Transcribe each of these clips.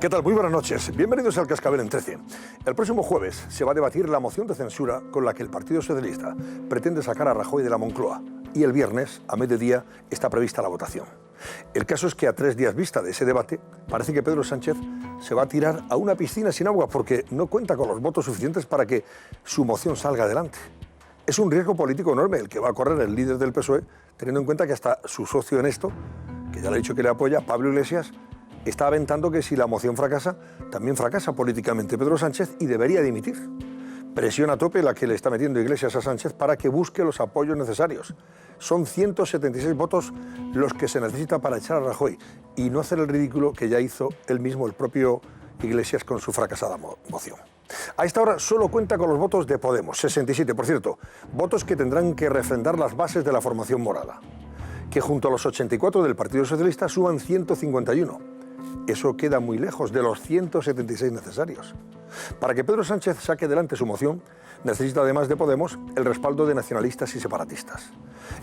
¿Qué tal? Muy buenas noches. Bienvenidos al Cascabel en 13. El próximo jueves se va a debatir la moción de censura con la que el Partido Socialista pretende sacar a Rajoy de la Moncloa. Y el viernes, a mediodía, está prevista la votación. El caso es que a 3 días vista de ese debate, parece que Pedro Sánchez se va a tirar a una piscina sin agua porque no cuenta con los votos suficientes para que su moción salga adelante. Es un riesgo político enorme el que va a correr el líder del PSOE, teniendo en cuenta que hasta su socio en esto, que ya le ha dicho que le apoya, Pablo Iglesias, está aventando que si la moción fracasa, también fracasa políticamente Pedro Sánchez y debería dimitir. Presión a tope la que le está metiendo Iglesias a Sánchez para que busque los apoyos necesarios. Son 176 votos los que se necesitan para echar a Rajoy y no hacer el ridículo que ya hizo él mismo, el propio Iglesias, con su fracasada moción. A esta hora solo cuenta con los votos de Podemos, 67, por cierto, votos que tendrán que refrendar las bases de la formación morada, que junto a los 84 del Partido Socialista suman 151. Eso queda muy lejos de los 176 necesarios. Para que Pedro Sánchez saque adelante su moción, necesita además de Podemos el respaldo de nacionalistas y separatistas.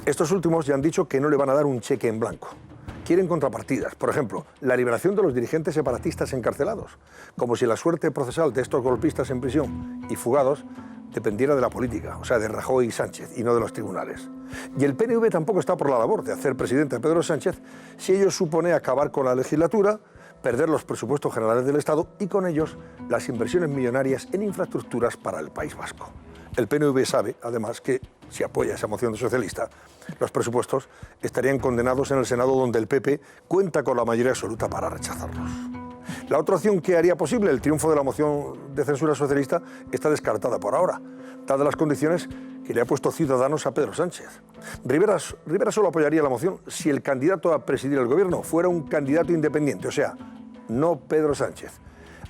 Estos últimos ya han dicho que no le van a dar un cheque en blanco. Quieren contrapartidas, por ejemplo, la liberación de los dirigentes separatistas encarcelados, como si la suerte procesal de estos golpistas en prisión y fugados dependiera de la política, o sea, de Rajoy y Sánchez, y no de los tribunales. Y el PNV tampoco está por la labor de hacer presidente a Pedro Sánchez si ello supone acabar con la legislatura, perder los presupuestos generales del Estado y con ellos las inversiones millonarias en infraestructuras para el País Vasco. El PNV sabe, además, que si apoya esa moción socialista, los presupuestos estarían condenados en el Senado, donde el PP cuenta con la mayoría absoluta para rechazarlos. La otra opción que haría posible el triunfo de la moción de censura socialista está descartada por ahora, dadas las condiciones que le ha puesto Ciudadanos a Pedro Sánchez. Rivera solo apoyaría la moción si el candidato a presidir el gobierno fuera un candidato independiente, o sea, no Pedro Sánchez.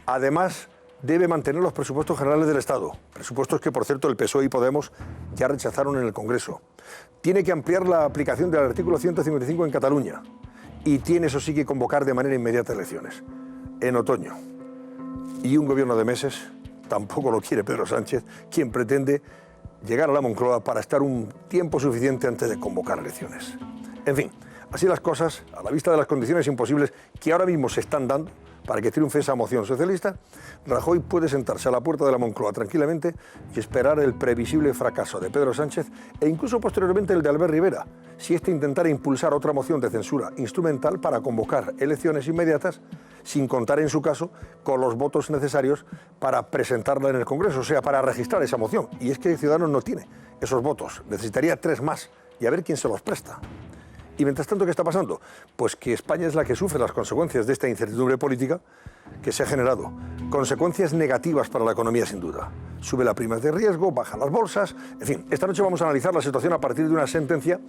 Además, debe mantener los presupuestos generales del Estado, presupuestos que, por cierto, el PSOE y Podemos ya rechazaron en el Congreso. Tiene que ampliar la aplicación del artículo 155 en Cataluña y tiene, eso sí, que convocar de manera inmediata elecciones, en otoño. Y un gobierno de meses tampoco lo quiere Pedro Sánchez, quien pretende llegar a la Moncloa para estar un tiempo suficiente antes de convocar elecciones. En fin, así las cosas, a la vista de las condiciones imposibles que ahora mismo se están dando para que triunfe esa moción socialista, Rajoy puede sentarse a la puerta de la Moncloa tranquilamente y esperar el previsible fracaso de Pedro Sánchez e incluso posteriormente el de Albert Rivera, si éste intentara impulsar otra moción de censura instrumental para convocar elecciones inmediatas, sin contar en su caso con los votos necesarios para presentarla en el Congreso, o sea, para registrar esa moción. Y es que Ciudadanos no tiene esos votos, necesitaría 3 más y a ver quién se los presta. Y mientras tanto, ¿qué está pasando? Pues que España es la que sufre las consecuencias de esta incertidumbre política que se ha generado. Consecuencias negativas para la economía, sin duda. Sube la prima de riesgo, bajan las bolsas. En fin, esta noche vamos a analizar la situación a partir de una sentencia,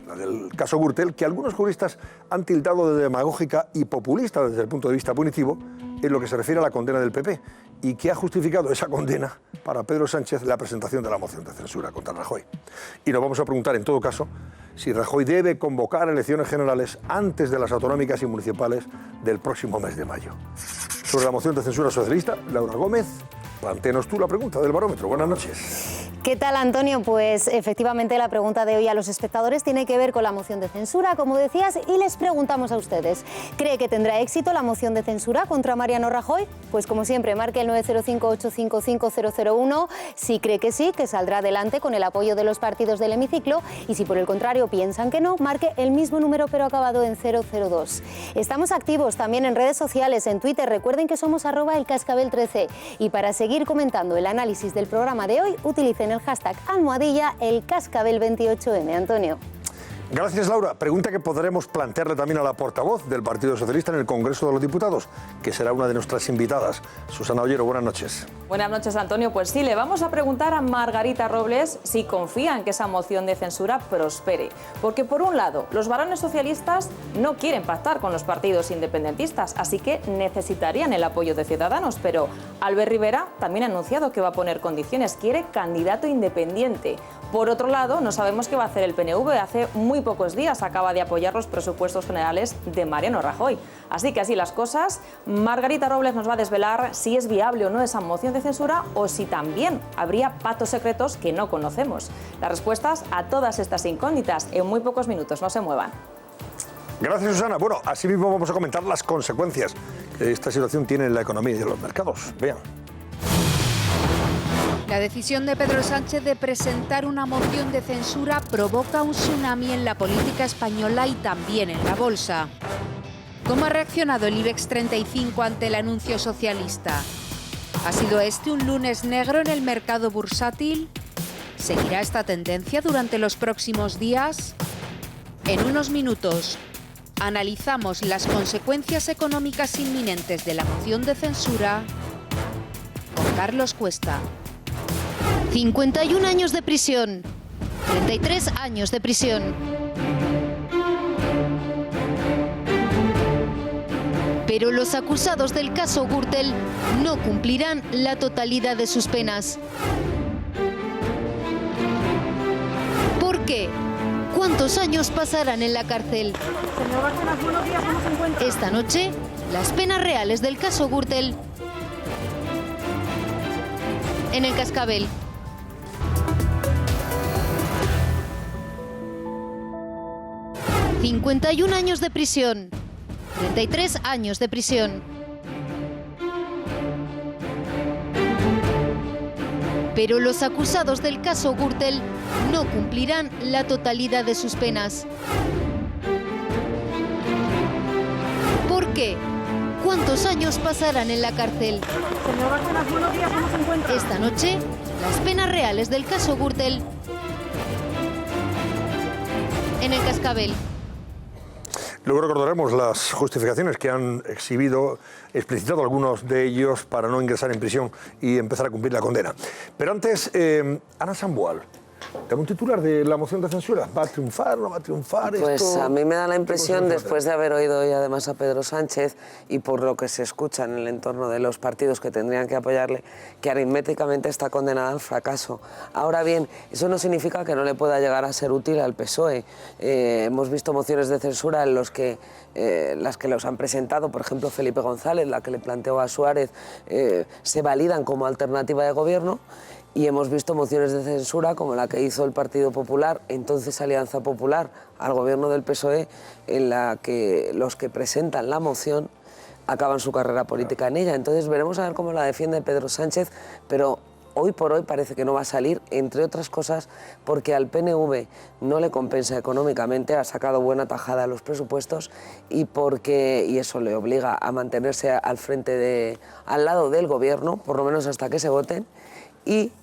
la del caso Gürtel, que algunos juristas han tildado de demagógica y populista desde el punto de vista punitivo en lo que se refiere a la condena del PP, y que ha justificado esa condena para Pedro Sánchez la presentación de la moción de censura contra Rajoy. Y nos vamos a preguntar, en todo caso, si Rajoy debe convocar elecciones generales antes de las autonómicas y municipales del próximo mes de mayo. Sobre la moción de censura socialista, Laura Gómez, plantéanos tú la pregunta del barómetro. Buenas noches. ¿Qué tal, Antonio? Pues efectivamente la pregunta de hoy a los espectadores tiene que ver con la moción de censura, como decías, y les preguntamos a ustedes, ¿cree que tendrá éxito la moción de censura contra Mariano Rajoy? Pues como siempre, marque el 905-855-001, si cree que sí, que saldrá adelante con el apoyo de los partidos del hemiciclo, y si por el contrario piensan que no, marque el mismo número pero acabado en 002. Estamos activos también en redes sociales, en Twitter, recuerden que somos @elcascabel13, y para seguir comentando el análisis del programa de hoy, utilicen el hashtag #elcascabel28M. Antonio. Gracias, Laura. Pregunta que podremos plantearle también a la portavoz del Partido Socialista en el Congreso de los Diputados, que será una de nuestras invitadas. Susana Ollero, buenas noches. Buenas noches, Antonio. Pues sí, le vamos a preguntar a Margarita Robles si confía en que esa moción de censura prospere. Porque, por un lado, los varones socialistas no quieren pactar con los partidos independentistas, así que necesitarían el apoyo de Ciudadanos. Pero Albert Rivera también ha anunciado que va a poner condiciones, quiere candidato independiente. Por otro lado, no sabemos qué va a hacer el PNV. Hace muy pocos días acaba de apoyar los presupuestos generales de Mariano Rajoy. Así que así las cosas, Margarita Robles nos va a desvelar si es viable o no esa moción de censura o si también habría pactos secretos que no conocemos. Las respuestas a todas estas incógnitas en muy pocos minutos. No se muevan. Gracias, Susana. Bueno, así mismo vamos a comentar las consecuencias esta situación tiene en la economía y en los mercados. Vean. La decisión de Pedro Sánchez de presentar una moción de censura provoca un tsunami en la política española y también en la bolsa. ¿Cómo ha reaccionado el IBEX 35 ante el anuncio socialista? ¿Ha sido este un lunes negro en el mercado bursátil? ¿Seguirá esta tendencia durante los próximos días? En unos minutos analizamos las consecuencias económicas inminentes de la moción de censura con Carlos Cuesta. 51 años de prisión, 33 años de prisión. Pero los acusados del caso Gürtel no cumplirán la totalidad de sus penas. ¿Por qué? ¿Cuántos años pasarán en la cárcel? Señor Bárcenas, buenos días, ¿cómo se encuentra? Esta noche, las penas reales del caso Gürtel en el Cascabel. ...51 años de prisión... ...33 años de prisión... Pero los acusados del caso Gürtel... ...no cumplirán la totalidad de sus penas. ¿Por qué? ¿Cuántos años pasarán en la cárcel? Señor Bárcenas, buenos días, ¿cómo se encuentra? Esta noche, las penas reales del caso Gürtel en el Cascabel. Luego recordaremos las justificaciones que han explicitado algunos de ellos para no ingresar en prisión y empezar a cumplir la condena. Pero antes, Ana Sambual, ¿tengo un titular de la moción de censura? ¿Va a triunfar, no va a triunfar? Pues esto? a mí me da la impresión, después de haber oído hoy además a Pedro Sánchez y por lo que se escucha en el entorno de los partidos que tendrían que apoyarle, que aritméticamente está condenada al fracaso. Ahora bien, eso no significa que no le pueda llegar a ser útil al PSOE. Hemos visto mociones de censura en las que los han presentado, por ejemplo Felipe González, la que le planteó a Suárez, se validan como alternativa de gobierno. Y hemos visto mociones de censura como la que hizo el Partido Popular, entonces Alianza Popular, al gobierno del PSOE, en la que los que presentan la moción acaban su carrera política en ella. Entonces veremos a ver cómo la defiende Pedro Sánchez, pero hoy por hoy parece que no va a salir, entre otras cosas porque al PNV no le compensa económicamente, ha sacado buena tajada a los presupuestos y eso le obliga a mantenerse al lado del gobierno, por lo menos hasta que se voten, y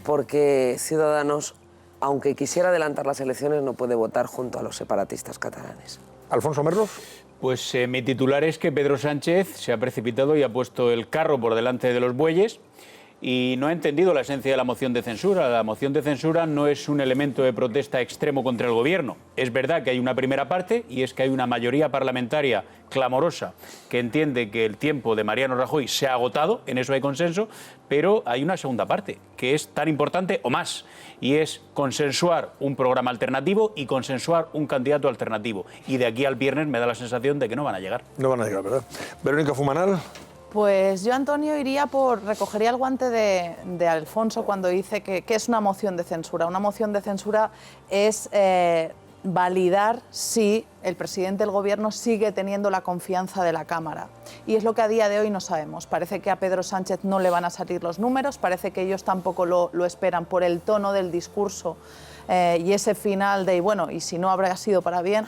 porque Ciudadanos, aunque quisiera adelantar las elecciones, no puede votar junto a los separatistas catalanes. Alfonso Merlos. Pues mi titular es que Pedro Sánchez se ha precipitado y ha puesto el carro por delante de los bueyes y no ha entendido la esencia de la moción de censura. La moción de censura no es un elemento de protesta extremo contra el gobierno. Es verdad que hay una primera parte y es que hay una mayoría parlamentaria clamorosa que entiende que el tiempo de Mariano Rajoy se ha agotado, en eso hay consenso, pero hay una segunda parte que es tan importante o más y es consensuar un programa alternativo y consensuar un candidato alternativo. Y de aquí al viernes me da la sensación de que no van a llegar. No van a llegar, ¿verdad? Verónica Fumanal. Pues yo, Antonio, recogería el guante de Alfonso cuando dice que es una moción de censura. Una moción de censura es validar si el presidente del Gobierno sigue teniendo la confianza de la Cámara. Y es lo que a día de hoy no sabemos. Parece que a Pedro Sánchez no le van a salir los números, parece que ellos tampoco lo esperan por el tono del discurso y ese final de, bueno, y si no habrá sido para bien.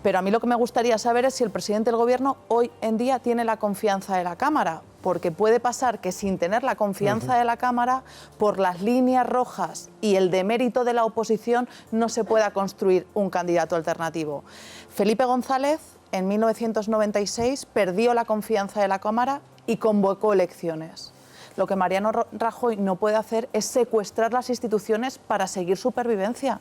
Pero a mí lo que me gustaría saber es si el presidente del Gobierno hoy en día tiene la confianza de la Cámara, porque puede pasar que sin tener la confianza de la Cámara, por las líneas rojas y el demérito de la oposición, no se pueda construir un candidato alternativo. Felipe González, en 1996, perdió la confianza de la Cámara y convocó elecciones. Lo que Mariano Rajoy no puede hacer es secuestrar las instituciones para seguir su supervivencia.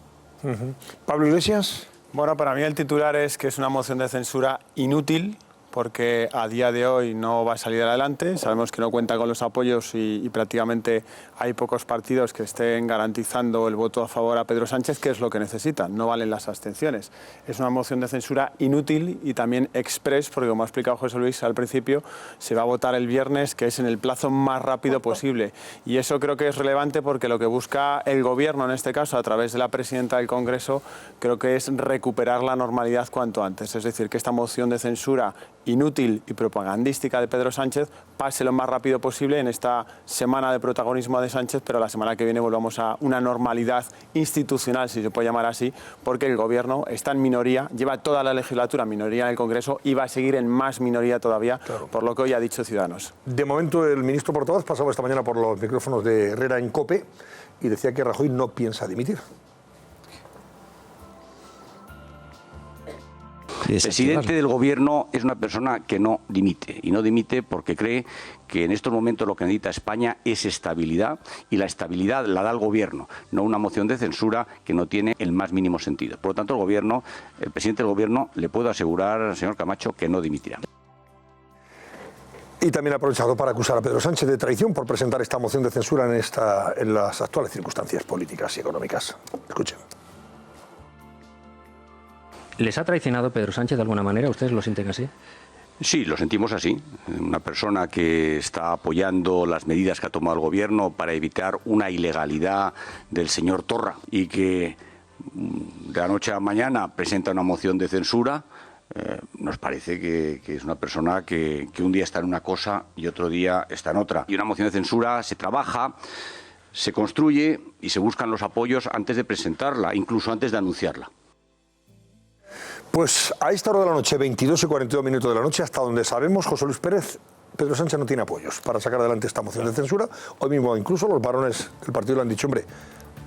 Pablo Iglesias. Bueno, para mí el titular es que es una moción de censura inútil porque a día de hoy no va a salir adelante. Sabemos que no cuenta con los apoyos y prácticamente hay pocos partidos que estén garantizando el voto a favor a Pedro Sánchez, que es lo que necesitan. No valen las abstenciones. Es una moción de censura inútil y también express, porque como ha explicado José Luis al principio, se va a votar el viernes, que es en el plazo más rápido posible. Y eso creo que es relevante porque lo que busca el Gobierno, en este caso, a través de la presidenta del Congreso, creo que es recuperar la normalidad cuanto antes. Es decir, que esta moción de censura inútil y propagandística de Pedro Sánchez pase lo más rápido posible en esta semana de protagonismo de Sánchez, pero la semana que viene volvamos a una normalidad institucional, si se puede llamar así, porque el Gobierno está en minoría, lleva toda la legislatura en minoría en el Congreso y va a seguir en más minoría todavía, por lo que hoy ha dicho Ciudadanos. De momento, el ministro portavoz pasaba esta mañana por los micrófonos de Herrera en COPE y decía que Rajoy no piensa dimitir. El presidente del Gobierno es una persona que no dimite, y no dimite porque cree que en estos momentos lo que necesita España es estabilidad, y la estabilidad la da el Gobierno, no una moción de censura que no tiene el más mínimo sentido. Por lo tanto, el presidente del Gobierno, le puedo asegurar, señor Camacho, que no dimitirá. Y también ha aprovechado para acusar a Pedro Sánchez de traición por presentar esta moción de censura en las actuales circunstancias políticas y económicas. Escuchen. ¿Les ha traicionado Pedro Sánchez de alguna manera? ¿Ustedes lo sienten así? Sí, lo sentimos así. Una persona que está apoyando las medidas que ha tomado el Gobierno para evitar una ilegalidad del señor Torra y que de la noche a la mañana presenta una moción de censura, nos parece que es una persona que un día está en una cosa y otro día está en otra. Y una moción de censura se trabaja, se construye y se buscan los apoyos antes de presentarla, incluso antes de anunciarla. Pues a esta hora de la noche, 22 y 42 minutos de la noche, hasta donde sabemos, José Luis Pérez, Pedro Sánchez no tiene apoyos para sacar adelante esta moción de censura. Hoy mismo incluso los varones del partido le han dicho, hombre,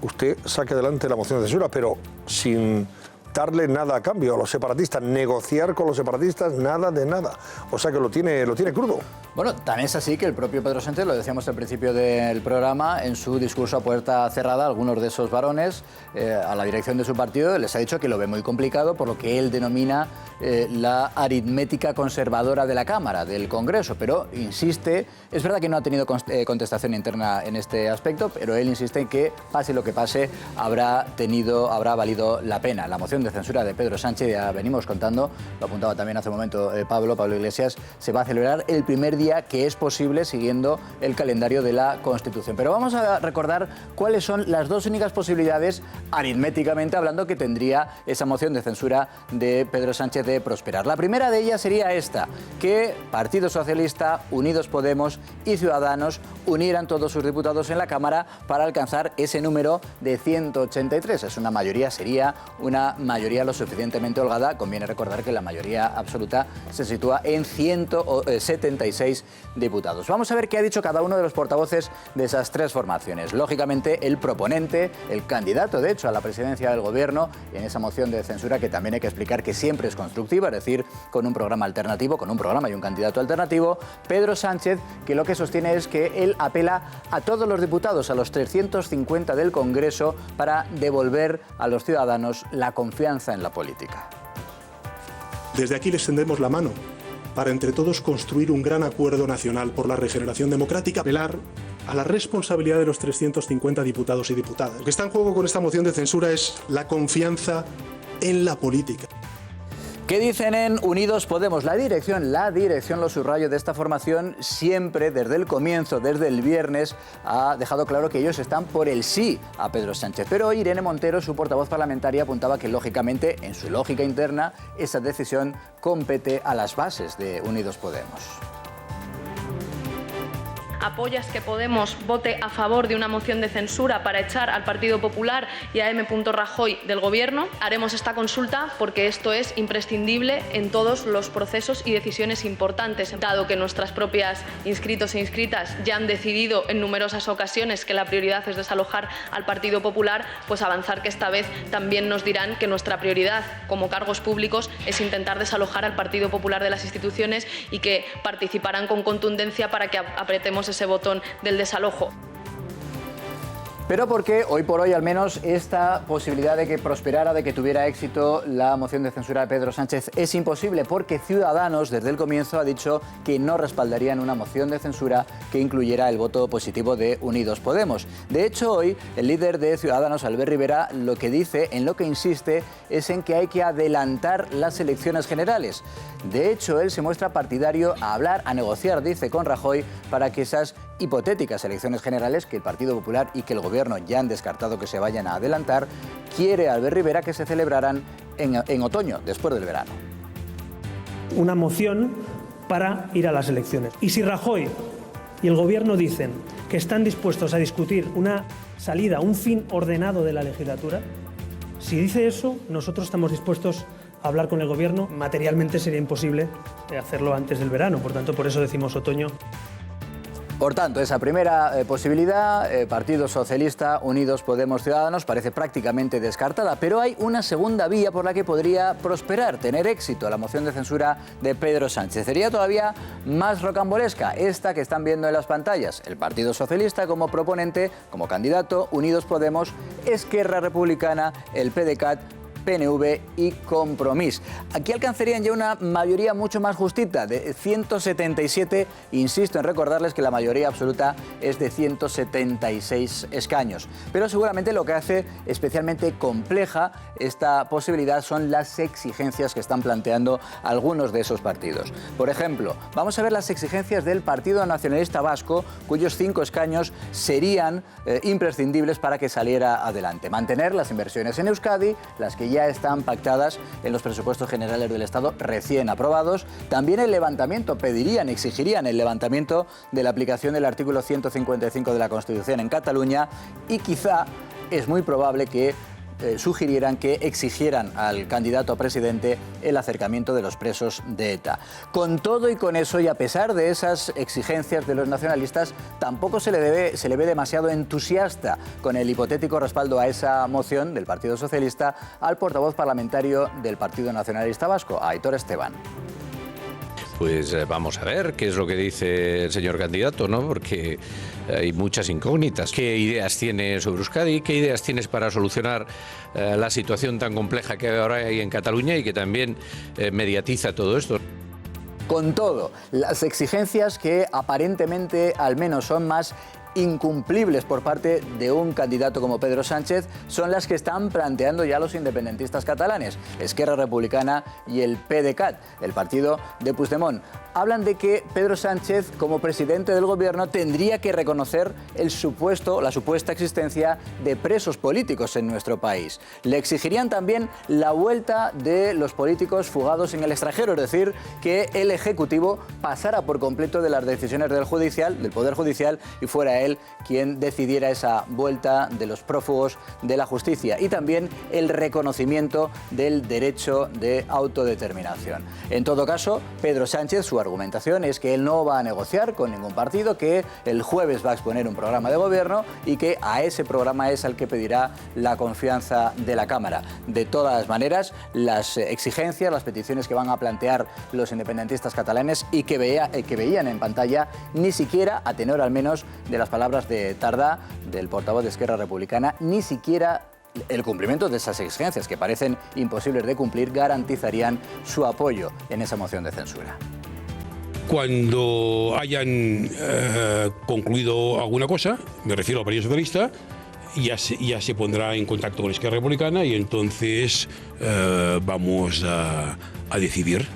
usted saque adelante la moción de censura, pero sin darle nada a cambio a los separatistas, negociar con los separatistas, nada de nada. O sea que lo tiene crudo. Bueno, tan es así que el propio Pedro Sánchez, lo decíamos al principio del programa, en su discurso a puerta cerrada, algunos de esos varones, a la dirección de su partido, les ha dicho que lo ve muy complicado por lo que él denomina la aritmética conservadora de la Cámara, del Congreso, pero insiste, es verdad que no ha tenido contestación interna en este aspecto, pero él insiste en que, pase lo que pase, habrá valido la pena. La moción de censura de Pedro Sánchez, ya venimos contando, lo apuntaba también hace un momento Pablo Iglesias, se va a celebrar el primer día que es posible siguiendo el calendario de la Constitución. Pero vamos a recordar cuáles son las dos únicas posibilidades, aritméticamente hablando, que tendría esa moción de censura de Pedro Sánchez de prosperar. La primera de ellas sería esta, que Partido Socialista, Unidos Podemos y Ciudadanos unieran todos sus diputados en la Cámara para alcanzar ese número de 183. Es una mayoría, sería una mayoría lo suficientemente holgada. Conviene recordar que la mayoría absoluta se sitúa en 176 diputados. Vamos a ver qué ha dicho cada uno de los portavoces de esas tres formaciones. Lógicamente, el proponente, el candidato, de hecho, a la presidencia del Gobierno, en esa moción de censura, que también hay que explicar que siempre es constructiva, es decir, con un programa alternativo, con un programa y un candidato alternativo, Pedro Sánchez, que lo que sostiene es que él apela a todos los diputados, a los 350 del Congreso, para devolver a los ciudadanos la confianza en la política. Desde aquí les tendemos la mano para entre todos construir un gran acuerdo nacional por la regeneración democrática, apelar a la responsabilidad de los 350 diputados y diputadas. Lo que está en juego con esta moción de censura es la confianza en la política. ¿Qué dicen en Unidos Podemos? La dirección, lo subrayo, de esta formación siempre, desde el comienzo, desde el viernes, ha dejado claro que ellos están por el sí a Pedro Sánchez. Pero hoy Irene Montero, su portavoz parlamentaria, apuntaba que, lógicamente, en su lógica interna, esa decisión compete a las bases de Unidos Podemos. ¿Apoyas que Podemos vote a favor de una moción de censura para echar al Partido Popular y a M. Rajoy del Gobierno? Haremos esta consulta porque esto es imprescindible en todos los procesos y decisiones importantes. Dado que nuestras propias inscritos e inscritas ya han decidido en numerosas ocasiones que la prioridad es desalojar al Partido Popular, pues avanzar que esta vez también nos dirán que nuestra prioridad como cargos públicos es intentar desalojar al Partido Popular de las instituciones y que participarán con contundencia para que apretemos ese botón del desalojo. Pero porque hoy por hoy, al menos, esta posibilidad de que prosperara, de que tuviera éxito la moción de censura de Pedro Sánchez es imposible, porque Ciudadanos desde el comienzo ha dicho que no respaldarían una moción de censura que incluyera el voto positivo de Unidos Podemos. De hecho, hoy el líder de Ciudadanos, Albert Rivera, lo que dice, en lo que insiste, es en que hay que adelantar las elecciones generales. De hecho, él se muestra partidario a hablar, a negociar, dice, con Rajoy para que esas hipotéticas elecciones generales que el Partido Popular y que el Gobierno ya han descartado que se vayan a adelantar, quiere Albert Rivera que se celebraran en otoño, después del verano. una moción para ir a las elecciones. Y si Rajoy y el Gobierno dicen que están dispuestos a discutir una salida, un fin ordenado de la legislatura, si dice eso, nosotros estamos dispuestos a hablar con el Gobierno. Materialmente sería imposible hacerlo antes del verano, por tanto, por eso decimos otoño. Por tanto, esa primera posibilidad, Partido Socialista, Unidos Podemos, Ciudadanos, parece prácticamente descartada, pero hay una segunda vía por la que podría prosperar, tener éxito la moción de censura de Pedro Sánchez. Sería todavía más rocambolesca, esta que están viendo en las pantallas. El Partido Socialista como proponente, como candidato, Unidos Podemos, Esquerra Republicana, el PDeCAT, PNV y Compromís. Aquí alcanzarían ya una mayoría mucho más justita, de 177, insisto en recordarles que la mayoría absoluta es de 176 escaños. Pero seguramente lo que hace especialmente compleja esta posibilidad son las exigencias que están planteando algunos de esos partidos. Por ejemplo, vamos a ver las exigencias del Partido Nacionalista Vasco, cuyos 5 escaños serían imprescindibles para que saliera adelante. Mantener las inversiones en Euskadi, las que ya están pactadas en los presupuestos generales del Estado recién aprobados. También el levantamiento, exigirían el levantamiento de la aplicación del artículo 155 de la Constitución en Cataluña y quizá es muy probable que sugirieran que exigieran al candidato a presidente el acercamiento de los presos de ETA. Con todo y con eso, y a pesar de esas exigencias de los nacionalistas, tampoco se le ve demasiado entusiasta con el hipotético respaldo a esa moción del Partido Socialista al portavoz parlamentario del Partido Nacionalista Vasco, a Aitor Esteban. Pues vamos a ver qué es lo que dice el señor candidato, ¿no? Porque hay muchas incógnitas. ¿Qué ideas tiene sobre Euskadi? ¿Qué ideas tienes para solucionar la situación tan compleja que ahora hay en Cataluña y que también mediatiza todo esto? Con todo, las exigencias que aparentemente al menos son más incumplibles por parte de un candidato como Pedro Sánchez son las que están planteando ya los independentistas catalanes, Esquerra Republicana y el PDeCAT, el partido de Puigdemont. Hablan de que Pedro Sánchez, como presidente del gobierno, tendría que reconocer la supuesta existencia de presos políticos en nuestro país. Le exigirían también la vuelta de los políticos fugados en el extranjero, es decir, que el Ejecutivo pasara por completo de las decisiones del Poder Judicial y fuera él quien decidiera esa vuelta de los prófugos de la justicia y también el reconocimiento del derecho de autodeterminación. En todo caso, Pedro Sánchez, su argumentación es que él no va a negociar con ningún partido, que el jueves va a exponer un programa de gobierno y que a ese programa es al que pedirá la confianza de la Cámara. De todas maneras, las exigencias, las peticiones que van a plantear los independentistas catalanes y que veían en pantalla, ni siquiera, a tenor al menos de las palabras de Tardá, del portavoz de Esquerra Republicana, ni siquiera el cumplimiento de esas exigencias que parecen imposibles de cumplir garantizarían su apoyo en esa moción de censura. Cuando hayan concluido alguna cosa, me refiero al Partido Socialista, ya se pondrá en contacto con Esquerra Republicana y entonces vamos a decidir.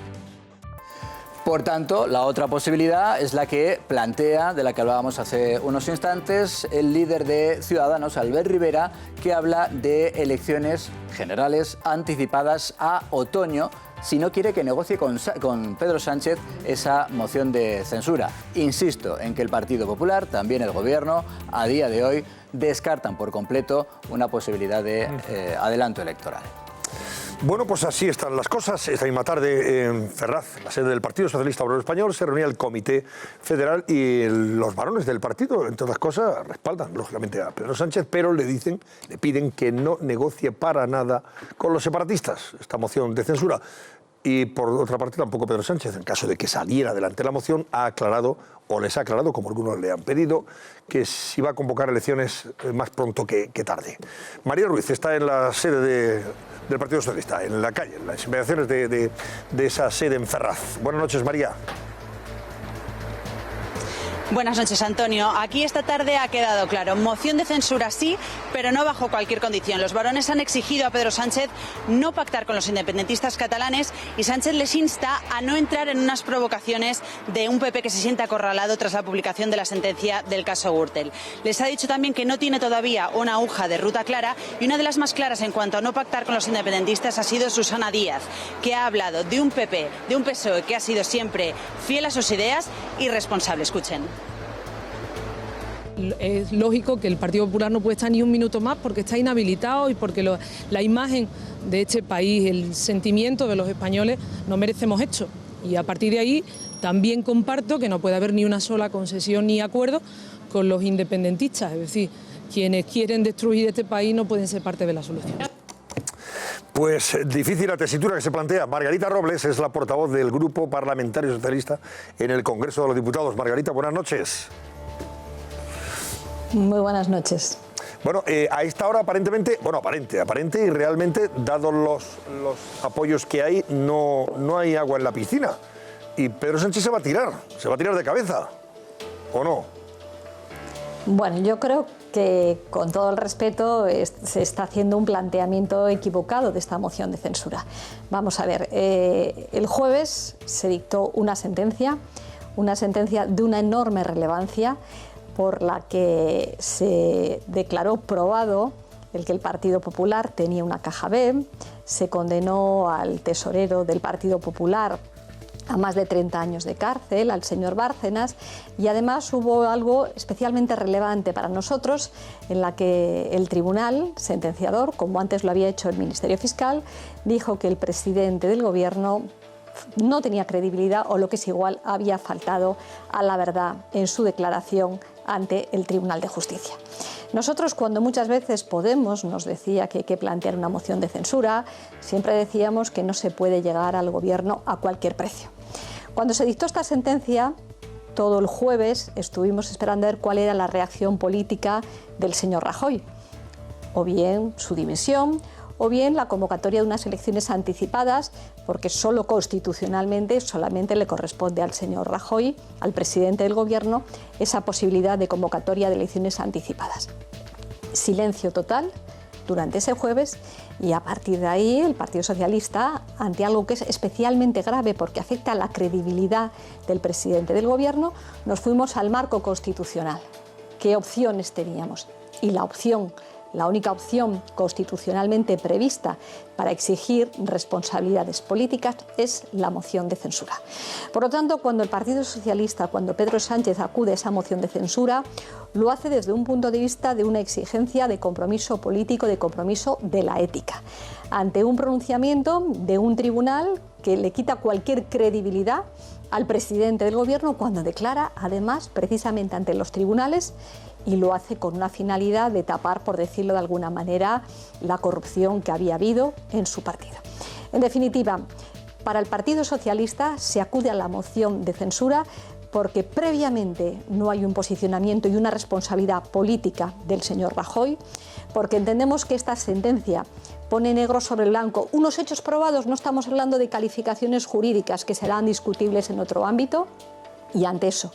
Por tanto, la otra posibilidad es la que plantea, de la que hablábamos hace unos instantes, el líder de Ciudadanos, Albert Rivera, que habla de elecciones generales anticipadas a otoño, si no quiere que negocie con Pedro Sánchez esa moción de censura. Insisto en que el Partido Popular, también el Gobierno, a día de hoy, descartan por completo una posibilidad de adelanto electoral. Bueno, pues así están las cosas. Esta misma tarde en Ferraz, la sede del Partido Socialista Obrero Español, se reunía el Comité Federal y los varones del partido, entre otras cosas, respaldan lógicamente a Pedro Sánchez, pero le piden que no negocie para nada con los separatistas esta moción de censura. Y por otra parte tampoco Pedro Sánchez, en caso de que saliera adelante la moción, ha aclarado, o les ha aclarado, como algunos le han pedido, que si va a convocar elecciones más pronto que tarde. María Ruiz está en la sede del Partido Socialista, en la calle, en las inmediaciones de esa sede en Ferraz. Buenas noches, María. Buenas noches, Antonio. Aquí esta tarde ha quedado claro. Moción de censura sí, pero no bajo cualquier condición. Los varones han exigido a Pedro Sánchez no pactar con los independentistas catalanes y Sánchez les insta a no entrar en unas provocaciones de un PP que se siente acorralado tras la publicación de la sentencia del caso Gürtel. Les ha dicho también que no tiene todavía una hoja de ruta clara y una de las más claras en cuanto a no pactar con los independentistas ha sido Susana Díaz, que ha hablado de un PP, de un PSOE que ha sido siempre fiel a sus ideas y responsable. Escuchen. Es lógico que el Partido Popular no puede estar ni un minuto más porque está inhabilitado y porque la imagen de este país, el sentimiento de los españoles, no merecemos esto. Y a partir de ahí también comparto que no puede haber ni una sola concesión ni acuerdo con los independentistas. Es decir, quienes quieren destruir este país no pueden ser parte de la solución. Pues difícil la tesitura que se plantea. Margarita Robles es la portavoz del Grupo Parlamentario Socialista en el Congreso de los Diputados. Margarita, buenas noches. Muy buenas noches. Bueno, a esta hora aparentemente, aparente y realmente, dados los apoyos que hay, no hay agua en la piscina. Y Pedro Sánchez se va a tirar de cabeza, ¿o no? Bueno, yo creo que, con todo el respeto, se está haciendo un planteamiento equivocado de esta moción de censura. Vamos a ver, el jueves se dictó una sentencia de una enorme relevancia, por la que se declaró probado el que el Partido Popular tenía una caja B, se condenó al tesorero del Partido Popular a más de 30 años de cárcel, al señor Bárcenas, y además hubo algo especialmente relevante para nosotros, en la que el tribunal sentenciador, como antes lo había hecho el Ministerio Fiscal, dijo que el presidente del Gobierno no tenía credibilidad, o lo que es igual, había faltado a la verdad en su declaración ante el Tribunal de Justicia. Nosotros, cuando muchas veces Podemos nos decía que hay que plantear una moción de censura, siempre decíamos que no se puede llegar al Gobierno a cualquier precio. Cuando se dictó esta sentencia, todo el jueves estuvimos esperando a ver cuál era la reacción política del señor Rajoy, o bien su dimisión, o bien la convocatoria de unas elecciones anticipadas, porque solo constitucionalmente solamente le corresponde al señor Rajoy, al presidente del Gobierno, esa posibilidad de convocatoria de elecciones anticipadas. Silencio total durante ese jueves, y a partir de ahí el Partido Socialista, ante algo que es especialmente grave porque afecta a la credibilidad del presidente del Gobierno, nos fuimos al marco constitucional. ¿Qué opciones teníamos? Y la única opción constitucionalmente prevista para exigir responsabilidades políticas es la moción de censura. Por lo tanto, cuando el Partido Socialista, cuando Pedro Sánchez acude a esa moción de censura, lo hace desde un punto de vista de una exigencia de compromiso político, de compromiso de la ética, ante un pronunciamiento de un tribunal que le quita cualquier credibilidad al presidente del Gobierno cuando declara, además, precisamente ante los tribunales, y lo hace con una finalidad de tapar, por decirlo de alguna manera, la corrupción que había habido en su partido. En definitiva, para el Partido Socialista se acude a la moción de censura porque previamente no hay un posicionamiento y una responsabilidad política del señor Rajoy, porque entendemos que esta sentencia pone negro sobre blanco unos hechos probados, no estamos hablando de calificaciones jurídicas que serán discutibles en otro ámbito, y ante eso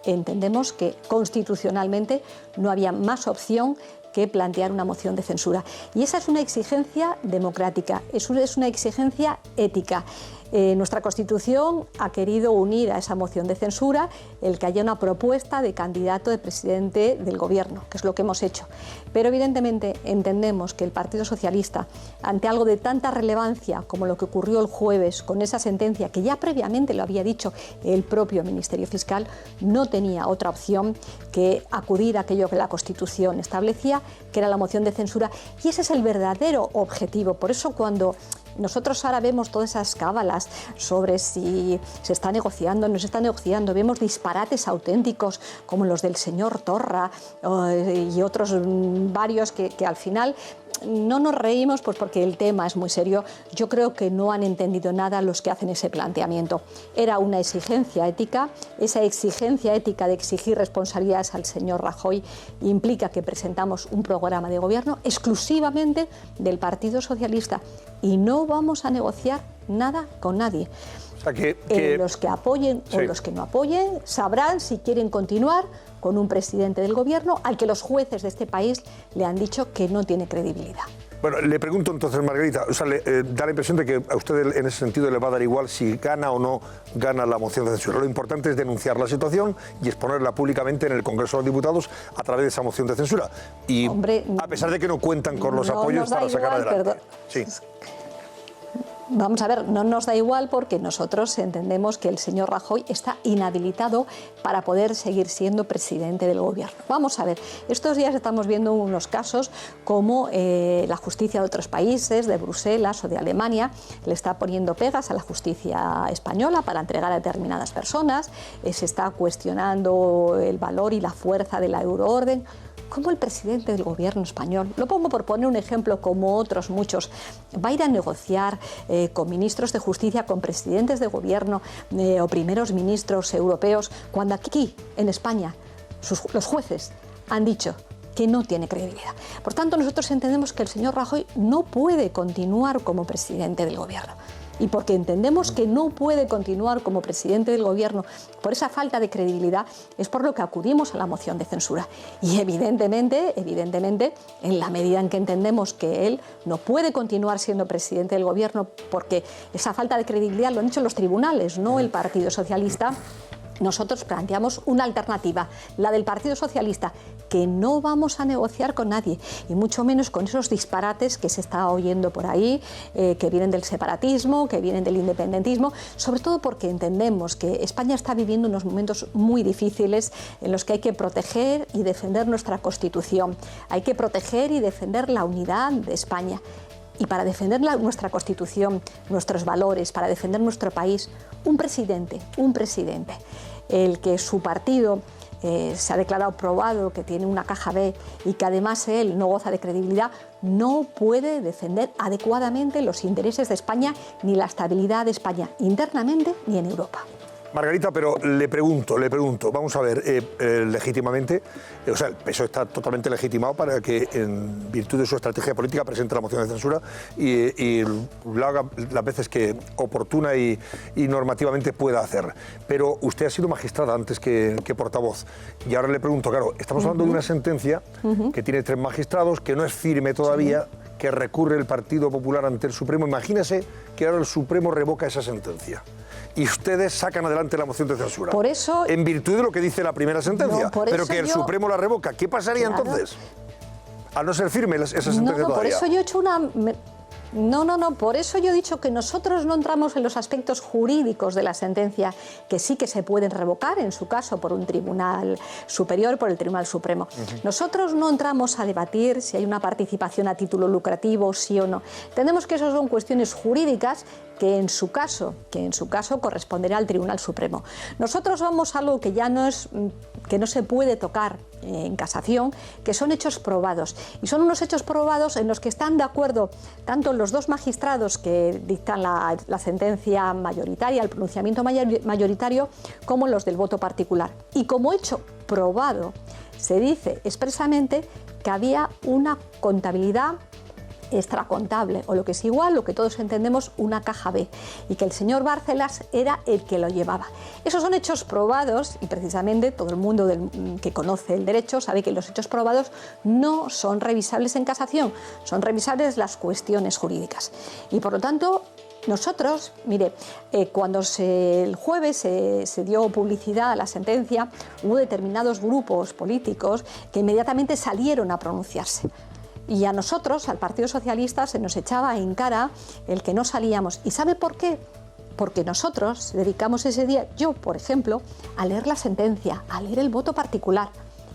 entendemos que constitucionalmente no había más opción que plantear una moción de censura. Y esa es una exigencia democrática, es una exigencia ética. Nuestra Constitución ha querido unir a esa moción de censura el que haya una propuesta de candidato de presidente del Gobierno, que es lo que hemos hecho. Pero evidentemente entendemos que el Partido Socialista, ante algo de tanta relevancia como lo que ocurrió el jueves con esa sentencia, que ya previamente lo había dicho el propio Ministerio Fiscal, no tenía otra opción que acudir a aquello que la Constitución establecía, que era la moción de censura. Y ese es el verdadero objetivo. Por eso, cuando nosotros ahora vemos todas esas cábalas sobre si se está negociando o no se está negociando, vemos disparates auténticos como los del señor Torra y otros varios que al final no nos reímos, pues porque el tema es muy serio. Yo creo que no han entendido nada los que hacen ese planteamiento. Era una exigencia ética. Esa exigencia ética de exigir responsabilidades al señor Rajoy implica que presentamos un programa de gobierno exclusivamente del Partido Socialista y no vamos a negociar nada con nadie. O sea que Los que apoyen o los que no apoyen sabrán si quieren continuar con un presidente del gobierno al que los jueces de este país le han dicho que no tiene credibilidad. Bueno, le pregunto entonces, Margarita, o sea, da la impresión de que a usted en ese sentido le va a dar igual si gana o no gana la moción de censura. Lo importante es denunciar la situación y exponerla públicamente en el Congreso de los Diputados a través de esa moción de censura. Y hombre, a pesar de que no cuentan con los apoyos para sacar adelante. Sí. Vamos a ver, no nos da igual porque nosotros entendemos que el señor Rajoy está inhabilitado para poder seguir siendo presidente del gobierno. Vamos a ver, estos días estamos viendo unos casos como la justicia de otros países, de Bruselas o de Alemania, le está poniendo pegas a la justicia española para entregar a determinadas personas, se está cuestionando el valor y la fuerza de la euroorden. ¿Cómo el presidente del gobierno español, lo pongo por poner un ejemplo como otros muchos, va a ir a negociar con ministros de justicia, con presidentes de gobierno o primeros ministros europeos, cuando aquí, en España, los jueces han dicho que no tiene credibilidad? Por tanto, nosotros entendemos que el señor Rajoy no puede continuar como presidente del gobierno. Y porque entendemos que no puede continuar como presidente del gobierno por esa falta de credibilidad, es por lo que acudimos a la moción de censura. Y evidentemente, en la medida en que entendemos que él no puede continuar siendo presidente del gobierno porque esa falta de credibilidad lo han hecho los tribunales, no el Partido Socialista, nosotros planteamos una alternativa, la del Partido Socialista, que no vamos a negociar con nadie, y mucho menos con esos disparates que se está oyendo por ahí, que vienen del separatismo, que vienen del independentismo, sobre todo porque entendemos que España está viviendo unos momentos muy difíciles en los que hay que proteger y defender nuestra Constitución, hay que proteger y defender la unidad de España. Y para defender nuestra Constitución, nuestros valores, para defender nuestro país, un presidente, el que su partido se ha declarado probado, que tiene una caja B y que además él no goza de credibilidad, no puede defender adecuadamente los intereses de España ni la estabilidad de España internamente ni en Europa. Margarita, pero le pregunto, vamos a ver, legítimamente, o sea, el PSOE está totalmente legitimado para que, en virtud de su estrategia política, presente la moción de censura y lo haga las veces que oportuna y normativamente pueda hacer. Pero usted ha sido magistrada antes que portavoz. Y ahora le pregunto, claro, estamos hablando de una sentencia que tiene 3 magistrados, que no es firme todavía, que recurre el Partido Popular ante el Supremo. Imagínese que ahora el Supremo revoca esa sentencia y ustedes sacan adelante la moción de censura. Por eso, en virtud de lo que dice la primera sentencia, no, pero que el Supremo la revoca. ¿Qué pasaría entonces? Al no ser firme esa sentencia todavía. Por eso yo he hecho una... por eso yo he dicho que nosotros no entramos en los aspectos jurídicos de la sentencia, que sí que se pueden revocar, en su caso, por un tribunal superior, por el Tribunal Supremo. Nosotros no entramos a debatir si hay una participación a título lucrativo, sí o no. Entendemos que eso son cuestiones jurídicas que en su caso corresponderá al Tribunal Supremo. Nosotros vamos a algo que ya no es, que no se puede tocar en casación, que son hechos probados. Y son unos hechos probados en los que están de acuerdo tanto los 2 magistrados que dictan la sentencia mayoritaria, el pronunciamiento mayoritario, como los del voto particular. Y como hecho probado, se dice expresamente que había una contabilidad extracontable, o lo que es igual, lo que todos entendemos, una caja B, y que el señor Bárcenas era el que lo llevaba. Esos son hechos probados y precisamente todo el mundo que conoce el derecho sabe que los hechos probados no son revisables en casación, son revisables las cuestiones jurídicas. Y por lo tanto, nosotros, mire, cuando el jueves se dio publicidad a la sentencia, hubo determinados grupos políticos que inmediatamente salieron a pronunciarse. Y a nosotros, al Partido Socialista, se nos echaba en cara el que no salíamos. ¿Y sabe por qué? Porque nosotros dedicamos ese día, yo, por ejemplo, a leer la sentencia, a leer el voto particular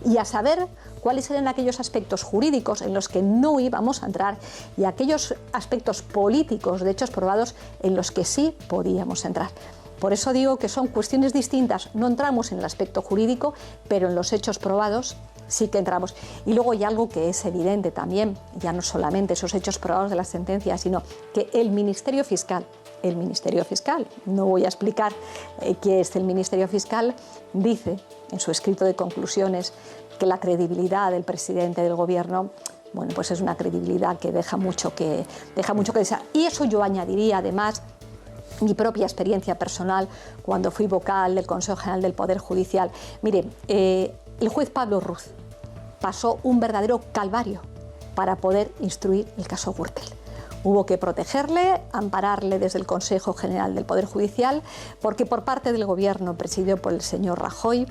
y a saber cuáles eran aquellos aspectos jurídicos en los que no íbamos a entrar y aquellos aspectos políticos de hechos probados en los que sí podíamos entrar. Por eso digo que son cuestiones distintas. No entramos en el aspecto jurídico, pero en los hechos probados sí que entramos. Y luego hay algo que es evidente también, ya no solamente esos hechos probados de la sentencia, sino que el Ministerio Fiscal, no voy a explicar qué es el Ministerio Fiscal, dice en su escrito de conclusiones que la credibilidad del presidente del Gobierno, bueno, pues es una credibilidad que deja mucho que desear. Y eso yo añadiría además mi propia experiencia personal cuando fui vocal del Consejo General del Poder Judicial. Mire, el juez Pablo Ruz pasó un verdadero calvario para poder instruir el caso Gürtel. Hubo que protegerle, ampararle desde el Consejo General del Poder Judicial, porque por parte del Gobierno presidido por el señor Rajoy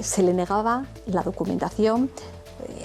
se le negaba la documentación,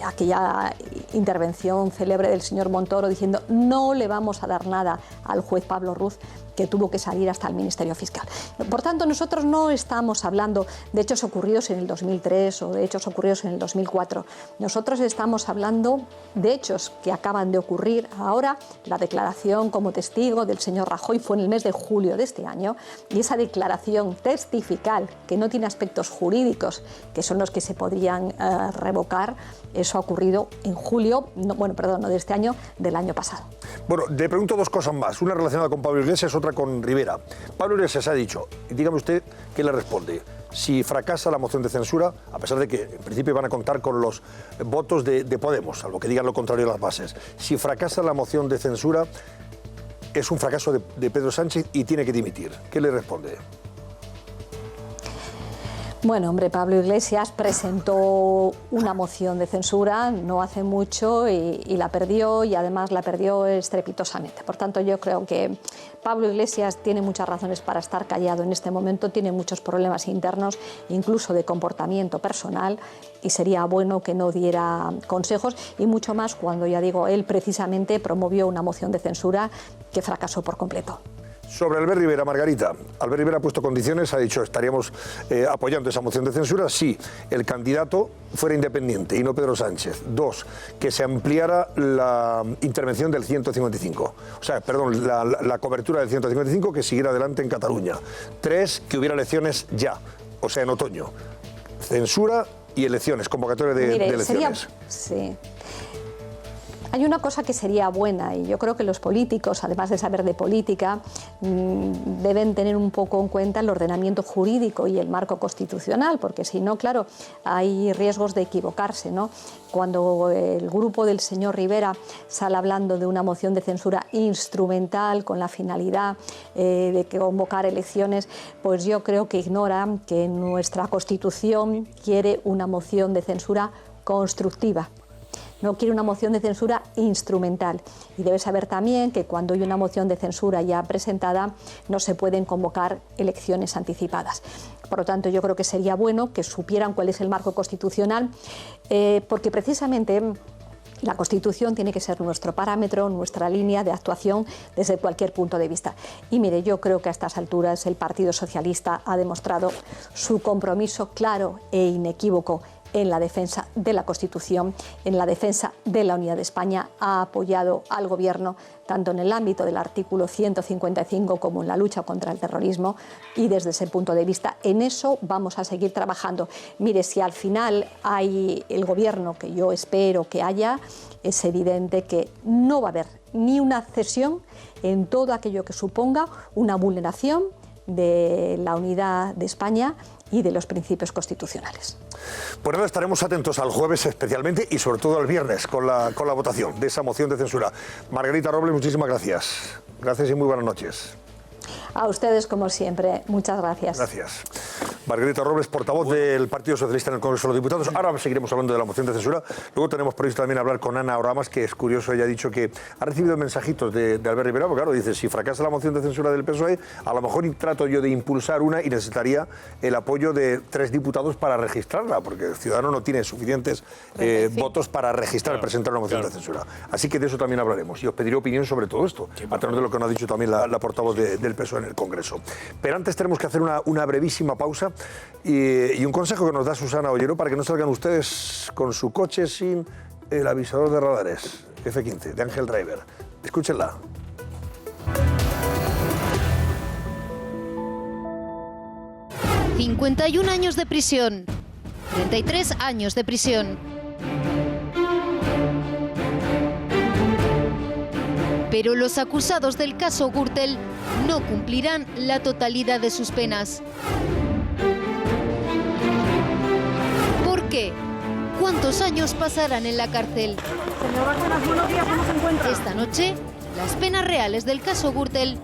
aquella intervención célebre del señor Montoro diciendo no le vamos a dar nada al juez Pablo Ruz, que tuvo que salir hasta el Ministerio Fiscal. Por tanto, nosotros no estamos hablando de hechos ocurridos en el 2003 o de hechos ocurridos en el 2004. Nosotros estamos hablando de hechos que acaban de ocurrir ahora. La declaración como testigo del señor Rajoy fue en el mes de julio de este año, y esa declaración testifical, que no tiene aspectos jurídicos, que son los que se podrían revocar, eso ha ocurrido en julio, no de este año, del año pasado. Bueno, le pregunto dos cosas más, una relacionada con Pablo Iglesias, otra con Rivera. Pablo Iglesias ha dicho, y dígame usted qué le responde, si fracasa la moción de censura, a pesar de que en principio van a contar con los votos de Podemos, salvo que digan lo contrario de las bases, si fracasa la moción de censura, es un fracaso de Pedro Sánchez y tiene que dimitir. ¿Qué le responde? Bueno, hombre, Pablo Iglesias presentó una moción de censura no hace mucho y la perdió, y además la perdió estrepitosamente. Por tanto, yo creo que Pablo Iglesias tiene muchas razones para estar callado en este momento, tiene muchos problemas internos, incluso de comportamiento personal, y sería bueno que no diera consejos, y mucho más cuando, ya digo, él precisamente promovió una moción de censura que fracasó por completo. Sobre Albert Rivera, Margarita. Albert Rivera ha puesto condiciones, ha dicho estaríamos apoyando esa moción de censura si el candidato fuera independiente y no Pedro Sánchez. 2, que se ampliara la intervención del 155. O sea, perdón, la cobertura del 155, que siguiera adelante en Cataluña. 3, que hubiera elecciones ya, o sea, en otoño. Censura y elecciones, convocatoria de elecciones. Sí. Hay una cosa que sería buena, y yo creo que los políticos, además de saber de política, deben tener un poco en cuenta el ordenamiento jurídico y el marco constitucional, porque si no, claro, hay riesgos de equivocarse, ¿no? Cuando el grupo del señor Rivera sale hablando de una moción de censura instrumental con la finalidad de convocar elecciones, pues yo creo que ignora que nuestra Constitución quiere una moción de censura constructiva. No quiere una moción de censura instrumental, y debe saber también que cuando hay una moción de censura ya presentada no se pueden convocar elecciones anticipadas. Por lo tanto, yo creo que sería bueno que supieran cuál es el marco constitucional, porque precisamente la Constitución tiene que ser nuestro parámetro, nuestra línea de actuación desde cualquier punto de vista. Y mire, yo creo que a estas alturas el Partido Socialista ha demostrado su compromiso claro e inequívoco en la defensa de la Constitución, en la defensa de la unidad de España. Ha apoyado al Gobierno tanto en el ámbito del artículo 155 como en la lucha contra el terrorismo, y desde ese punto de vista en eso vamos a seguir trabajando. Mire, si al final hay el Gobierno que yo espero que haya, es evidente que no va a haber ni una cesión en todo aquello que suponga una vulneración de la unidad de España y de los principios constitucionales. Pues nada, estaremos atentos al jueves especialmente y sobre todo al viernes con la votación de esa moción de censura. Margarita Robles, muchísimas gracias. Gracias y muy buenas noches. A ustedes, como siempre, muchas gracias. Gracias. Margarita Robles, portavoz del Partido Socialista en el Congreso de los Diputados. Ahora seguiremos hablando de la moción de censura. Luego tenemos previsto también hablar con Ana Oramas, que es curioso, ella ha dicho que ha recibido mensajitos de Albert Rivera, porque claro, dice, si fracasa la moción de censura del PSOE, a lo mejor trato yo de impulsar una y necesitaría el apoyo de 3 diputados para registrarla, porque el Ciudadano no tiene suficientes votos para registrar, presentar una moción de censura. Así que de eso también hablaremos y os pediré opinión sobre todo esto, a través de lo que nos ha dicho también la portavoz del PSOE en el Congreso. Pero antes tenemos que hacer una brevísima pausa y un consejo que nos da Susana Ollero para que no salgan ustedes con su coche sin el avisador de radares F15 de Ángel Driver. Escúchenla. ...51 años de prisión... ...33 años de prisión... Pero los acusados del caso Gürtel no cumplirán la totalidad de sus penas. ¿Por qué? ¿Cuántos años pasarán en la cárcel? Señor Bárcenas, buenos días, ¿cómo se encuentra? Esta noche, las penas reales del caso Gürtel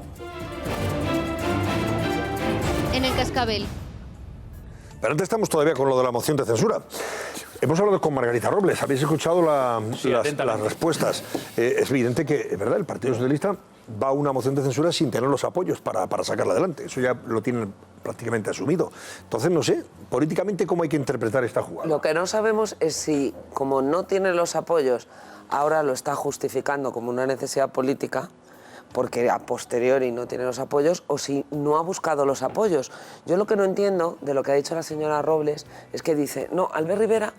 en el Cascabel. Pero antes estamos todavía con lo de la moción de censura. Hemos hablado con Margarita Robles, habéis escuchado las respuestas. Es evidente que, es verdad, el Partido Socialista va a una moción de censura sin tener los apoyos para sacarla adelante. Eso ya lo tienen prácticamente asumido. Entonces, no sé, políticamente, ¿cómo hay que interpretar esta jugada? Lo que no sabemos es si, como no tiene los apoyos, ahora lo está justificando como una necesidad política, porque a posteriori no tiene los apoyos, o si no ha buscado los apoyos. Yo lo que no entiendo de lo que ha dicho la señora Robles es que dice, no, Albert Rivera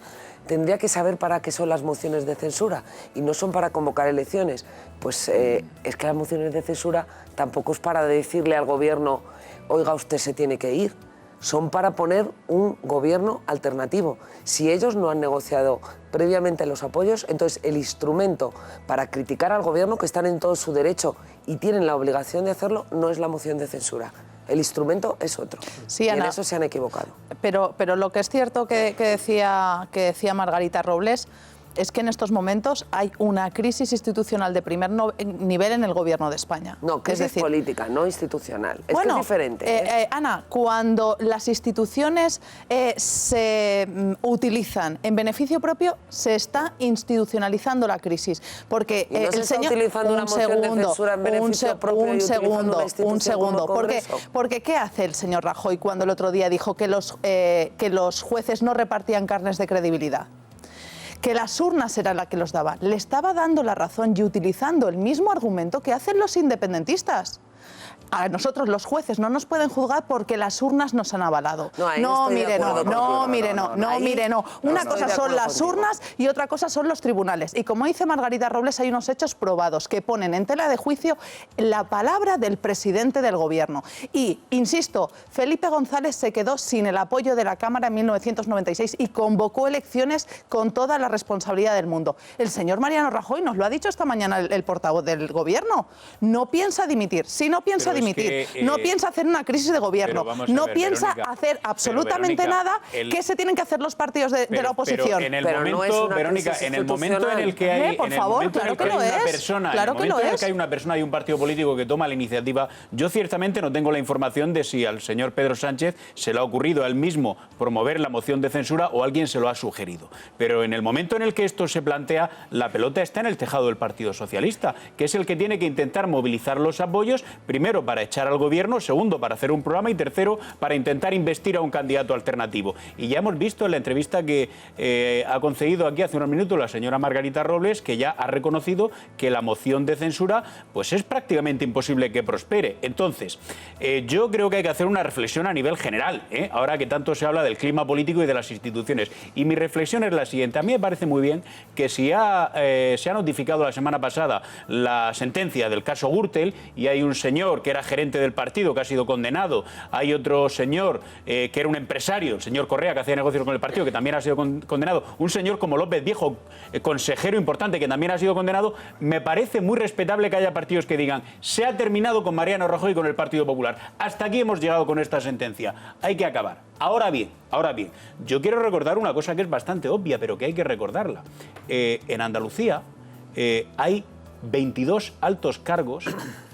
tendría que saber para qué son las mociones de censura y no son para convocar elecciones. Pues es que las mociones de censura tampoco es para decirle al gobierno, oiga, usted se tiene que ir. Son para poner un gobierno alternativo. Si ellos no han negociado previamente los apoyos, entonces el instrumento para criticar al gobierno, que están en todo su derecho y tienen la obligación de hacerlo, no es la moción de censura. El instrumento es otro. Sí, y Ana, en eso se han equivocado. Pero lo que es cierto que decía Margarita Robles es que en estos momentos hay una crisis institucional de primer nivel en el Gobierno de España. No, crisis política, no institucional. Es bueno, que es diferente. Ana, cuando las instituciones se utilizan en beneficio propio, se está institucionalizando la crisis. Porque ¿Y no se el está señor... utilizando una moción de censura en beneficio propio y utilizando una institución como el Congreso? Porque ¿qué hace el señor Rajoy cuando el otro día dijo que los jueces no repartían carnes de credibilidad? Que las urnas eran las que los daban. Le estaba dando la razón y utilizando el mismo argumento que hacen los independentistas. A nosotros los jueces no nos pueden juzgar porque las urnas nos han avalado. No, mire, no. Una cosa son las urnas y otra cosa son los tribunales. Y como dice Margarita Robles, hay unos hechos probados que ponen en tela de juicio la palabra del presidente del gobierno. Y, insisto, Felipe González se quedó sin el apoyo de la Cámara en 1996 y convocó elecciones con toda la responsabilidad del mundo. El señor Mariano Rajoy nos lo ha dicho esta mañana el portavoz del gobierno. No piensa dimitir. Si no piensa dimitir, no piensa hacer una crisis de gobierno, no piensa hacer absolutamente nada que se tienen que hacer los partidos de la oposición. En el momento, Verónica, en el momento en el que hay una persona y un partido político que toma la iniciativa, yo ciertamente no tengo la información de si al señor Pedro Sánchez se le ha ocurrido a él mismo promover la moción de censura o alguien se lo ha sugerido. Pero en el momento en el que esto se plantea, la pelota está en el tejado del Partido Socialista, que es el que tiene que intentar movilizar los apoyos, primero para echar al gobierno, segundo para hacer un programa y tercero para intentar investir a un candidato alternativo. Y ya hemos visto en la entrevista que ha concedido aquí hace unos minutos la señora Margarita Robles, que ya ha reconocido que la moción de censura pues es prácticamente imposible que prospere. Entonces, yo creo que hay que hacer una reflexión a nivel general, ahora que tanto se habla del clima político y de las instituciones. Y mi reflexión es la siguiente. A mí me parece muy bien que si se ha notificado la semana pasada la sentencia del caso Gürtel y hay un señor que era gerente del partido que ha sido condenado, hay otro señor que era un empresario, el señor Correa, que hacía negocios con el partido, que también ha sido condenado, un señor como López Viejo, consejero importante, que también ha sido condenado, me parece muy respetable que haya partidos que digan, se ha terminado con Mariano Rajoy y con el Partido Popular, hasta aquí hemos llegado con esta sentencia, hay que acabar. Ahora bien, yo quiero recordar una cosa que es bastante obvia, pero que hay que recordarla. En Andalucía hay 22 altos cargos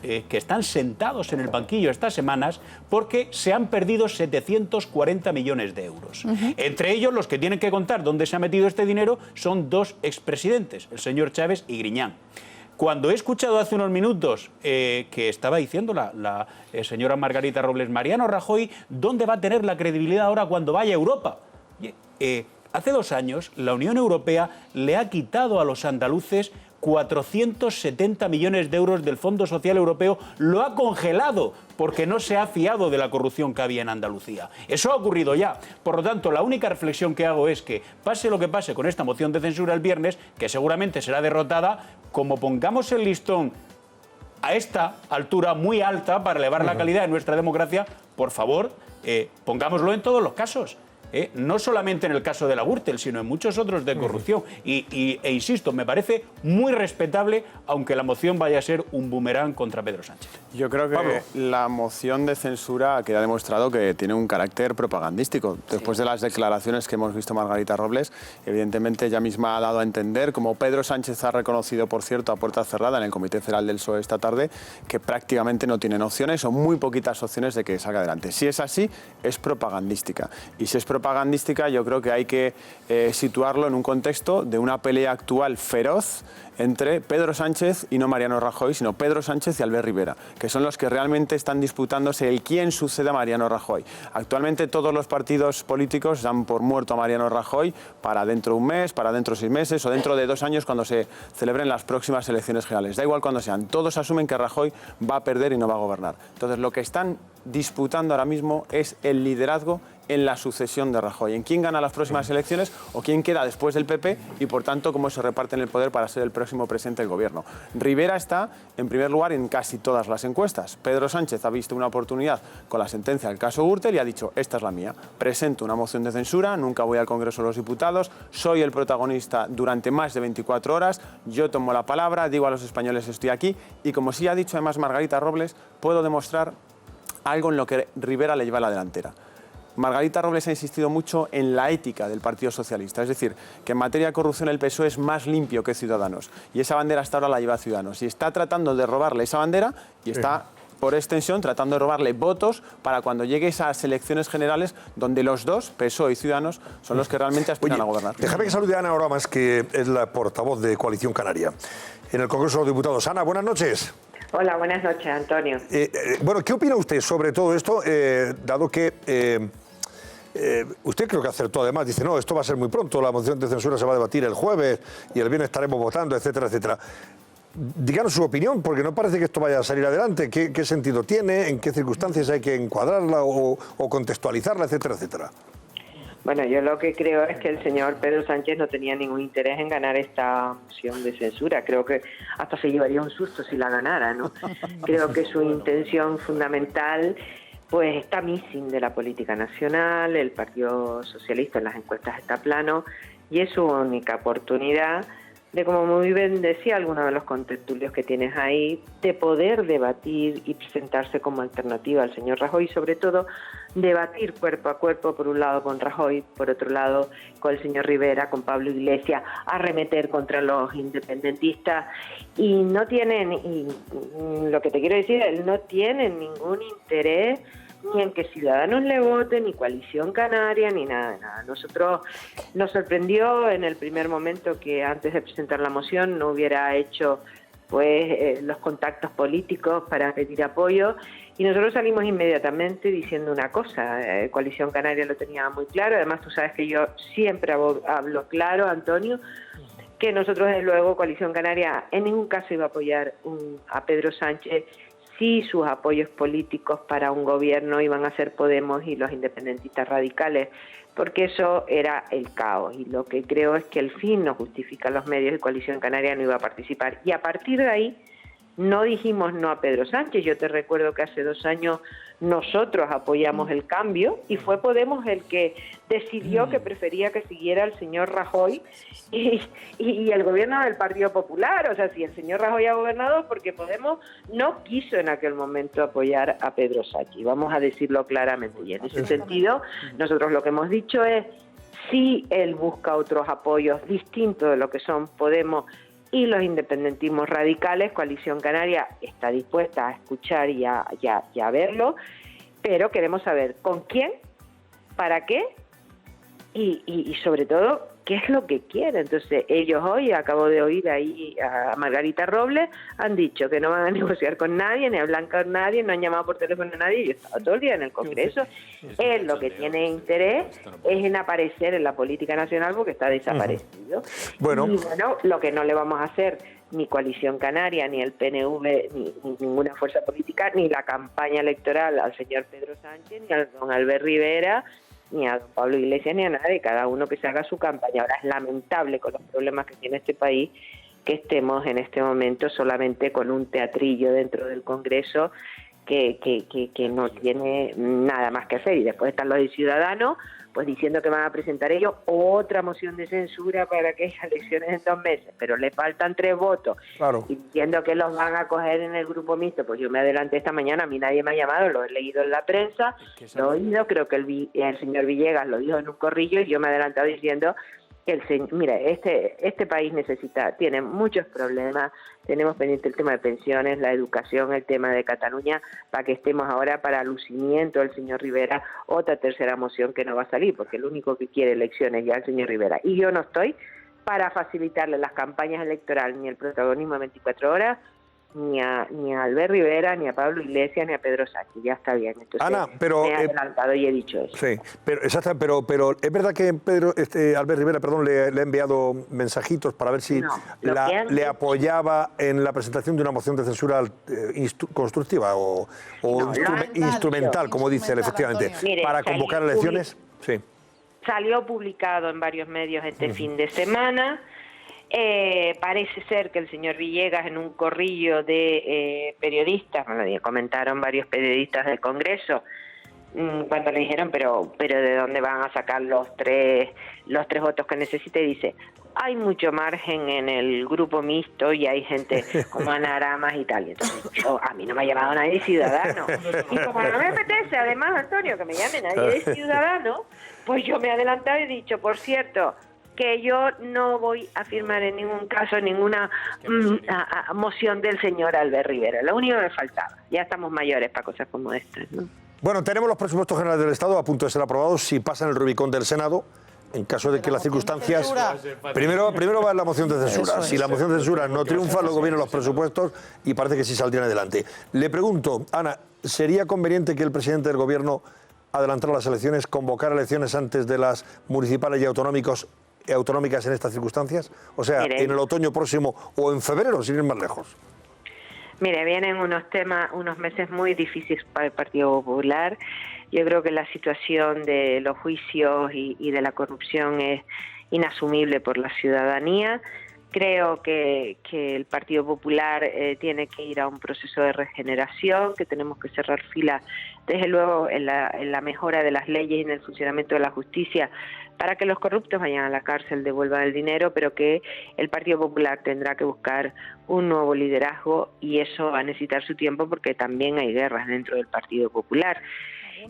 que están sentados en el banquillo estas semanas porque se han perdido 740 millones de euros. Entre ellos, los que tienen que contar dónde se ha metido este dinero son dos expresidentes, el señor Chávez y Griñán. Cuando he escuchado hace unos minutos que estaba diciendo la señora Margarita Robles, Mariano Rajoy, ¿dónde va a tener la credibilidad ahora cuando vaya a Europa? Hace 2 años la Unión Europea le ha quitado a los andaluces 470 millones de euros del Fondo Social Europeo, lo ha congelado porque no se ha fiado de la corrupción que había en Andalucía. Eso ha ocurrido ya. Por lo tanto, la única reflexión que hago es que, pase lo que pase con esta moción de censura el viernes, que seguramente será derrotada, como pongamos el listón a esta altura muy alta para elevar la calidad de nuestra democracia, por favor, pongámoslo en todos los casos. no solamente en el caso de la Gürtel, sino en muchos otros de corrupción. E insisto, me parece muy respetable, aunque la moción vaya a ser un boomerang contra Pedro Sánchez. Yo creo que Pablo. la moción de censura queda demostrado que tiene un carácter propagandístico. Después de las declaraciones que hemos visto Margarita Robles, evidentemente ella misma ha dado a entender, como Pedro Sánchez ha reconocido, por cierto, a puerta cerrada en el Comité Federal del PSOE esta tarde, que prácticamente no tienen opciones o muy poquitas opciones de que salga adelante. Si es así, es propagandística. Y si es propagandística, yo creo que hay que situarlo en un contexto de una pelea actual feroz entre Pedro Sánchez y no Mariano Rajoy, sino Pedro Sánchez y Albert Rivera, que son los que realmente están disputándose el quién sucede a Mariano Rajoy. Actualmente todos los partidos políticos dan por muerto a Mariano Rajoy para dentro de un mes, para dentro de 6 meses o dentro de 2 años cuando se celebren las próximas elecciones generales. Da igual cuando sean, todos asumen que Rajoy va a perder y no va a gobernar. Entonces lo que están disputando ahora mismo es el liderazgo en la sucesión de Rajoy, en quién gana las próximas elecciones o quién queda después del PP y, por tanto, cómo se reparten el poder para ser el próximo presidente del gobierno. Rivera está, en primer lugar, en casi todas las encuestas. Pedro Sánchez ha visto una oportunidad con la sentencia del caso Gürtel y ha dicho, esta es la mía, presento una moción de censura, nunca voy al Congreso de los Diputados, soy el protagonista durante más de 24 horas, yo tomo la palabra, digo a los españoles estoy aquí y, como sí ha dicho además Margarita Robles, puedo demostrar algo en lo que Rivera le lleva la delantera. Margarita Robles ha insistido mucho en la ética del Partido Socialista, es decir, que en materia de corrupción el PSOE es más limpio que Ciudadanos y esa bandera hasta ahora la lleva Ciudadanos y está tratando de robarle esa bandera y está, por extensión, tratando de robarle votos para cuando llegue esas elecciones generales donde los dos, PSOE y Ciudadanos, son los que realmente aspiran a gobernar. Déjame que salude a Ana Oramas, que es la portavoz de Coalición Canaria en el Congreso de los Diputados. Ana, buenas noches. Hola, buenas noches, Antonio. Bueno, ¿qué opina usted sobre todo esto, dado que usted creo que acertó además, dice, no, esto va a ser muy pronto, la moción de censura se va a debatir el jueves y el viernes estaremos votando, etcétera, etcétera? Díganos su opinión, porque no parece que esto vaya a salir adelante. ¿Qué sentido tiene? ¿En qué circunstancias hay que encuadrarla o contextualizarla, etcétera, etcétera? Bueno, yo lo que creo es que el señor Pedro Sánchez no tenía ningún interés en ganar esta moción de censura. Creo que hasta se llevaría un susto si la ganara, ¿no? Creo que su intención fundamental pues está missing de la política nacional, el Partido Socialista en las encuestas está plano y es su única oportunidad de, como muy bien decía alguno de los contertulios que tienes ahí, de poder debatir y presentarse como alternativa al señor Rajoy y sobre todo debatir cuerpo a cuerpo, por un lado con Rajoy, por otro lado con el señor Rivera, con Pablo Iglesias, arremeter contra los independentistas y no tienen, y lo que te quiero decir, él no tiene ningún interés ni en que Ciudadanos le voten, ni Coalición Canaria, ni nada de nada. Nosotros nos sorprendió en el primer momento que antes de presentar la moción no hubiera hecho pues los contactos políticos para pedir apoyo y nosotros salimos inmediatamente diciendo una cosa, Coalición Canaria lo tenía muy claro, además tú sabes que yo siempre hablo claro, Antonio, que nosotros desde luego Coalición Canaria en ningún caso iba a apoyar a Pedro Sánchez si sus apoyos políticos para un gobierno iban a ser Podemos y los independentistas radicales, porque eso era el caos. Y lo que creo es que el fin no justifica los medios y Coalición Canaria no iba a participar. Y a partir de ahí no dijimos no a Pedro Sánchez. Yo te recuerdo que hace 2 años nosotros apoyamos el cambio y fue Podemos el que decidió que prefería que siguiera el señor Rajoy y el gobierno del Partido Popular. O sea, si el señor Rajoy ha gobernado porque Podemos no quiso en aquel momento apoyar a Pedro Sánchez. Vamos a decirlo claramente. Y en ese sentido, nosotros lo que hemos dicho es, si él busca otros apoyos distintos de lo que son Podemos y los independentismos radicales, Coalición Canaria está dispuesta a escuchar y a verlo, pero queremos saber con quién, para qué y sobre todo qué es lo que quiere. Entonces ellos hoy, acabo de oír ahí a Margarita Robles, han dicho que no van a negociar con nadie, ni hablar con nadie, no han llamado por teléfono a nadie, yo he estado todo el día en el Congreso. Él lo que tiene interés es en aparecer en la política nacional porque está desaparecido. Bueno. Y bueno, lo que no le vamos a hacer ni Coalición Canaria, ni el PNV, ni ninguna fuerza política, ni la campaña electoral al señor Pedro Sánchez, ni al don Albert Rivera, ni a don Pablo Iglesias, ni a nadie, cada uno que se haga su campaña. Ahora es lamentable con los problemas que tiene este país que estemos en este momento solamente con un teatrillo dentro del Congreso que no tiene nada más que hacer. Y después están los de Ciudadanos, pues diciendo que van a presentar ellos otra moción de censura para que haya elecciones en 2 meses, pero le faltan 3 votos, claro, y diciendo que los van a coger en el grupo mixto. Pues yo me adelanté esta mañana, a mí nadie me ha llamado, lo he leído en la prensa, lo he oído, creo que el señor Villegas lo dijo en un corrillo, y yo me he adelantado diciendo que mira, este país tiene muchos problemas, tenemos pendiente el tema de pensiones, la educación, el tema de Cataluña, para que estemos ahora para lucimiento del señor Rivera, otra tercera moción que no va a salir, porque el único que quiere elecciones ya es el señor Rivera, y yo no estoy para facilitarle las campañas electorales ni el protagonismo de 24 horas, ni a Albert Rivera, ni a Pablo Iglesias, ni a Pedro Sánchez. Ya está bien. Entonces, Ana, pero me he adelantado y he dicho eso. Sí, pero es verdad que Albert Rivera, le ha enviado mensajitos para ver si le apoyaba en la presentación de una moción de censura constructiva o instrumental, como dice él, efectivamente, Mire, para convocar elecciones. Sí. Salió publicado en varios medios este fin de semana. Parece ser que el señor Villegas, en un corrillo de periodistas, comentaron varios periodistas del Congreso, cuando le dijeron, pero ¿de dónde van a sacar los tres votos que necesite? Dice, hay mucho margen en el grupo mixto y hay gente como Ana Aramas y tal. Y entonces a mí no me ha llamado nadie de Ciudadanos. Y como no me apetece, además, Antonio, que me llame nadie de Ciudadanos, pues yo me he adelantado y he dicho, por cierto, que yo no voy a firmar en ningún caso ninguna moción del señor Albert Rivera. Lo único que me faltaba. Ya estamos mayores para cosas como estas, ¿no? Bueno, tenemos los presupuestos generales del Estado a punto de ser aprobados. Si pasan el Rubicón del Senado, en caso de que las circunstancias... Primero va la moción de censura. Si la moción de censura no triunfa, luego vienen los presupuestos y parece que sí saldrían adelante. Le pregunto, Ana, ¿sería conveniente que el presidente del Gobierno adelantara las elecciones, convocar elecciones antes de las municipales y autonómicas en estas circunstancias? O sea, en el otoño próximo o en febrero, sin ir más lejos. Mire, vienen unos meses muy difíciles para el Partido Popular. Yo creo que la situación de los juicios y de la corrupción es inasumible por la ciudadanía. Creo que el Partido Popular tiene que ir a un proceso de regeneración, que tenemos que cerrar filas, desde luego, en la mejora de las leyes y en el funcionamiento de la justicia, para que los corruptos vayan a la cárcel, devuelvan el dinero, pero que el Partido Popular tendrá que buscar un nuevo liderazgo y eso va a necesitar su tiempo porque también hay guerras dentro del Partido Popular.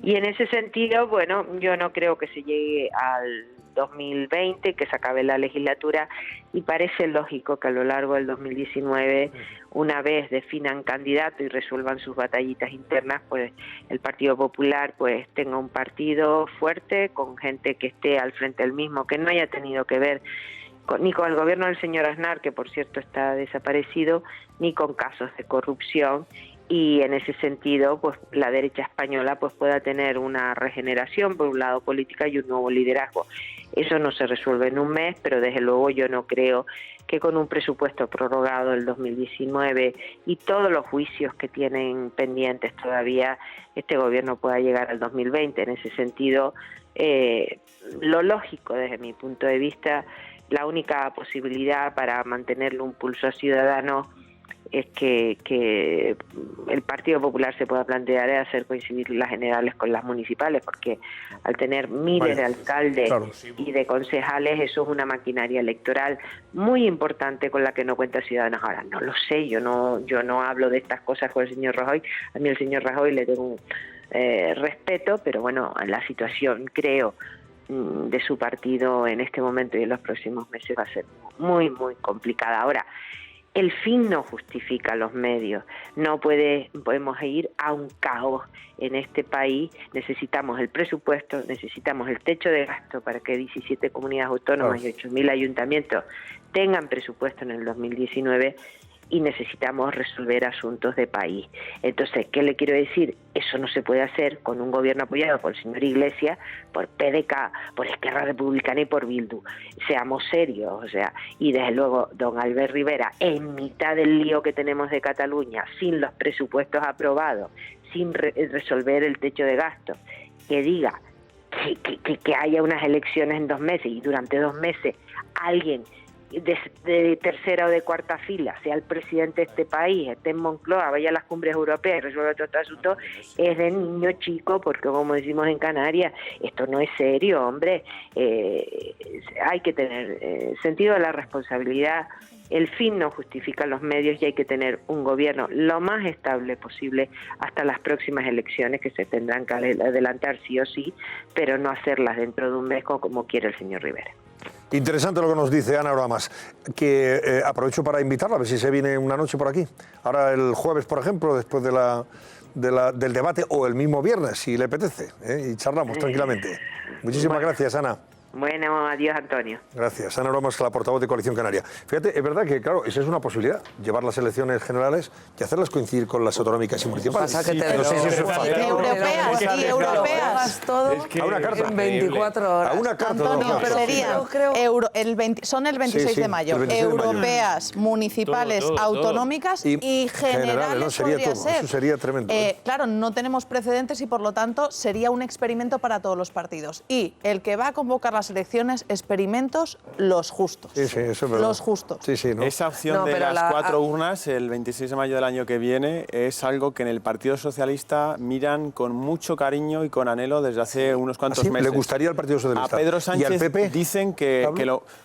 Y en ese sentido, bueno, yo no creo que se llegue al 2020, que se acabe la legislatura, y parece lógico que a lo largo del 2019, una vez definan candidato y resuelvan sus batallitas internas, pues el Partido Popular pues tenga un partido fuerte, con gente que esté al frente del mismo, que no haya tenido que ver ni con el gobierno del señor Aznar, que por cierto está desaparecido, ni con casos de corrupción. Y en ese sentido, pues la derecha española pues pueda tener una regeneración, por un lado política, y un nuevo liderazgo. Eso no se resuelve en un mes, pero desde luego yo no creo que con un presupuesto prorrogado del 2019 y todos los juicios que tienen pendientes todavía, este gobierno pueda llegar al 2020. En ese sentido, lo lógico desde mi punto de vista, la única posibilidad para mantenerle un pulso a Ciudadanos es que el Partido Popular se pueda plantear hacer coincidir las generales con las municipales, porque al tener miles de alcaldes y de concejales, eso es una maquinaria electoral muy importante con la que no cuenta Ciudadanos. Ahora, no lo sé, yo no hablo de estas cosas con el señor Rajoy. A mí el señor Rajoy le tengo respeto, pero bueno, la situación, creo, de su partido en este momento y en los próximos meses va a ser muy, muy complicada. Ahora, el fin no justifica los medios. No podemos ir a un caos en este país. Necesitamos el presupuesto, necesitamos el techo de gasto para que 17 comunidades autónomas y 8.000 ayuntamientos tengan presupuesto en el 2019 y necesitamos resolver asuntos de país. Entonces, ¿qué le quiero decir? Eso no se puede hacer con un gobierno apoyado por el señor Iglesias, por PDK, por Esquerra Republicana y por Bildu. Seamos serios, o sea, y desde luego, don Albert Rivera, en mitad del lío que tenemos de Cataluña, sin los presupuestos aprobados, sin resolver el techo de gasto, que diga que haya unas elecciones en 2 meses y durante 2 meses alguien de tercera o de cuarta fila sea el presidente de este país, esté en Moncloa, vaya a las cumbres europeas y resuelva todo este asunto, es de niño chico, porque como decimos en Canarias, esto no es serio, hombre. Hay que tener sentido de la responsabilidad. El fin no justifica los medios y hay que tener un gobierno lo más estable posible hasta las próximas elecciones, que se tendrán que adelantar sí o sí, pero no hacerlas dentro de un mes como quiere el señor Rivera. Interesante lo que nos dice Ana Oramas, que aprovecho para invitarla a ver si se viene una noche por aquí. Ahora el jueves, por ejemplo, después del debate, o el mismo viernes, si le apetece, y charlamos tranquilamente. Muchísimas gracias, Ana. Bueno, adiós, Antonio. Gracias. Ana Oramas, la portavoz de Coalición Canaria. Fíjate, es verdad que, claro, esa es una posibilidad, llevar las elecciones generales y hacerlas coincidir con las autonómicas y municipales. Pasa que no sé si eso es fácil. Europeas y europeas. Todo a una carta. en 24 horas. A una carta. Antonio, pero serían son el 26 de mayo. El 26 de mayo. Europeas, municipales, Todo. autonómicas y generales, no, sería podría todo. ser. Eso sería tremendo. Claro, no tenemos precedentes y por lo tanto sería un experimento para todos los partidos. Y el que va a convocar las elecciones, experimentos los justos. Sí, eso es verdad. Los justos. Sí, ¿no? Esa opción de las 4 urnas, el 26 de mayo del año que viene, es algo que en el Partido Socialista miran con mucho cariño y con anhelo desde hace unos cuantos meses. ¿Le gustaría al Partido Socialista? A Pedro ¿Y Sánchez al PP? dicen que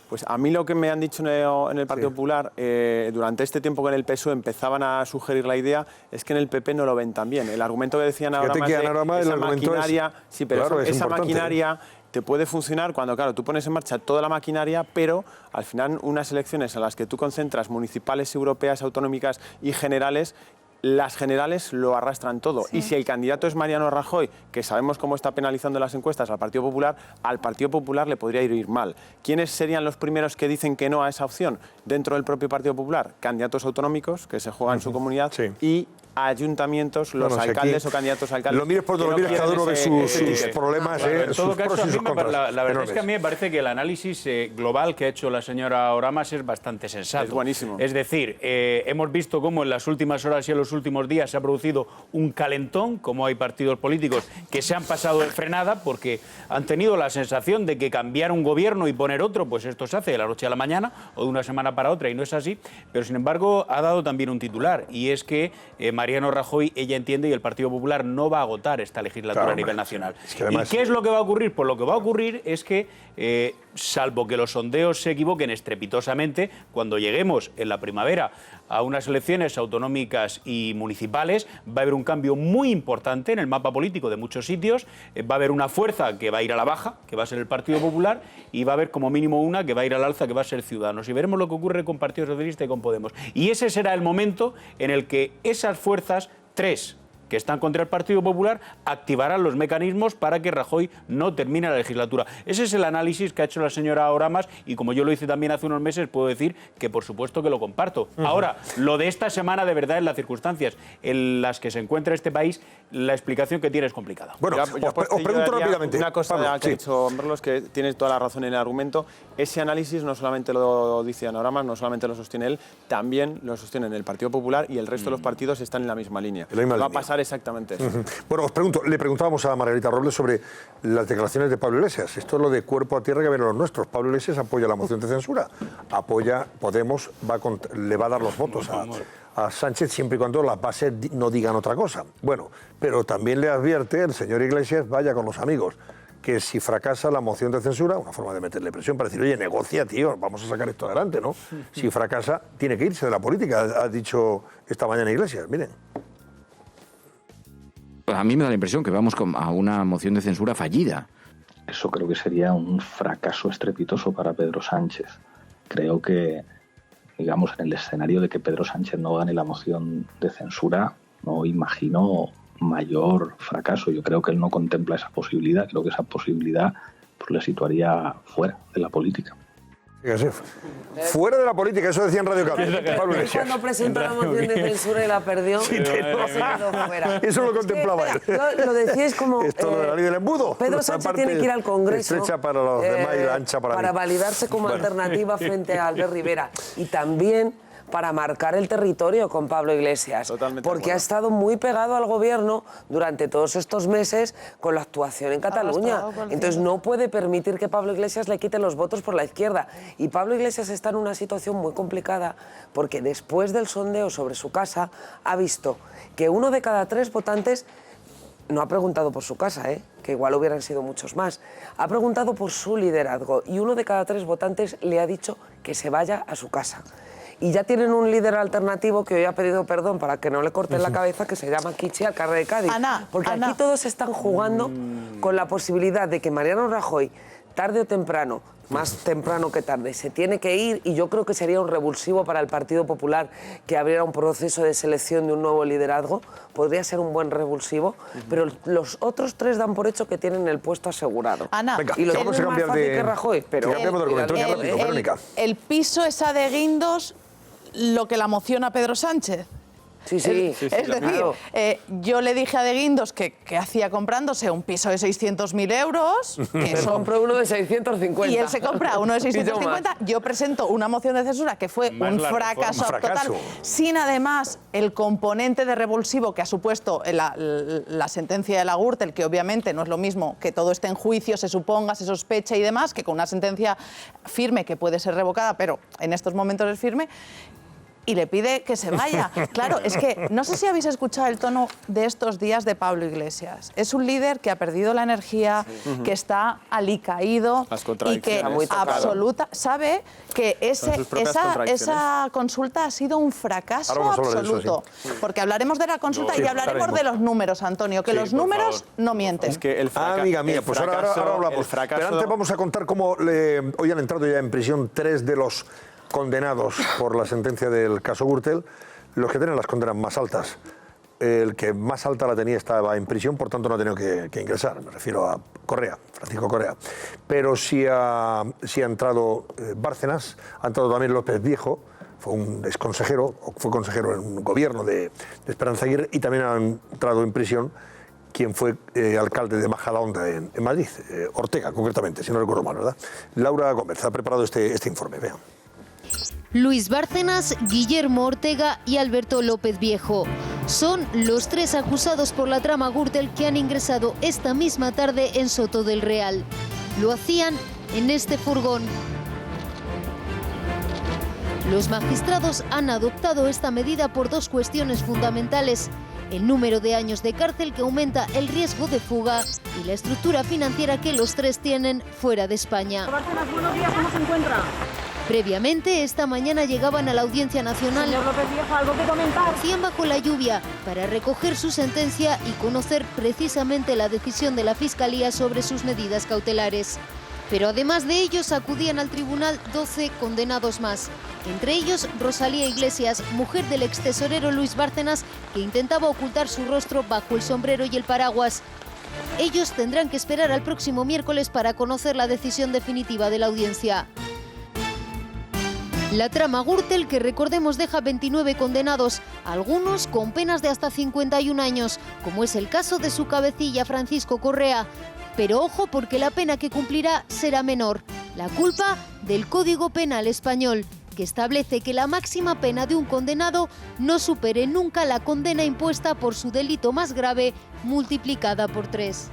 pues a mí lo que me han dicho en el Partido Popular, durante este tiempo que en el PSOE empezaban a sugerir la idea, es que en el PP no lo ven tan bien. El argumento que decían ahora más de esa maquinaria, esa maquinaria te puede funcionar cuando, claro, tú pones en marcha toda la maquinaria, pero al final unas elecciones en las que tú concentras municipales, europeas, autonómicas y generales, las generales lo arrastran todo. Sí. Y si el candidato es Mariano Rajoy, que sabemos cómo está penalizando las encuestas al Partido Popular le podría ir mal. ¿Quiénes serían los primeros que dicen que no a esa opción dentro del propio Partido Popular? Candidatos autonómicos, que se juegan su comunidad, y ayuntamientos, los alcaldes o candidatos a alcaldes. Lo mires por donde lo mires, cada uno ve sus problemas. En todo caso, la verdad es que a mí me parece que el análisis global que ha hecho la señora Oramas es bastante sensato. Es buenísimo. Es decir, hemos visto cómo en las últimas horas y en los últimos días se ha producido un calentón, como hay partidos políticos que se han pasado de frenada porque han tenido la sensación de que cambiar un gobierno y poner otro, pues esto se hace de la noche a la mañana o de una semana para otra, y no es así. Pero sin embargo ha dado también un titular, y es que Mariano Rajoy, ella entiende, y el Partido Popular no va a agotar esta legislatura a nivel nacional. Es que además, ¿y qué es lo que va a ocurrir? Pues lo que va a ocurrir es que, salvo que los sondeos se equivoquen estrepitosamente, cuando lleguemos en la primavera a unas elecciones autonómicas y municipales, va a haber un cambio muy importante en el mapa político de muchos sitios, va a haber una fuerza que va a ir a la baja, que va a ser el Partido Popular, y va a haber como mínimo una que va a ir al alza, que va a ser Ciudadanos. Y veremos lo que ocurre con Partido Socialista y con Podemos. Y ese será el momento en el que esas fuerzas, tres que están contra el Partido Popular, activarán los mecanismos para que Rajoy no termine la legislatura. Ese es el análisis que ha hecho la señora Oramas, y como yo lo hice también hace unos meses, puedo decir que por supuesto que lo comparto. Ahora, lo de esta semana de verdad, en las circunstancias en las que se encuentra este país, la explicación que tiene es complicada. Bueno, os pregunto rápidamente. Una cosa Pablo, que ha dicho Merlos, que tiene toda la razón en el argumento. Ese análisis no solamente lo dice Ana Oramas, no solamente lo sostiene él, también lo sostienen el Partido Popular, y el resto de los partidos están en la misma línea. Va a pasar exactamente eso. Bueno, os pregunto, le preguntábamos a Margarita Robles sobre las declaraciones de Pablo Iglesias. Esto es lo de cuerpo a tierra que ven los nuestros. Pablo Iglesias apoya la moción de censura, apoya Podemos, le va a dar los votos a Sánchez siempre y cuando las bases no digan otra cosa. Bueno, pero también le advierte el señor Iglesias, vaya con los amigos, que si fracasa la moción de censura, una forma de meterle presión para decir, oye, negocia, tío, vamos a sacar esto adelante, ¿no? Si fracasa, tiene que irse de la política, ha dicho esta mañana Iglesias, miren. A mí me da la impresión que vamos a una moción de censura fallida. Eso creo que sería un fracaso estrepitoso para Pedro Sánchez. Creo que, digamos, en el escenario de que Pedro Sánchez no gane la moción de censura, no imagino mayor fracaso. Yo creo que él no contempla esa posibilidad. Creo que esa posibilidad pues, le situaría fuera de la política. Fíjese, fuera de la política, eso decía en Radio Cable. Pablo Iglesias. Cuando presentó la moción de censura y la perdió, sí, se quedó fuera. Eso lo contemplaba él. Lo decíais como... Esto lo de la ley del embudo. Pedro Sánchez tiene que ir al Congreso estrecha para los demás y la ancha para mí. Validarse como alternativa frente a Albert Rivera. Y también para marcar el territorio con Pablo Iglesias, porque ha estado muy pegado al gobierno durante todos estos meses con la actuación en Cataluña. Entonces no puede permitir que Pablo Iglesias le quite los votos por la izquierda. Y Pablo Iglesias está en una situación muy complicada porque después del sondeo sobre su casa ha visto que 1 de cada 3 votantes no ha preguntado por su casa, que igual hubieran sido muchos más. Ha preguntado por su liderazgo y 1 de cada 3 votantes le ha dicho que se vaya a su casa. Y ya tienen un líder alternativo que hoy ha pedido perdón para que no le corten la cabeza, que se llama Kichi Alcarre de Cádiz. Porque aquí todos están jugando con la posibilidad de que Mariano Rajoy, tarde o temprano, más temprano que tarde, se tiene que ir, y yo creo que sería un revulsivo para el Partido Popular que abriera un proceso de selección de un nuevo liderazgo. Podría ser un buen revulsivo, pero los otros 3 dan por hecho que tienen el puesto asegurado. Ana, venga, y lo vamos a tienen más cambiar fácil de... que Rajoy, pero... Cambiamos de argumento, rápido, Verónica. El piso esa de Guindos, lo que la emociona a Pedro Sánchez. Sí. Es decir, yo le dije a De Guindos que hacía comprándose un piso de 600.000 euros. Que compró uno de 650. Y él se compra uno de 650. Yo presento una moción de censura que fue un fracaso total, sin además el componente de revulsivo que ha supuesto la sentencia de la Gürtel, que obviamente no es lo mismo que todo esté en juicio, se suponga, se sospeche y demás, que con una sentencia firme que puede ser revocada, pero en estos momentos es firme. Y le pide que se vaya. Claro, es que no sé si habéis escuchado el tono de estos días de Pablo Iglesias. Es un líder que ha perdido la energía, que está alicaído y que sabe que esa consulta ha sido un fracaso absoluto. Porque hablaremos de la consulta y hablaremos de los números, Antonio, que los números no mienten. Es que amiga mía, pues ahora hablamos. Pero antes vamos a contar cómo hoy han entrado ya en prisión 3 de los condenados por la sentencia del caso Gürtel, los que tienen las condenas más altas. El que más alta la tenía estaba en prisión, por tanto no ha tenido que ingresar. Me refiero a Correa, Francisco Correa. Pero sí ha entrado Bárcenas, ha entrado también López Viejo, fue un exconsejero, o fue consejero en un gobierno de Esperanza Aguirre, y también ha entrado en prisión quien fue alcalde de Majadahonda en Madrid, Ortega concretamente, si no recuerdo mal, ¿verdad? Laura Gómez ha preparado este informe, vean. Luis Bárcenas, Guillermo Ortega y Alberto López Viejo. Son los 3 acusados por la trama Gürtel que han ingresado esta misma tarde en Soto del Real. Lo hacían en este furgón. Los magistrados han adoptado esta medida por 2 cuestiones fundamentales: el número de años de cárcel, que aumenta el riesgo de fuga, y la estructura financiera que los 3 tienen fuera de España. Bárcenas, buenos días, ¿cómo se encuentra? Previamente, esta mañana llegaban a la Audiencia Nacional. Señor López Viejo, ¿algo que comentar? Hacían bajo la lluvia para recoger su sentencia y conocer precisamente la decisión de la Fiscalía sobre sus medidas cautelares. Pero además de ellos, acudían al tribunal 12 condenados más. Entre ellos, Rosalía Iglesias, mujer del extesorero Luis Bárcenas, que intentaba ocultar su rostro bajo el sombrero y el paraguas. Ellos tendrán que esperar al próximo miércoles para conocer la decisión definitiva de la audiencia. La trama Gürtel, que recordemos deja 29 condenados, algunos con penas de hasta 51 años, como es el caso de su cabecilla Francisco Correa. Pero ojo, porque la pena que cumplirá será menor. La culpa del Código Penal español, que establece que la máxima pena de un condenado no supere nunca la condena impuesta por su delito más grave, multiplicada por 3.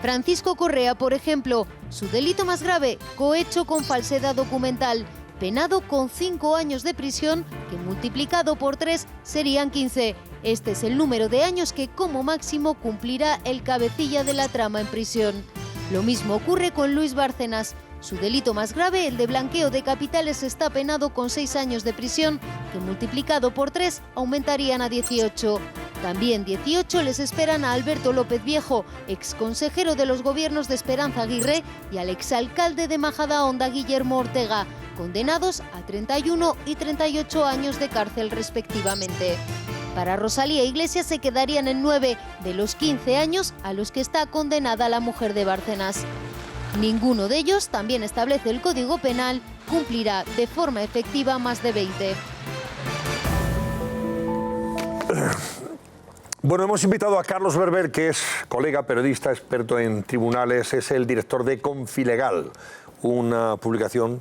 Francisco Correa, por ejemplo, su delito más grave, cohecho con falsedad documental, penado con 5 años de prisión, que multiplicado por 3 serían 15. Este es el número de años que como máximo cumplirá el cabecilla de la trama en prisión. Lo mismo ocurre con Luis Bárcenas. Su delito más grave, el de blanqueo de capitales, está penado con 6 años de prisión, que multiplicado por 3 aumentarían a 18. También 18 les esperan a Alberto López Viejo, exconsejero de los gobiernos de Esperanza Aguirre, y al exalcalde de Majadahonda, Guillermo Ortega, condenados a 31 y 38 años de cárcel respectivamente. Para Rosalía Iglesias se quedarían en 9 de los 15 años a los que está condenada la mujer de Bárcenas. Ninguno de ellos, también establece el Código Penal, cumplirá de forma efectiva más de 20. Bueno, hemos invitado a Carlos Berber, que es colega, periodista, experto en tribunales, es el director de Confilegal, una publicación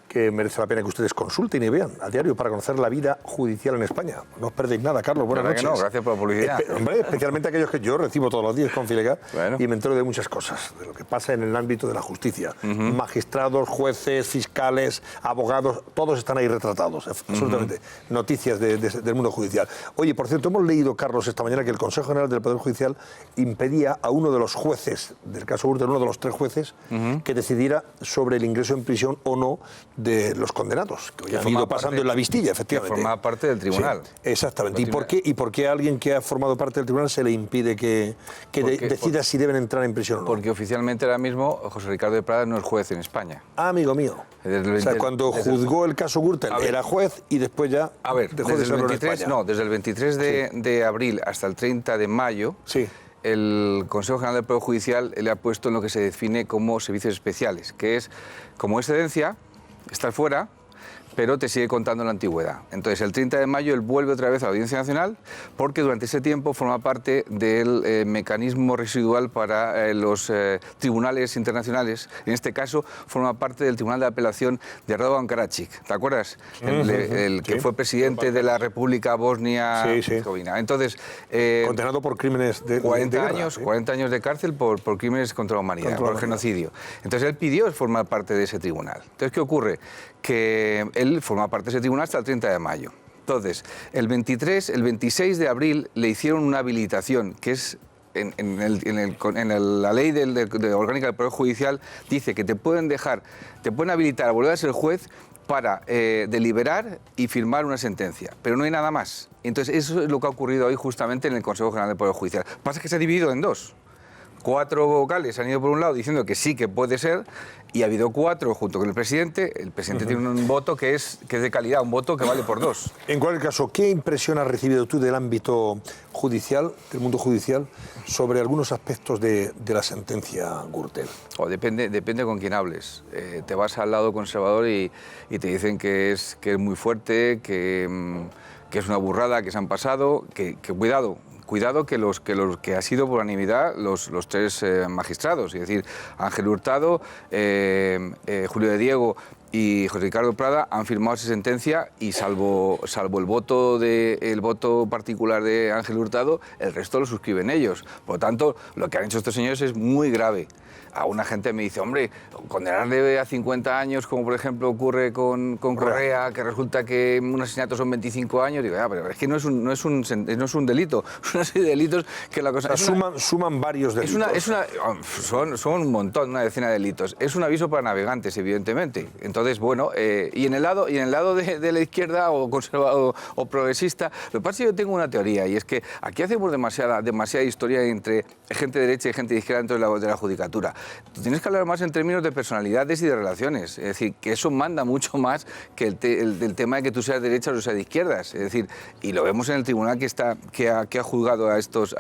que merece la pena que ustedes consulten y vean a diario para conocer la vida judicial en España. No os perdéis nada, Carlos. Buenas noches. No, gracias por la publicidad. Hombre, especialmente aquellos que yo recibo todos los días con Filega y me entero de muchas cosas, de lo que pasa en el ámbito de la justicia. Magistrados, jueces, fiscales, abogados, todos están ahí retratados, absolutamente. Noticias del mundo judicial. Oye, por cierto, hemos leído, Carlos, esta mañana que el Consejo General del Poder Judicial impedía a uno de los jueces del caso Gürtel, uno de los 3 jueces, que decidiera sobre el ingreso en prisión o no de los condenados, que hoy han ido pasando en la Vistilla, efectivamente. Que formaba parte del tribunal. Sí, exactamente. ¿Y por qué a alguien que ha formado parte del tribunal se le impide que decida si deben entrar en prisión o no? Porque oficialmente ahora mismo José Ricardo de Prada no es juez en España. Ah, amigo mío. Cuando juzgó el caso Gürtel era juez y después ya dejó de serlo en España. No, desde el 23 de abril hasta el 30 de mayo... El Consejo General del Poder Judicial le ha puesto en lo que se define como servicios especiales, que es como excedencia, estar fuera, pero te sigue contando la antigüedad. Entonces, el 30 de mayo él vuelve otra vez a la Audiencia Nacional porque durante ese tiempo forma parte del mecanismo residual para los tribunales internacionales. En este caso, forma parte del Tribunal de Apelación de Radovan Karadzic. ¿Te acuerdas? El que fue presidente de la República Bosnia-Herzegovina. Entonces, condenado por crímenes de 40 años de cárcel por crímenes contra la humanidad, por genocidio. Entonces, él pidió formar parte de ese tribunal. Entonces, ¿qué ocurre? Que él forma parte de ese tribunal hasta el 30 de mayo. Entonces, el 26 de abril le hicieron una habilitación, que es en la ley de orgánica del Poder Judicial, dice que te pueden habilitar a volver a ser juez para deliberar y firmar una sentencia, pero no hay nada más. Entonces, eso es lo que ha ocurrido hoy justamente en el Consejo General del Poder Judicial. Lo que pasa es que se ha dividido en 2. 4 vocales han ido por un lado diciendo que sí, que puede ser, y ha habido 4 junto con el presidente. El presidente tiene un voto que es de calidad, un voto que vale por 2. En cualquier caso, ¿qué impresión has recibido tú del ámbito judicial, del mundo judicial, sobre algunos aspectos de la sentencia Gürtel? Depende con quién hables. Te vas al lado conservador y te dicen que es muy fuerte, que es una burrada, que se han pasado, que cuidado que ha sido por unanimidad los 3 magistrados, es decir, Ángel Hurtado, Julio de Diego y José Ricardo Prada han firmado esa sentencia y salvo el voto particular de Ángel Hurtado, el resto lo suscriben ellos. Por lo tanto, lo que han hecho estos señores es muy grave. A una gente me dice, hombre, condenarle a 50 años, como por ejemplo ocurre con Correa, que resulta que un asesinato son 25 años, digo, pero es que no es un delito, es una serie de delitos que la cosa... O sea, suman varios delitos. Son un montón, una decena de delitos. Es un aviso para navegantes, evidentemente. Entonces, bueno, y en el lado de la izquierda o conservador o progresista, lo que pasa es que yo tengo una teoría, y es que aquí hacemos demasiada historia entre gente de derecha y gente de izquierda dentro de la judicatura. Tú tienes que hablar más en términos de personalidades y de relaciones. Es decir, que eso manda mucho más que el tema de que tú seas de derechas o seas de izquierdas. Es decir, y lo vemos en el tribunal que ha juzgado a estos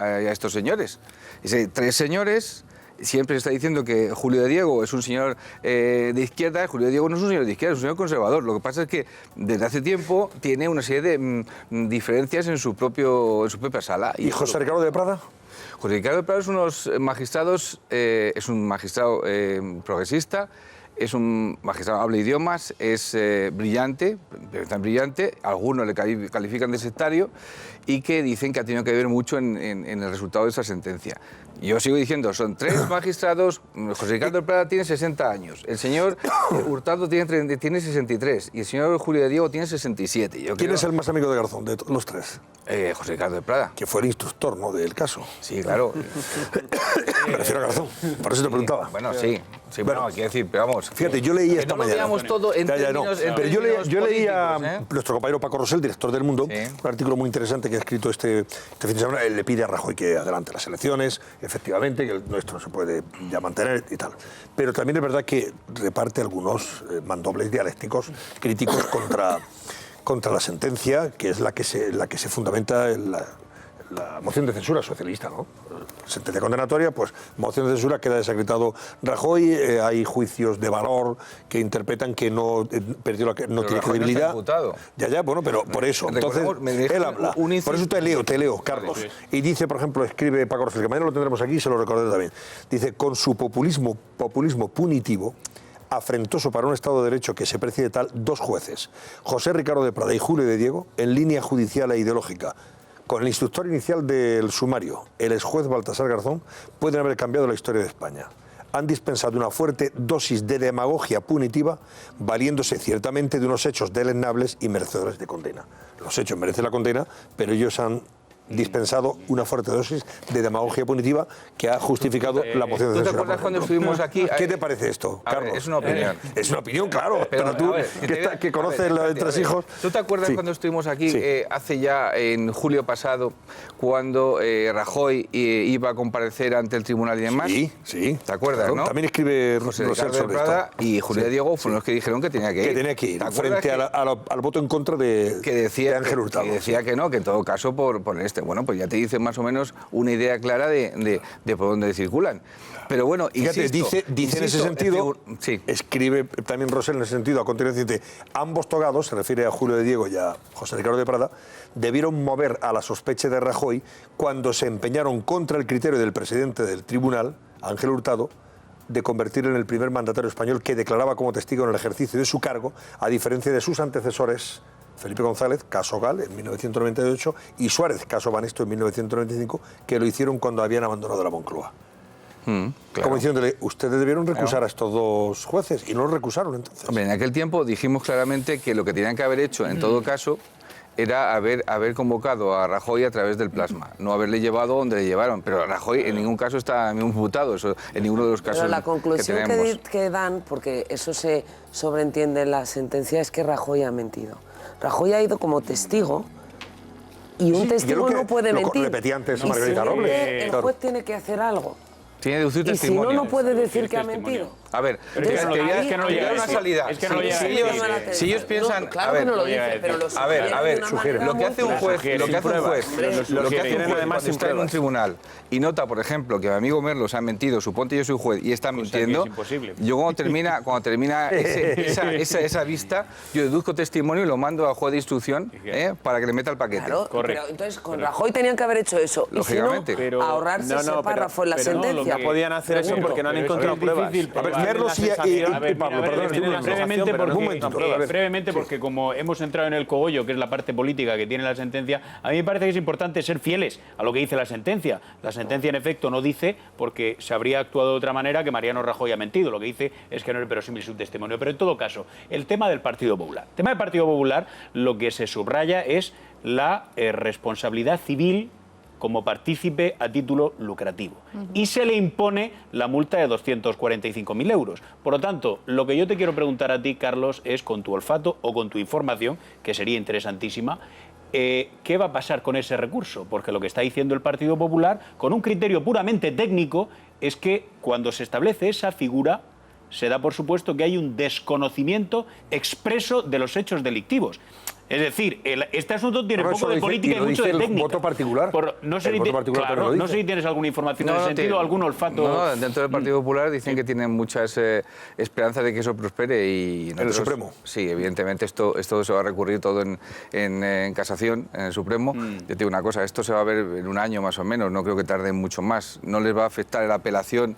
señores. 3 señores. Siempre se está diciendo que Julio de Diego es un señor de izquierda. Julio de Diego no es un señor de izquierda, es un señor conservador. Lo que pasa es que desde hace tiempo tiene una serie de diferencias en su propia sala. ¿Y José Ricardo de Prada? José Ricardo de Prada es es un magistrado progresista, es un magistrado, habla idiomas, es brillante, tan brillante, algunos le califican de sectario y que dicen que ha tenido que ver mucho en el resultado de esa sentencia. Yo sigo diciendo, son 3 magistrados, José Ricardo de Prada tiene 60 años, el señor Hurtado tiene 63 y el señor Julio de Diego tiene 67. ¿Quién es el más amigo de Garzón de los 3? José Ricardo de Prada. Que fue el instructor, ¿no?, del caso. Sí, claro. Me refiero a Garzón, por eso te preguntaba. Bueno, sí. Bueno, quiero decir, pero vamos... Fíjate, yo leía esta mañana... No lo veamos todo en términos Pero yo leía nuestro compañero Paco Rosell, director del Mundo, un artículo muy interesante que ha escrito este fin de semana. Él le pide a Rajoy que adelante las elecciones, efectivamente, que el nuestro se puede ya mantener y tal. Pero también es verdad que reparte algunos mandobles dialécticos críticos contra la sentencia, que es la que se fundamenta en la moción de censura socialista, ¿no? Sentencia condenatoria, pues moción de censura, queda desacreditado Rajoy, hay juicios de valor que interpretan que no perdió no tiene credibilidad. Bueno, pero por eso. Entonces, él habla. Por eso te leo, Carlos. Vale, y dice, por ejemplo, escribe Paco Rosell, que mañana lo tendremos aquí, se lo recordaré también. Dice, con su populismo punitivo, afrentoso para un Estado de Derecho que se precie de tal, dos jueces, José Ricardo de Prada y Julio de Diego, en línea judicial e ideológica, con el instructor inicial del sumario, el exjuez Baltasar Garzón, pueden haber cambiado la historia de España. Han dispensado una fuerte dosis de demagogia punitiva, valiéndose ciertamente de unos hechos deleznables y merecedores de condena. Los hechos merecen la condena, pero ellos han dispensado una fuerte dosis de demagogia punitiva que ha justificado la moción de censura. ¿Tú te acuerdas cuando estuvimos aquí? ¿Qué te parece esto, Carlos? Es una opinión. Es una opinión, claro, pero tú, que conoces la de tres hijos... ¿Tú te acuerdas cuando estuvimos aquí hace ya, en julio pasado, cuando Rajoy iba a comparecer ante el tribunal y demás? Sí. ¿Te acuerdas, claro, no? También escribe José Ricardo de Prada y Julio de Diego fueron los que dijeron que tenía que ir. Que tenía que ir, frente al voto en contra de Ángel Hurtado. Que decía que no, que en todo caso por este. Bueno, pues ya te dice más o menos una idea clara de por dónde circulan. Pero bueno, fíjate, dice en ese sentido, escribe también Rosell en ese sentido, a continuación dice, ambos togados, se refiere a Julio de Diego y a José Ricardo de Prada, debieron mover a la sospecha de Rajoy cuando se empeñaron contra el criterio del presidente del tribunal, Ángel Hurtado, de convertirlo en el primer mandatario español que declaraba como testigo en el ejercicio de su cargo, a diferencia de sus antecesores, Felipe González, caso Gal, en 1998, y Suárez, caso Banesto, en 1995, que lo hicieron cuando habían abandonado la Moncloa. Claro. Como diciéndole, ustedes debieron recusar a estos dos jueces, y no los recusaron entonces. Hombre, en aquel tiempo dijimos claramente que lo que tenían que haber hecho, en todo caso, era haber convocado a Rajoy a través del plasma, no haberle llevado donde le llevaron. Pero Rajoy en ningún caso está imputado, eso, en ninguno de los casos. Pero la conclusión que tenemos. que dan, porque eso se sobreentiende en la sentencia, es que Rajoy ha mentido. Rajoy ha ido como testigo y un testigo no puede mentir. Lo repetía antes Margarita Robles. El juez tiene que hacer algo. Tiene que deducir y testimonio. si no puede decir que ha mentido. A ver, es que no llega una salida. Es que no llega si ellos piensan, claro que no lo dice, pero lo sugieren. Lo que hace un juez, cuando está en un tribunal y nota, por ejemplo, que mi amigo Merlos ha mentido, suponte yo soy juez y está mintiendo, yo cuando termina esa vista, yo deduzco testimonio y lo mando al juez de instrucción para que le meta el paquete. Claro, pero entonces con Rajoy tenían que haber hecho eso. Lógicamente. Y si no, ahorrarse ese párrafo en la sentencia. No podían hacer eso porque no han encontrado pruebas. A ver, Merlos y Pablo, brevemente, porque como hemos entrado en el cogollo, que es la parte política que tiene la sentencia, a mí me parece que es importante ser fieles a lo que dice la sentencia. La sentencia, en efecto, no dice, porque se habría actuado de otra manera, que Mariano Rajoy ha mentido. Lo que dice es que no es verosímil su testimonio. Pero en todo caso, el tema del Partido Popular. El tema del Partido Popular, lo que se subraya es la responsabilidad civil como partícipe a título lucrativo. Y se le impone la multa de 245.000 euros. Por lo tanto, lo que yo te quiero preguntar a ti, Carlos, es con tu olfato o con tu información, que sería interesantísima, ¿qué va a pasar con ese recurso? Porque lo que está diciendo el Partido Popular, con un criterio puramente técnico, es que cuando se establece esa figura, se da por supuesto que hay un desconocimiento expreso de los hechos delictivos. Es decir, este asunto tiene poco de política y mucho de técnica. ¿Voto particular? No sé si tienes alguna información en ese sentido, algún olfato. No, dentro del Partido Popular dicen que tienen muchas esperanzas de que eso prospere y ¿En el Supremo? Sí, evidentemente esto se va a recurrir todo en casación, en el Supremo. Yo te digo una cosa, esto se va a ver en un año más o menos, no creo que tarde mucho más. No les va a afectar la apelación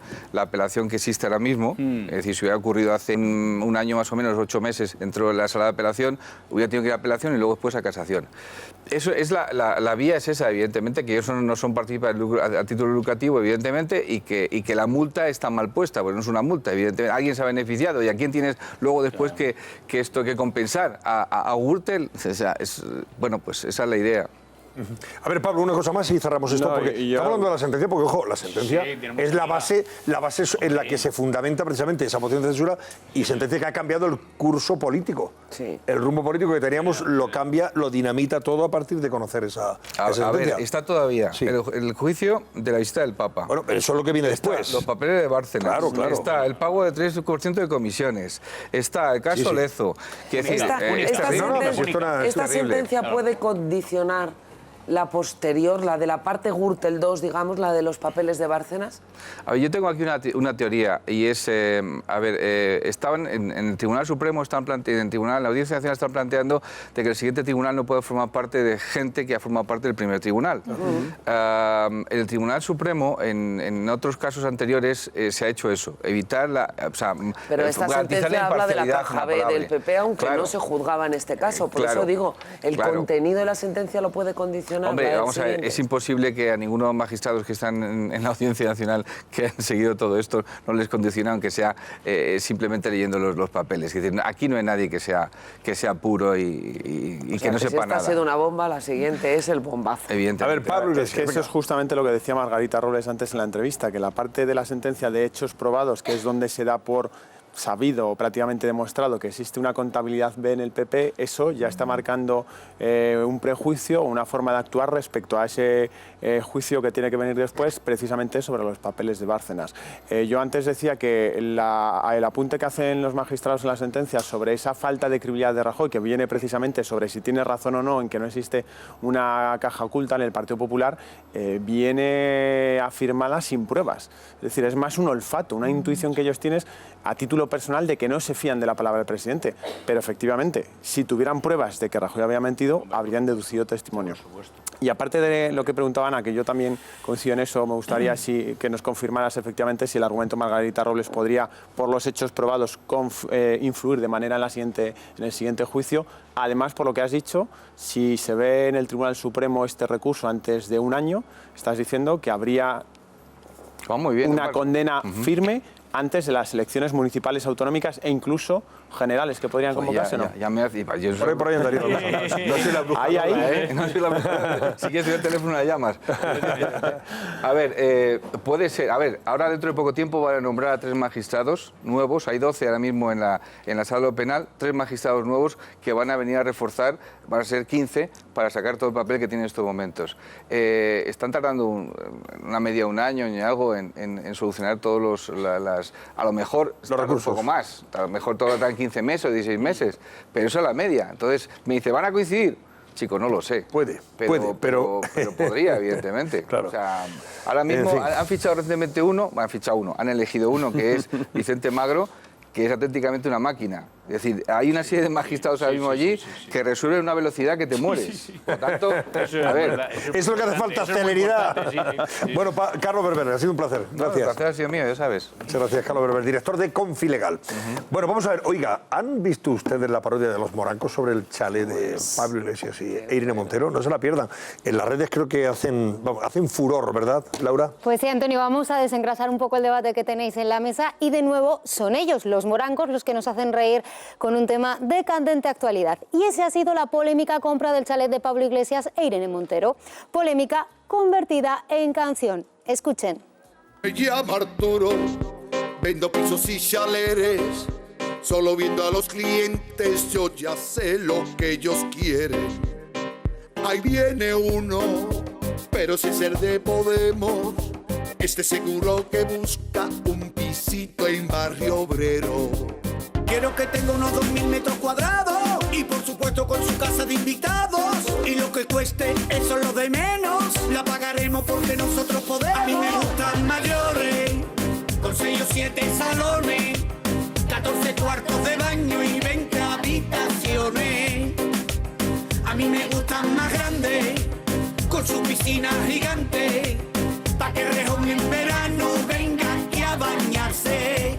que existe ahora mismo. Es decir, si hubiera ocurrido hace un año más o menos, 8 meses, entró en la sala de apelación, hubiera tenido que ir a apelación y luego después a casación. Eso es la vía es esa, evidentemente, que ellos no son partícipes a título lucrativo, evidentemente, y que la multa está mal puesta, porque no es una multa, evidentemente. Alguien se ha beneficiado y a quién tienes luego después que esto que compensar. A Gürtel, bueno, pues esa es la idea. A ver, Pablo, una cosa más y cerramos esto, porque estamos hablando de la sentencia, porque, ojo, la sentencia es la base en la que se fundamenta precisamente esa moción de censura y sentencia que ha cambiado el curso político. Sí. El rumbo político que teníamos lo cambia, lo dinamita todo a partir de conocer esa sentencia. A ver, está todavía el juicio de la visita del Papa. Bueno, pero eso es lo que viene después. Los papeles de Bárcenas. Claro. Está el pago de 3% de comisiones. Está el caso Lezo. Esta sentencia puede condicionar la posterior, la de la parte Gürtel II, digamos, la de los papeles de Bárcenas? A ver, yo tengo aquí una teoría y es, estaban en el Tribunal Supremo, en la Audiencia Nacional están planteando de que el siguiente tribunal no puede formar parte de gente que ha formado parte del primer tribunal. En el Tribunal Supremo, en otros casos anteriores, se ha hecho eso, evitar Pero esta sentencia habla de la caja B del PP, aunque no se juzgaba en este caso. Por eso digo, el contenido de la sentencia lo puede condicionar. Hombre, vamos a ver, es imposible que a ninguno de los magistrados que están en la Audiencia Nacional que han seguido todo esto no les condicione, aunque sea simplemente leyendo los papeles. Es decir, aquí no hay nadie que sea puro y que no sepa nada. Si esta ha sido una bomba, la siguiente es el bombazo. Evidentemente. A ver, Pablo, es que eso es justamente lo que decía Margarita Robles antes en la entrevista, que la parte de la sentencia de hechos probados, que es donde se da por sabido o prácticamente demostrado que existe una contabilidad B en el PP, eso ya está marcando un prejuicio o una forma de actuar respecto a ese juicio que tiene que venir después, precisamente sobre los papeles de Bárcenas. Yo antes decía que el apunte que hacen los magistrados en la sentencia sobre esa falta de credibilidad de Rajoy, que viene precisamente sobre si tiene razón o no en que no existe una caja oculta en el Partido Popular, viene afirmada sin pruebas. Es decir, es más un olfato, una intuición que ellos tienen a título personal de que no se fían de la palabra del presidente. Pero efectivamente, si tuvieran pruebas de que Rajoy había mentido, habrían deducido testimonio. Y aparte de lo que preguntaba Ana, que yo también coincido en eso, me gustaría que nos confirmaras efectivamente si el argumento Margarita Robles podría, por los hechos probados, influir de manera en el siguiente juicio. Además, por lo que has dicho, si se ve en el Tribunal Supremo este recurso antes de un año, estás diciendo que habría una condena firme antes de las elecciones municipales autonómicas e incluso generales que podrían convocarse, ¿no? Ya me hace... Por ahí andaría. No soy la bruja. Ahí. No soy la bruja. Si quieres el teléfono la llamas. A ver, puede ser... A ver, ahora dentro de poco tiempo van a nombrar a 3 magistrados nuevos. Hay 12 ahora mismo en la sala penal. 3 magistrados nuevos que van a venir a reforzar. Van a ser 15 para sacar todo el papel que tienen en estos momentos. Están tardando una media, un año y algo en solucionar todos a lo mejor los recursos. Un poco más. A lo mejor todo tardan 15 meses o 16 meses. Pero eso es la media. Entonces, me dice, ¿van a coincidir? Chico, no lo sé. Pero podría, evidentemente. Claro. O sea, ahora mismo han fichado recientemente han elegido uno, que es Vicente Magro, que es auténticamente una máquina. Es decir, hay una serie de magistrados ahora mismo allí que resuelven a una velocidad que te mueres. Por tanto, a ver... Es lo que hace falta, celeridad. Bueno, Carlos Berber, ha sido un placer. Gracias. El placer ha sido mío, ya sabes. Muchas gracias, Carlos Berber, director de Confilegal. Bueno, vamos a ver. Oiga, ¿han visto ustedes la parodia de los morancos sobre el chalet de Pablo Iglesias e Irene Montero? No se la pierdan. En las redes creo que hacen furor, ¿verdad, Laura? Pues sí, Antonio, vamos a desengrasar un poco el debate que tenéis en la mesa y de nuevo son ellos, los morancos, los que nos hacen reír con un tema de candente actualidad. Y esa ha sido la polémica compra del chalet de Pablo Iglesias e Irene Montero. Polémica convertida en canción. Escuchen. Me llamo Arturo, vendo pisos y chaleres. Solo viendo a los clientes yo ya sé lo que ellos quieren. Ahí viene uno, pero sin ser de Podemos. Este seguro que busca un pisito en Barrio Obrero. Quiero que tenga unos 2.000 metros cuadrados y por supuesto con su casa de invitados. Y lo que cueste, eso es lo de menos. La pagaremos porque nosotros podemos. A mí me gustan mayores, con 6 o 7 salones, 14 cuartos de baño y 20 habitaciones. A mí me gustan más grandes, con su piscina gigante, pa' que Rejón en verano venga aquí a bañarse.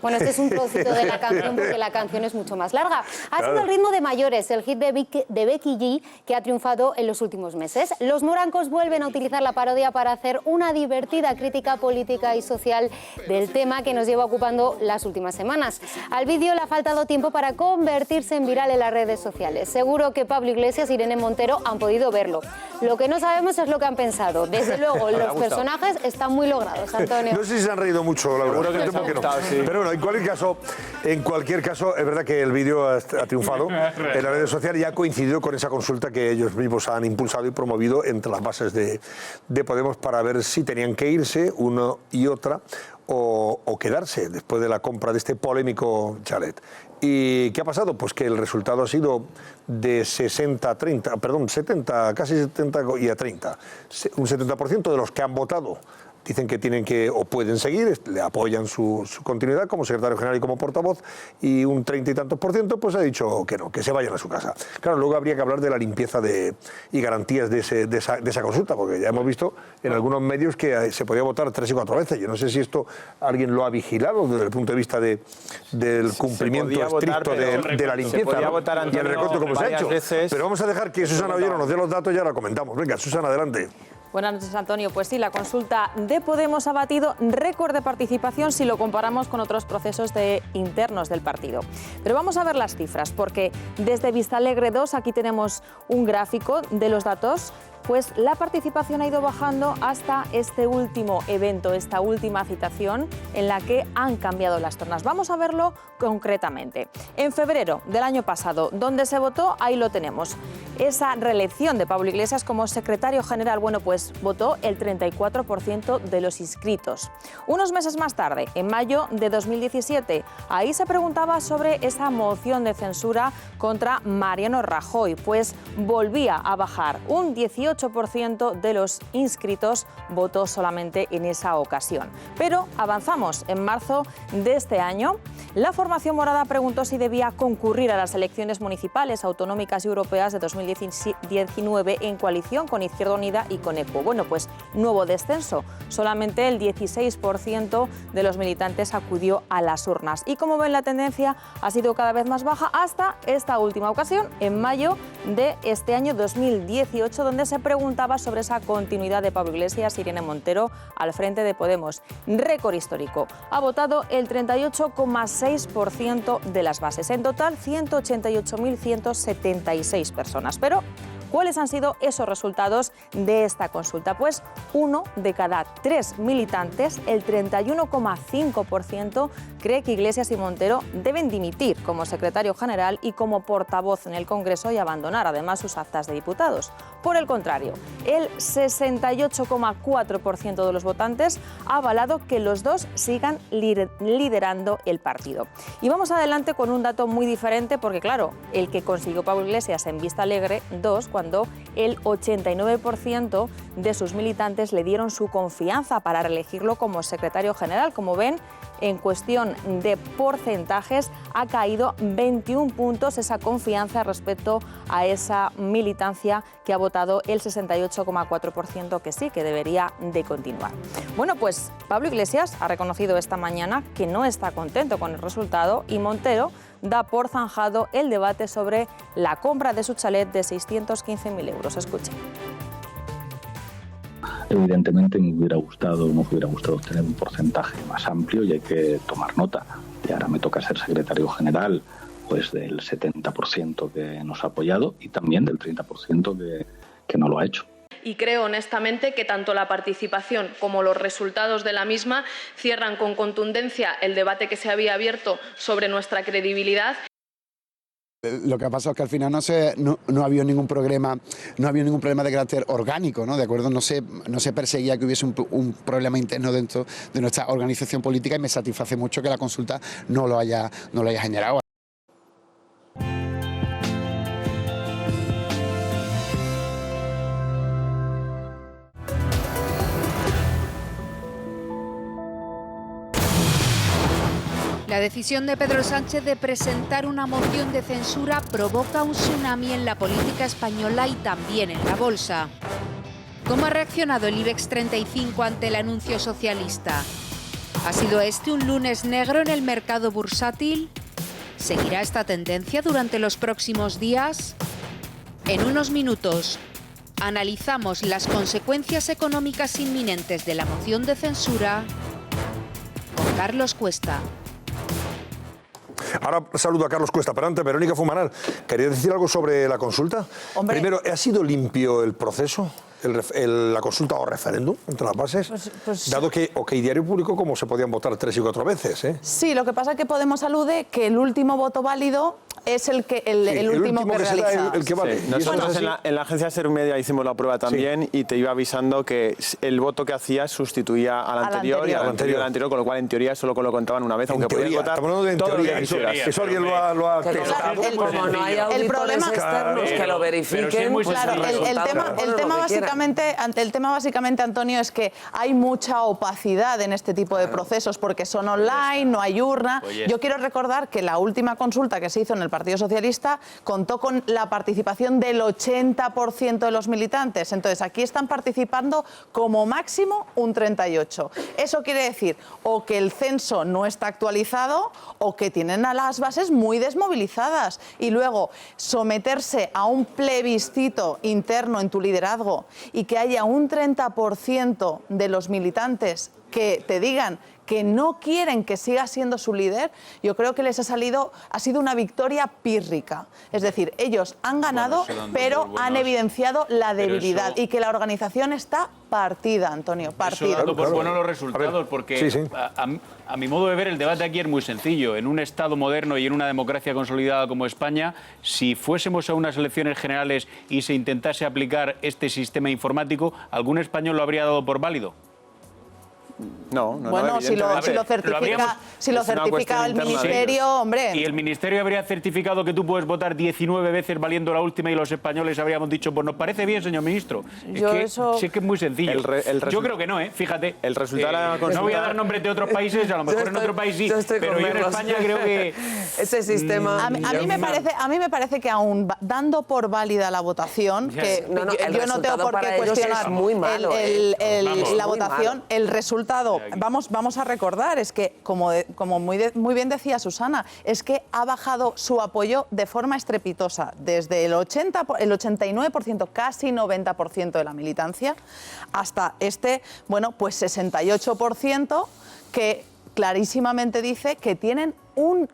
Bueno, este es un trocito de la canción porque la canción es mucho más larga. Ha sido el ritmo de Mayores, el hit de Becky G, que ha triunfado en los últimos meses. Los morancos vuelven a utilizar la parodia para hacer una divertida crítica política y social del tema que nos lleva ocupando las últimas semanas. Al vídeo le ha faltado tiempo para convertirse en viral en las redes sociales. Seguro que Pablo Iglesias y Irene Montero han podido verlo. Lo que no sabemos es lo que han pensado. Desde luego, los personajes están muy logrados, Antonio. No sé si se han reído mucho, Laura. Seguro que les ha gustado, sí. Pero Bueno, en cualquier caso, es verdad que el vídeo ha triunfado en las redes sociales y ha coincidido con esa consulta que ellos mismos han impulsado y promovido entre las bases de Podemos para ver si tenían que irse una y otra o quedarse después de la compra de este polémico chalet. ¿Y qué ha pasado? Pues que el resultado ha sido de 70, casi 70 y a 30. Un 70% de los que han votado dicen que tienen que o pueden seguir, le apoyan su continuidad como secretario general y como portavoz, y un 30 y tantos % pues ha dicho que no, que se vayan a su casa. Claro, luego habría que hablar de la limpieza y garantías de esa consulta, porque ya hemos visto en algunos medios que se podía votar 3 y 4 veces. Yo no sé si esto alguien lo ha vigilado desde el punto de vista del cumplimiento estricto de la limpieza, ¿no? Y el recorte como se ha hecho. Pero vamos a dejar que Susana Ollero nos dé los datos y ahora comentamos. Venga, Susana, adelante. Buenas noches, Antonio. Pues sí, la consulta de Podemos ha batido récord de participación si lo comparamos con otros procesos internos del partido. Pero vamos a ver las cifras, porque desde Vistalegre 2, aquí tenemos un gráfico de los datos, pues la participación ha ido bajando hasta este último evento, esta última citación en la que han cambiado las tornas. Vamos a verlo concretamente. En febrero del año pasado, donde se votó, ahí lo tenemos. Esa reelección de Pablo Iglesias como secretario general, bueno, pues votó el 34% de los inscritos. Unos meses más tarde, en mayo de 2017, ahí se preguntaba sobre esa moción de censura contra Mariano Rajoy, pues volvía a bajar. Un 18% de los inscritos votó solamente en esa ocasión. Pero avanzamos. En marzo de este año, la formación morada preguntó si debía concurrir a las elecciones municipales, autonómicas y europeas de 2019 en coalición con Izquierda Unida y con ECO. Bueno, pues nuevo descenso. Solamente el 16% de los militantes acudió a las urnas. Y como ven, la tendencia ha sido cada vez más baja hasta esta última ocasión, en mayo de este año 2018, donde se preguntaba sobre esa continuidad de Pablo Iglesias y Irene Montero al frente de Podemos. Récord histórico. Ha votado el 38,6% de las bases. En total, 188.176 personas. Pero ¿cuáles han sido esos resultados de esta consulta? Pues 1 de cada 3 militantes, el 31,5%, cree que Iglesias y Montero deben dimitir como secretario general y como portavoz en el Congreso y abandonar además sus actas de diputados. Por el contrario, el 68,4% de los votantes ha avalado que los dos sigan liderando el partido. Y vamos adelante con un dato muy diferente, porque claro, el que consiguió Pablo Iglesias en Vistalegre 2, cuando el 89% de sus militantes le dieron su confianza para reelegirlo como secretario general. Como ven, en cuestión de porcentajes ha caído 21 puntos esa confianza respecto a esa militancia que ha votado el 68,4% que sí, que debería de continuar. Bueno, pues Pablo Iglesias ha reconocido esta mañana que no está contento con el resultado y Montero da por zanjado el debate sobre la compra de su chalet de 615.000 euros. Escuchen. Evidentemente nos hubiera gustado tener un porcentaje más amplio y hay que tomar nota. Y ahora me toca ser secretario general pues del 70% que nos ha apoyado y también del 30% que no lo ha hecho. Y creo honestamente que tanto la participación como los resultados de la misma cierran con contundencia el debate que se había abierto sobre nuestra credibilidad. Lo que ha pasado es que al final no ha habido ningún problema de carácter orgánico, ¿no? De acuerdo, no se perseguía que hubiese un problema interno dentro de nuestra organización política y me satisface mucho que la consulta no lo haya generado. La decisión de Pedro Sánchez de presentar una moción de censura provoca un tsunami en la política española y también en la bolsa. ¿Cómo ha reaccionado el IBEX 35 ante el anuncio socialista? ¿Ha sido este un lunes negro en el mercado bursátil? ¿Seguirá esta tendencia durante los próximos días? En unos minutos analizamos las consecuencias económicas inminentes de la moción de censura con Carlos Cuesta. Ahora saludo a Carlos Cuesta, pero antes, Verónica Fumanal, ¿querías decir algo sobre la consulta? Hombre. Primero, ¿ha sido limpio el proceso? La consulta o referéndum entre las bases, dado que Diario publicó cómo se podían votar 3 y 4 veces, ¿eh? Sí, lo que pasa es que Podemos alude que el último voto válido es el último que realiza. El que vale. Sí. Nosotros en la agencia Ser Media hicimos la prueba también y te iba avisando que el voto que hacías sustituía al anterior y al anterior, con lo cual en teoría solo lo contaban una vez, aunque podías votar. Estamos hablando de teoría, eso alguien lo ha testado. Como no hay auditores externos que lo verifiquen, pues claro, el tema básicamente, Antonio, es que hay mucha opacidad en este tipo de procesos porque son online, no hay urna. Yo quiero recordar que la última consulta que se hizo en el Partido Socialista contó con la participación del 80% de los militantes. Entonces, aquí están participando como máximo un 38%. Eso quiere decir o que el censo no está actualizado o que tienen a las bases muy desmovilizadas. Y luego, someterse a un plebiscito interno en tu liderazgo y que haya un 30% de los militantes que te digan que no quieren que siga siendo su líder, yo creo que les ha sido una victoria pírrica. Es decir, ellos han ganado, pero han evidenciado la debilidad y que la organización está partida, Antonio, partida. Eso dando por buenos los resultados, porque a mi modo de ver el debate aquí es muy sencillo. En un Estado moderno y en una democracia consolidada como España, si fuésemos a unas elecciones generales y se intentase aplicar este sistema informático, ¿algún español lo habría dado por válido? No, bueno, si lo certifica el Ministerio, hombre. Y el Ministerio habría certificado que tú puedes votar 19 veces valiendo la última y los españoles habríamos dicho, pues nos parece bien, señor ministro. Sí que es muy sencillo. Yo creo que no, ¿eh? El resultado de la consulta... No voy a dar nombres de otros países, a lo mejor en otro país sí, pero yo en España creo que... Ese sistema... A mí me parece que aún dando por válida la votación, que yo no tengo por qué cuestionar la votación, el resultado, vamos a recordar, es que, como muy bien decía Susana, es que ha bajado su apoyo de forma estrepitosa, desde el 89%, casi 90% de la militancia, hasta pues 68% que clarísimamente dice que tienen un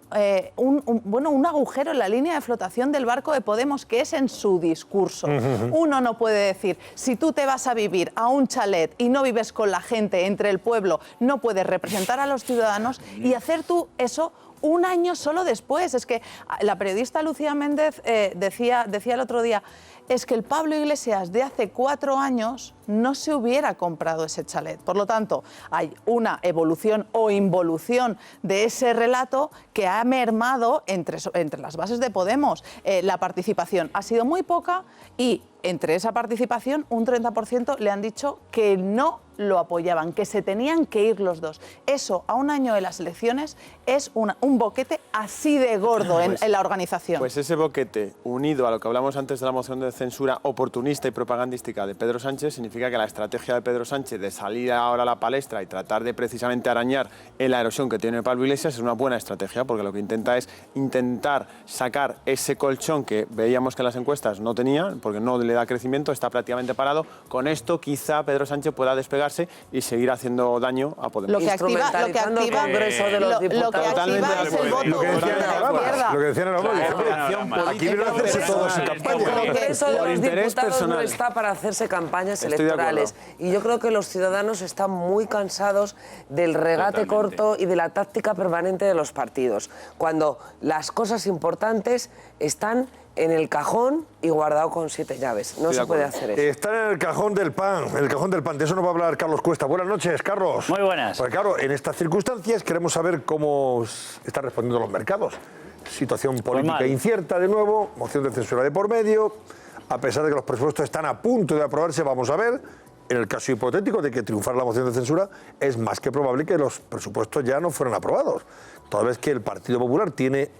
agujero en la línea de flotación del barco de Podemos, que es en su discurso. Uno no puede decir, si tú te vas a vivir a un chalet y no vives con la gente, entre el pueblo, no puedes representar a los ciudadanos y hacer tú eso un año solo después. Es que la periodista Lucía Méndez decía el otro día, es que el Pablo Iglesias de hace 4 años no se hubiera comprado ese chalet. Por lo tanto, hay una evolución o involución de ese relato que ha mermado entre las bases de Podemos. La participación ha sido muy poca y entre esa participación un 30% le han dicho que no lo apoyaban, que se tenían que ir los dos. Eso, a un año de las elecciones, es un boquete así de gordo en la organización. Pues ese boquete, unido a lo que hablamos antes de la moción de censura oportunista y propagandística de Pedro Sánchez, significa que la estrategia de Pedro Sánchez de salir ahora a la palestra y tratar de precisamente arañar en la erosión que tiene Pablo Iglesias es una buena estrategia, porque lo que intenta es intentar sacar ese colchón que veíamos que en las encuestas no tenía, porque no le da crecimiento, está prácticamente parado. Con esto quizá Pedro Sánchez pueda despegarse y seguir haciendo daño a Podemos. Lo que activa es el voto. Lo que decían ahora, aquí vienen a hacerse todos en campaña. El Congreso de los Diputados no está para hacerse campañas electorales. Y yo creo que los ciudadanos están muy cansados del regate corto y de la táctica permanente de los partidos, cuando las cosas importantes están en el cajón y guardado con 7 llaves. No se puede hacer eso. Está en el cajón del pan, De eso nos va a hablar Carlos Cuesta. Buenas noches, Carlos. Muy buenas. Pues claro, en estas circunstancias queremos saber cómo están respondiendo los mercados. Situación política incierta de nuevo, moción de censura de por medio. A pesar de que los presupuestos están a punto de aprobarse, vamos a ver, en el caso hipotético de que triunfara la moción de censura, es más que probable que los presupuestos ya no fueran aprobados. Toda vez que el Partido Popular tiene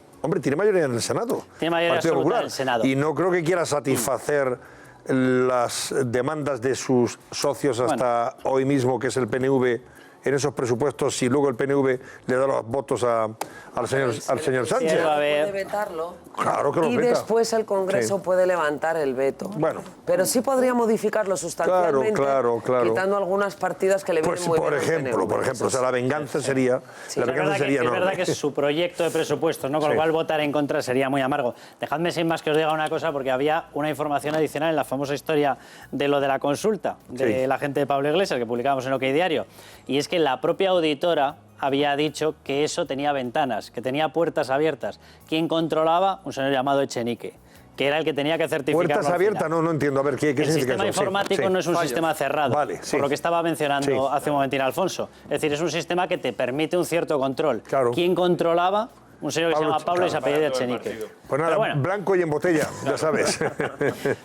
mayoría en el Senado. Tiene mayoría absoluta en el Senado. Y no creo que quiera satisfacer las demandas de sus socios hasta hoy mismo, que es el PNV en esos presupuestos si luego el PNV le da los votos al señor Sánchez? Puede vetarlo. Claro que lo y veta. después el Congreso puede levantar el veto. Bueno. Pero sí podría modificarlo sustancialmente, claro. quitando algunas partidas que le vienen muy bien al PNV. Por ejemplo, o sea, la venganza sería... Sí, la venganza sería es verdad que es su proyecto de presupuestos, ¿no? Con lo cual votar en contra sería muy amargo. Dejadme sin más que os diga una cosa, porque había una información adicional en la famosa historia de lo de la consulta de la gente de Pablo Iglesias, que publicábamos en OK Diario, y es que la propia auditora había dicho que eso tenía ventanas, que tenía puertas abiertas. ¿Quién controlaba? Un señor llamado Echenique, que era el que tenía que certificarlo. ¿Puertas abiertas? No entiendo. A ver, ¿qué significa eso? El sistema informático no es un sistema cerrado, Vale, por lo que estaba mencionando hace un momentín Alfonso. Es decir, es un sistema que te permite un cierto control. ¿Quién controlaba? Un señor que se llama Pablo y se apellida Echenique. Pues nada, blanco y en botella, ya sabes.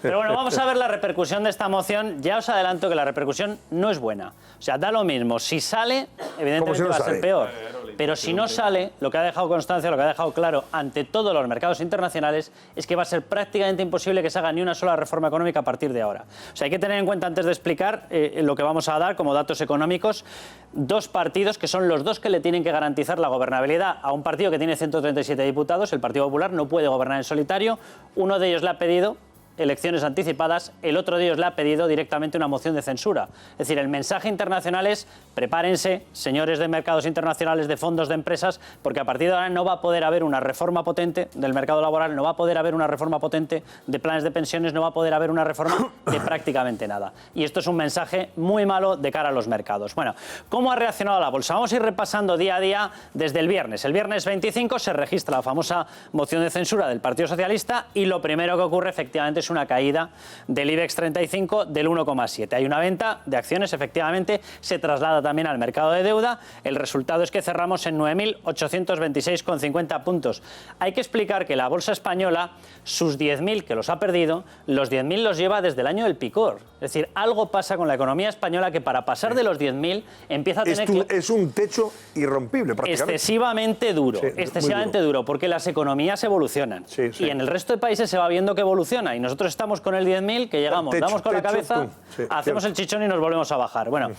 Pero bueno, vamos a ver la repercusión de esta moción. Ya os adelanto que la repercusión no es buena. O sea, da lo mismo. Si sale, evidentemente va a ser peor. Pero si no sale, lo que ha dejado constancia, lo que ha dejado claro ante todos los mercados internacionales es que va a ser prácticamente imposible que se haga ni una sola reforma económica a partir de ahora. O sea, hay que tener en cuenta, antes de explicar lo que vamos a dar como datos económicos, dos partidos que son los dos que le tienen que garantizar la gobernabilidad a un partido que tiene 137 diputados. El Partido Popular no puede gobernar en solitario. Uno de ellos le ha pedido elecciones anticipadas, el otro de ellos le ha pedido directamente una moción de censura. Es decir, el mensaje internacional es: prepárense, señores de mercados internacionales, de fondos, de empresas, porque a partir de ahora no va a poder haber una reforma potente del mercado laboral, no va a poder haber una reforma potente de planes de pensiones, no va a poder haber una reforma de prácticamente nada. Y esto es un mensaje muy malo de cara a los mercados. Bueno, ¿cómo ha reaccionado la bolsa? Vamos a ir repasando día a día desde el viernes. El viernes 25 se registra la famosa moción de censura del Partido Socialista y lo primero que ocurre efectivamente es una caída del IBEX 35 del 1,7. Hay una venta de acciones, efectivamente, se traslada también al mercado de deuda. El resultado es que cerramos en 9.826,50 puntos. Hay que explicar que la bolsa española, sus 10.000 que los ha perdido, los 10.000 los lleva desde el año del picor. Es decir, algo pasa con la economía española que para pasar de los 10.000 empieza a tener es un techo irrompible, prácticamente. Excesivamente duro, excesivamente duro, porque las economías evolucionan. Y en el resto de países se va viendo que evoluciona. Y nosotros estamos con el 10.000, que llegamos, damos con la cabeza, hacemos el chichón y nos volvemos a bajar. Bueno,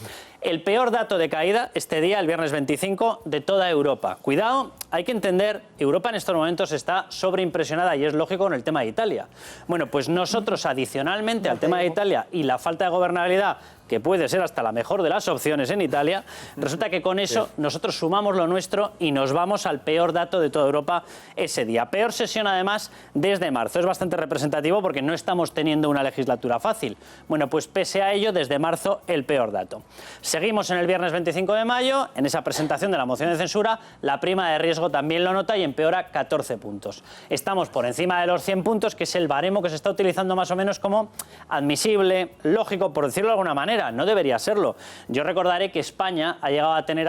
el peor dato de caída este día, el viernes 25, de toda Europa. Cuidado, hay que entender, Europa en estos momentos está sobreimpresionada y es lógico con el tema de Italia. Bueno, pues nosotros adicionalmente al tema de Italia y la falta de gobernabilidad, que puede ser hasta la mejor de las opciones en Italia, resulta que con eso nosotros sumamos lo nuestro y nos vamos al peor dato de toda Europa ese día. Peor sesión además desde marzo. Es bastante representativo porque no estamos teniendo una legislatura fácil. Bueno, pues pese a ello, desde marzo el peor dato. Seguimos en el viernes 25 de mayo, en esa presentación de la moción de censura, la prima de riesgo también lo nota y empeora 14 puntos. Estamos por encima de los 100 puntos, que es el baremo que se está utilizando más o menos como admisible, lógico, por decirlo de alguna manera. No debería serlo. Yo recordaré que España ha llegado a tener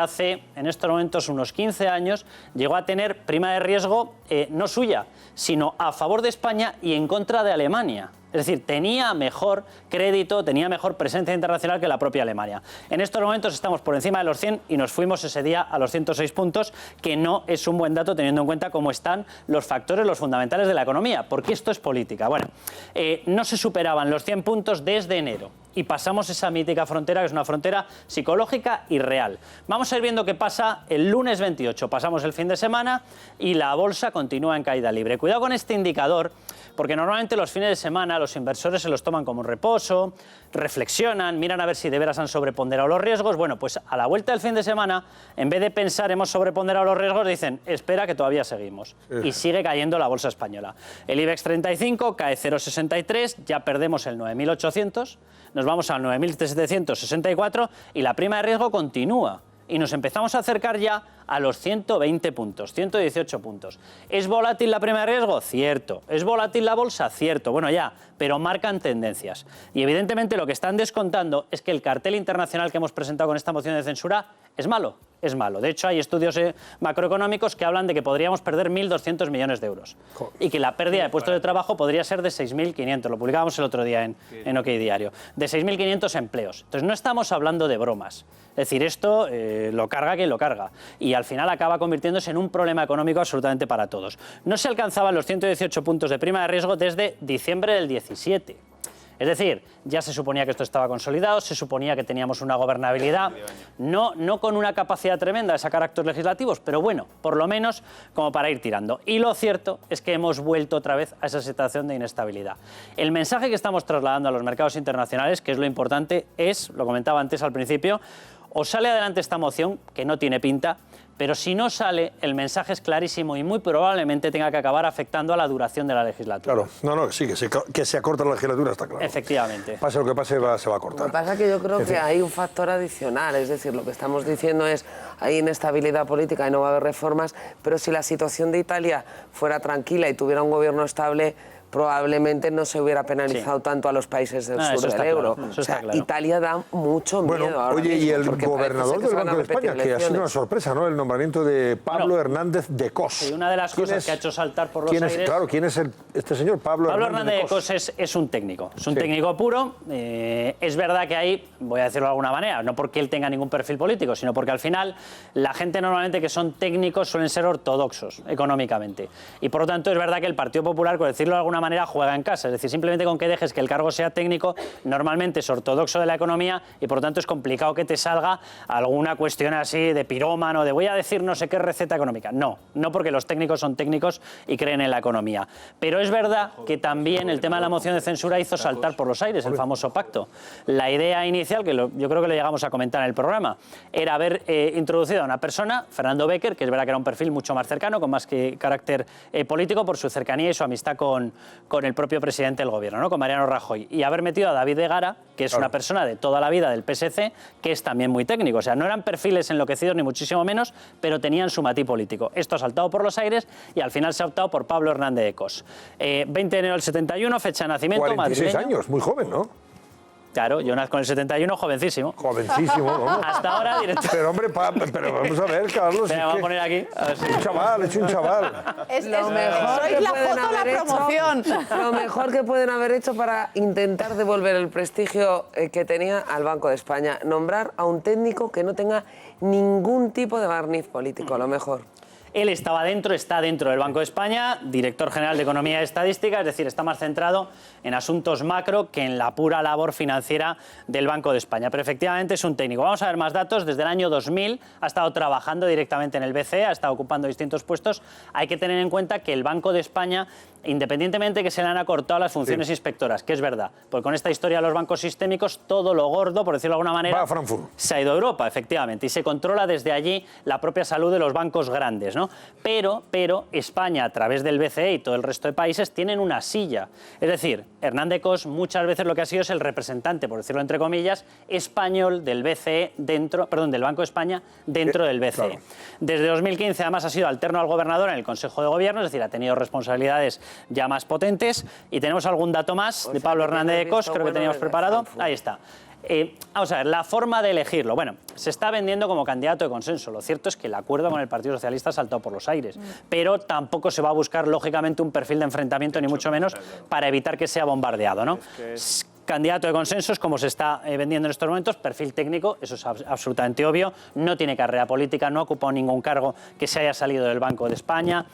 en estos momentos unos 15 años, llegó a tener prima de riesgo no suya, sino a favor de España y en contra de Alemania. Es decir, tenía mejor crédito, tenía mejor presencia internacional que la propia Alemania. En estos momentos estamos por encima de los 100 y nos fuimos ese día a los 106 puntos, que no es un buen dato teniendo en cuenta cómo están los factores, los fundamentales de la economía, porque esto es política. Bueno, no se superaban los 100 puntos desde enero y pasamos esa mítica frontera, que es una frontera psicológica y real. Vamos a ir viendo qué pasa el lunes 28. Pasamos el fin de semana y la bolsa continúa en caída libre. Cuidado con este indicador, porque normalmente los fines de semana los inversores se los toman como un reposo, reflexionan, miran a ver si de veras han sobreponderado los riesgos. Bueno, pues a la vuelta del fin de semana, en vez de pensar hemos sobreponderado los riesgos, dicen, espera que todavía seguimos. Y sigue cayendo la bolsa española. El IBEX 35 cae 0,63, ya perdemos el 9.800, nos vamos al 9.764 y la prima de riesgo continúa. Y nos empezamos a acercar ya a los 120 puntos, 118 puntos. ¿Es volátil la prima de riesgo? Cierto. ¿Es volátil la bolsa? Cierto. Bueno, ya, pero marcan tendencias. Y evidentemente lo que están descontando es que el cartel internacional que hemos presentado con esta moción de censura es malo. Es malo. De hecho, hay estudios macroeconómicos que hablan de que podríamos perder 1.200 millones de euros. Y que la pérdida de puestos de trabajo podría ser de 6.500. Lo publicábamos el otro día en OK Diario. De 6.500 empleos. Entonces, no estamos hablando de bromas. Es decir, esto lo carga quien lo carga. Y al final acaba convirtiéndose en un problema económico absolutamente para todos. No se alcanzaban los 118 puntos de prima de riesgo desde diciembre del 17. Es decir, ya se suponía que esto estaba consolidado, se suponía que teníamos una gobernabilidad, no con una capacidad tremenda de sacar actos legislativos, pero bueno, por lo menos como para ir tirando. Y lo cierto es que hemos vuelto otra vez a esa situación de inestabilidad. El mensaje que estamos trasladando a los mercados internacionales, que es lo importante, es, lo comentaba antes al principio, o sale adelante esta moción, que no tiene pinta, pero si no sale, el mensaje es clarísimo y muy probablemente tenga que acabar afectando a la duración de la legislatura. Claro, sí, que se acorta la legislatura, está claro. Efectivamente. Pase lo que pase, se va a cortar. Lo que pasa es que yo creo que hay un factor adicional, es decir, lo que estamos diciendo es hay inestabilidad política y no va a haber reformas, pero si la situación de Italia fuera tranquila y tuviera un gobierno estable, probablemente no se hubiera penalizado tanto a los países del sur del euro. Claro, claro. Italia da mucho miedo ahora oye, mismo, y el porque gobernador parece del que Banco de España, que ha sido una sorpresa, ¿no? El nombramiento de Pablo Hernández de Cos. Y una de las cosas que ha hecho saltar por los aires... Claro, ¿quién es este señor? Pablo Hernández de Cos es un técnico. Es un técnico puro. Es verdad que ahí, voy a decirlo de alguna manera, no porque él tenga ningún perfil político, sino porque al final la gente normalmente que son técnicos suelen ser ortodoxos económicamente. Y por lo tanto es verdad que el Partido Popular, por decirlo de alguna manera, juega en casa. Es decir, simplemente con que dejes que el cargo sea técnico, normalmente es ortodoxo de la economía y por lo tanto es complicado que te salga alguna cuestión así de pirómano, de voy a decir no sé qué receta económica. No porque los técnicos son técnicos y creen en la economía. Pero es verdad que también el tema de la moción de censura hizo saltar por los aires el famoso pacto. La idea inicial, que yo creo que lo llegamos a comentar en el programa, era haber introducido a una persona, Fernando Béquer, que es verdad que era un perfil mucho más cercano, con más que carácter político, por su cercanía y su amistad con el propio presidente del gobierno, ¿no? Con Mariano Rajoy, y haber metido a David de Gara, que es una persona de toda la vida del PSC, que es también muy técnico. O sea, no eran perfiles enloquecidos ni muchísimo menos, pero tenían su matiz político. Esto ha saltado por los aires y al final se ha optado por Pablo Hernández de Cos. 20 de enero del 71, fecha de nacimiento, 46 madrileño. años, muy joven, ¿no? Claro, yo nazco en el 71, jovencísimo. Jovencísimo, vamos. Hasta ahora, directo. Pero hombre, pero vamos a ver, Carlos. Venga, vamos a poner aquí. A ver si... Un chaval, es un chaval. Lo mejor que pueden haber hecho, lo mejor que pueden haber hecho para intentar devolver el prestigio que tenía al Banco de España, nombrar a un técnico que no tenga ningún tipo de barniz político, lo mejor. Él está dentro del Banco de España, director general de Economía y Estadística, es decir, está más centrado en asuntos macro que en la pura labor financiera del Banco de España. Pero efectivamente es un técnico. Vamos a ver más datos. Desde el año 2000 ha estado trabajando directamente en el BCE, ha estado ocupando distintos puestos. Hay que tener en cuenta que el Banco de España, independientemente que se le han acortado las funciones inspectoras, que es verdad, porque con esta historia de los bancos sistémicos, todo lo gordo, por decirlo de alguna manera, va a Frankfurt. Se ha ido a Europa, efectivamente, y se controla desde allí la propia salud de los bancos grandes, ¿no? Pero España, a través del BCE y todo el resto de países, tienen una silla. Es decir, Hernández Cos muchas veces lo que ha sido es el representante, por decirlo entre comillas, español del BCE del Banco de España dentro del BCE. Claro. Desde 2015 además ha sido alterno al gobernador en el Consejo de Gobierno, es decir, ha tenido responsabilidades ya más potentes. Y tenemos algún dato más de Pablo Hernández de Cos, creo que teníamos preparado. Ahí está. Vamos a ver, la forma de elegirlo. Bueno, se está vendiendo como candidato de consenso. Lo cierto es que el acuerdo con el Partido Socialista ha saltado por los aires. Pero tampoco se va a buscar, lógicamente, un perfil de enfrentamiento, ni mucho menos, para evitar que sea bombardeado, ¿no? Candidato de consensos, como se está vendiendo en estos momentos, perfil técnico, eso es absolutamente obvio, no tiene carrera política, no ha ocupado ningún cargo que se haya salido del Banco de España.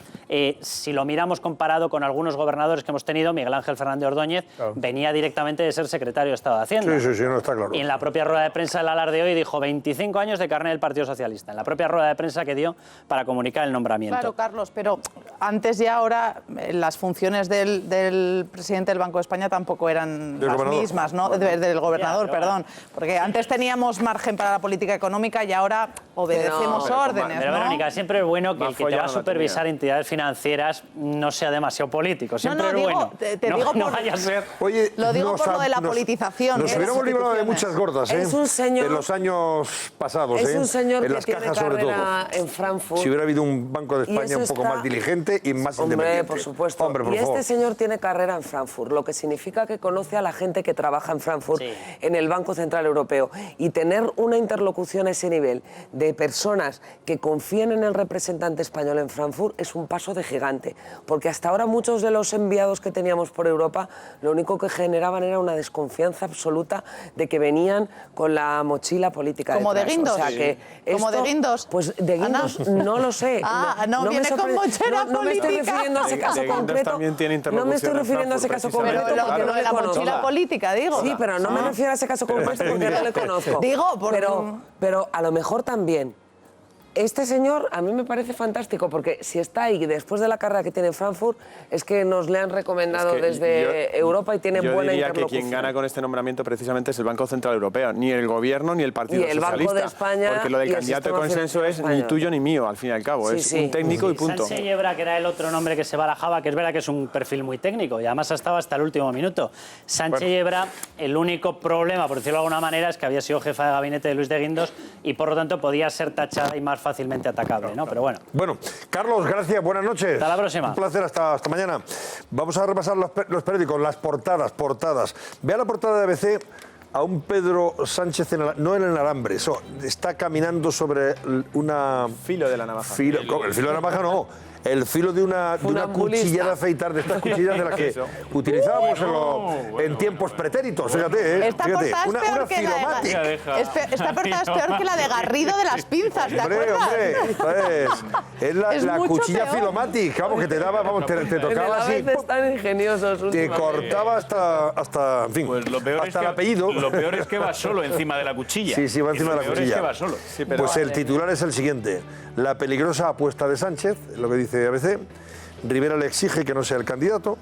Si lo miramos comparado con algunos gobernadores que hemos tenido, Miguel Ángel Fernández Ordóñez venía directamente de ser secretario de Estado de Hacienda. Sí, no está claro. Y en la propia rueda de prensa del Alarde hoy dijo 25 años de carné del Partido Socialista, en la propia rueda de prensa que dio para comunicar el nombramiento. Claro, Carlos, pero antes y ahora las funciones del presidente del Banco de España tampoco eran las mismas, ¿no? Del gobernador, perdón. Porque antes teníamos margen para la política económica y ahora obedecemos órdenes, pero, ¿no? Verónica, siempre es bueno que el que te va a supervisar entidades financieras no sea demasiado político. Siempre es bueno. Te digo no vaya a ser. Oye, lo digo por lo de la politización. Nos hubiéramos librado de muchas gordas, Es un señor, en los años pasados, es un señor en que las tiene cajas sobre todo. en Frankfurt. Si hubiera habido un Banco de España un poco más diligente y más independiente. Por supuesto. Hombre, por y favor. este señor tiene carrera en Frankfurt, lo que significa que conoce a la gente que trabaja en Frankfurt, en el Banco Central Europeo. Y tener una interlocución a ese nivel de personas que confíen en el representante español en Frankfurt es un paso de gigante. Porque hasta ahora muchos de los enviados que teníamos por Europa lo único que generaban era una desconfianza absoluta de que venían con la mochila política como detrás. De Guindos. O sea que como de Guindos. Pues de Guindos no lo sé. No viene con mochila política. No me estoy refiriendo a ese caso concreto. También tiene no me estoy refiriendo a ese caso concreto pero porque lo de la mochila política técnica, digo. Sí, pero no me refiero a ese caso concreto porque no le conozco. Digo, pero a lo mejor también. Este señor a mí me parece fantástico porque si está ahí después de la carrera que tiene en Frankfurt es que nos le han recomendado desde Europa y tiene buena interlocución. Yo diría que quien gana con este nombramiento precisamente es el Banco Central Europeo, ni el Gobierno ni el Partido Socialista. Banco de España, porque lo del candidato de consenso es ni tuyo ni mío, al fin y al cabo. Es un técnico y punto. Sánchez Yebra, que era el otro nombre que se barajaba, que es verdad que es un perfil muy técnico y además ha estado hasta el último minuto. Sánchez Yebra, el único problema, por decirlo de alguna manera, es que había sido jefa de gabinete de Luis de Guindos y por lo tanto podía ser tachada y más fácilmente atacable, ¿no? Pero bueno. Bueno, Carlos, gracias, buenas noches. Hasta la próxima. Un placer, hasta mañana. Vamos a repasar los periódicos, las portadas. Vea la portada de ABC a un Pedro Sánchez, no en el alambre, está caminando sobre una... Filo de la navaja. El filo de la navaja no. El filo de una cuchilla de afeitar, de estas cuchillas de las que utilizábamos en tiempos pretéritos, fíjate. Esta portada es peor que la de Garrido de las pinzas, ¿te acuerdas? Es la cuchilla filomatic, vamos, que te daba, te tocaba así. Están ingeniosos. Te cortaba hasta, en fin, pues lo peor hasta el apellido. Lo peor es que va solo encima de la cuchilla. Sí, va encima de la cuchilla. Lo peor es que va solo. Sí, pues el titular es el siguiente: la peligrosa apuesta de Sánchez, lo que dice ABC. Rivera le exige que no sea el candidato.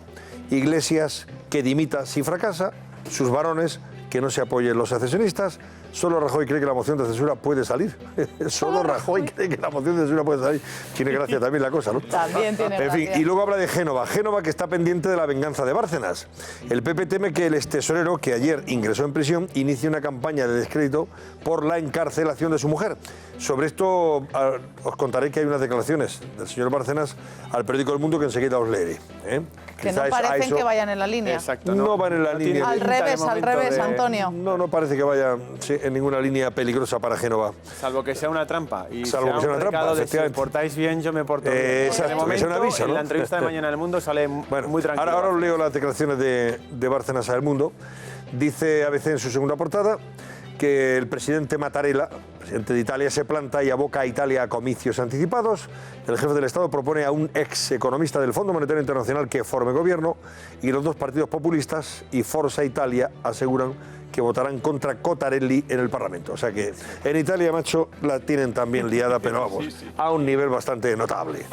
Iglesias que dimita si fracasa. Sus varones que no se apoyen los secesionistas. Solo Rajoy cree que la moción de censura puede salir. Solo Rajoy cree que la moción de censura puede salir. Tiene gracia también la cosa, ¿no? También tiene gracia. En fin, y luego habla de Génova. Génova que está pendiente de la venganza de Bárcenas. El PP teme que el extesorero, que ayer ingresó en prisión, inicie una campaña de descrédito por la encarcelación de su mujer. Sobre esto os contaré que hay unas declaraciones del señor Bárcenas al periódico El Mundo que enseguida os leeré. Que no parecen que vayan en la línea. Exacto. No van en la línea. Al revés, Antonio. No parece que vaya en ninguna línea peligrosa para Génova. Salvo que sea una trampa. Y salvo que sea una trampa, si os portáis bien, yo me porto bien. Exacto, de momento, sea un aviso, ¿no? En la entrevista de mañana en El Mundo sale muy tranquilo. Ahora os leo las declaraciones de Bárcenas a El Mundo. Dice ABC en su segunda portada que el presidente Mattarella, presidente de Italia, se planta y aboca a Italia a comicios anticipados. El jefe del Estado propone a un ex economista del Fondo Monetario Internacional que forme gobierno y los dos partidos populistas y Forza Italia aseguran que votarán contra Cottarelli en el Parlamento. O sea que en Italia, macho, la tienen también liada, pero vamos, a un nivel bastante notable.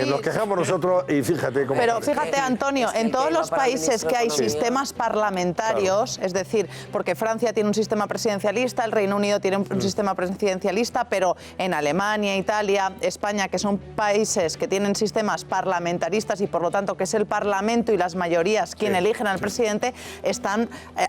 Nos quejamos nosotros y fíjate cómo... Pero fíjate, Antonio, en todos los países que hay sistemas parlamentarios, es decir, porque Francia tiene un sistema presidencialista, el Reino Unido tiene un sistema presidencialista, pero en Alemania, Italia, España, que son países que tienen sistemas parlamentaristas y por lo tanto que es el Parlamento y las mayorías quien eligen al presidente,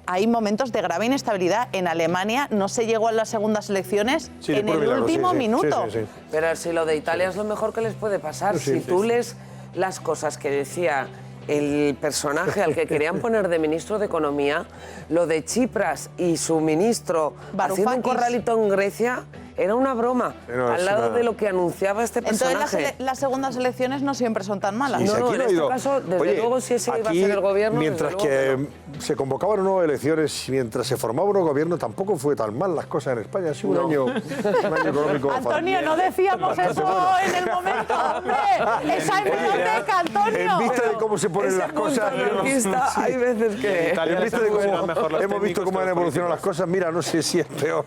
hay momentos de grave inestabilidad. En Alemania no se llegó a las segundas elecciones en el último minuto. Pero si lo de Italia es lo mejor que les puede pasar. Si tú lees las cosas que decía el personaje al que querían poner de ministro de Economía, lo de Tsipras y su ministro haciendo un corralito en Grecia, era una broma, al lado de lo que anunciaba este personaje. Entonces las segundas elecciones no siempre son tan malas. No, en este caso, desde luego, si ese iba a ser el gobierno... Mientras que se convocaban nuevas elecciones, mientras se formaba un gobierno, tampoco fue tan mal las cosas en España. Ha sido un año económico... Antonio, no decíamos eso en el momento, hombre. Esa hemeroteca, Antonio. En vista de cómo se ponen las cosas... Hay veces que... En vista de cómo hemos visto cómo han evolucionado las cosas, mira, no sé si es peor.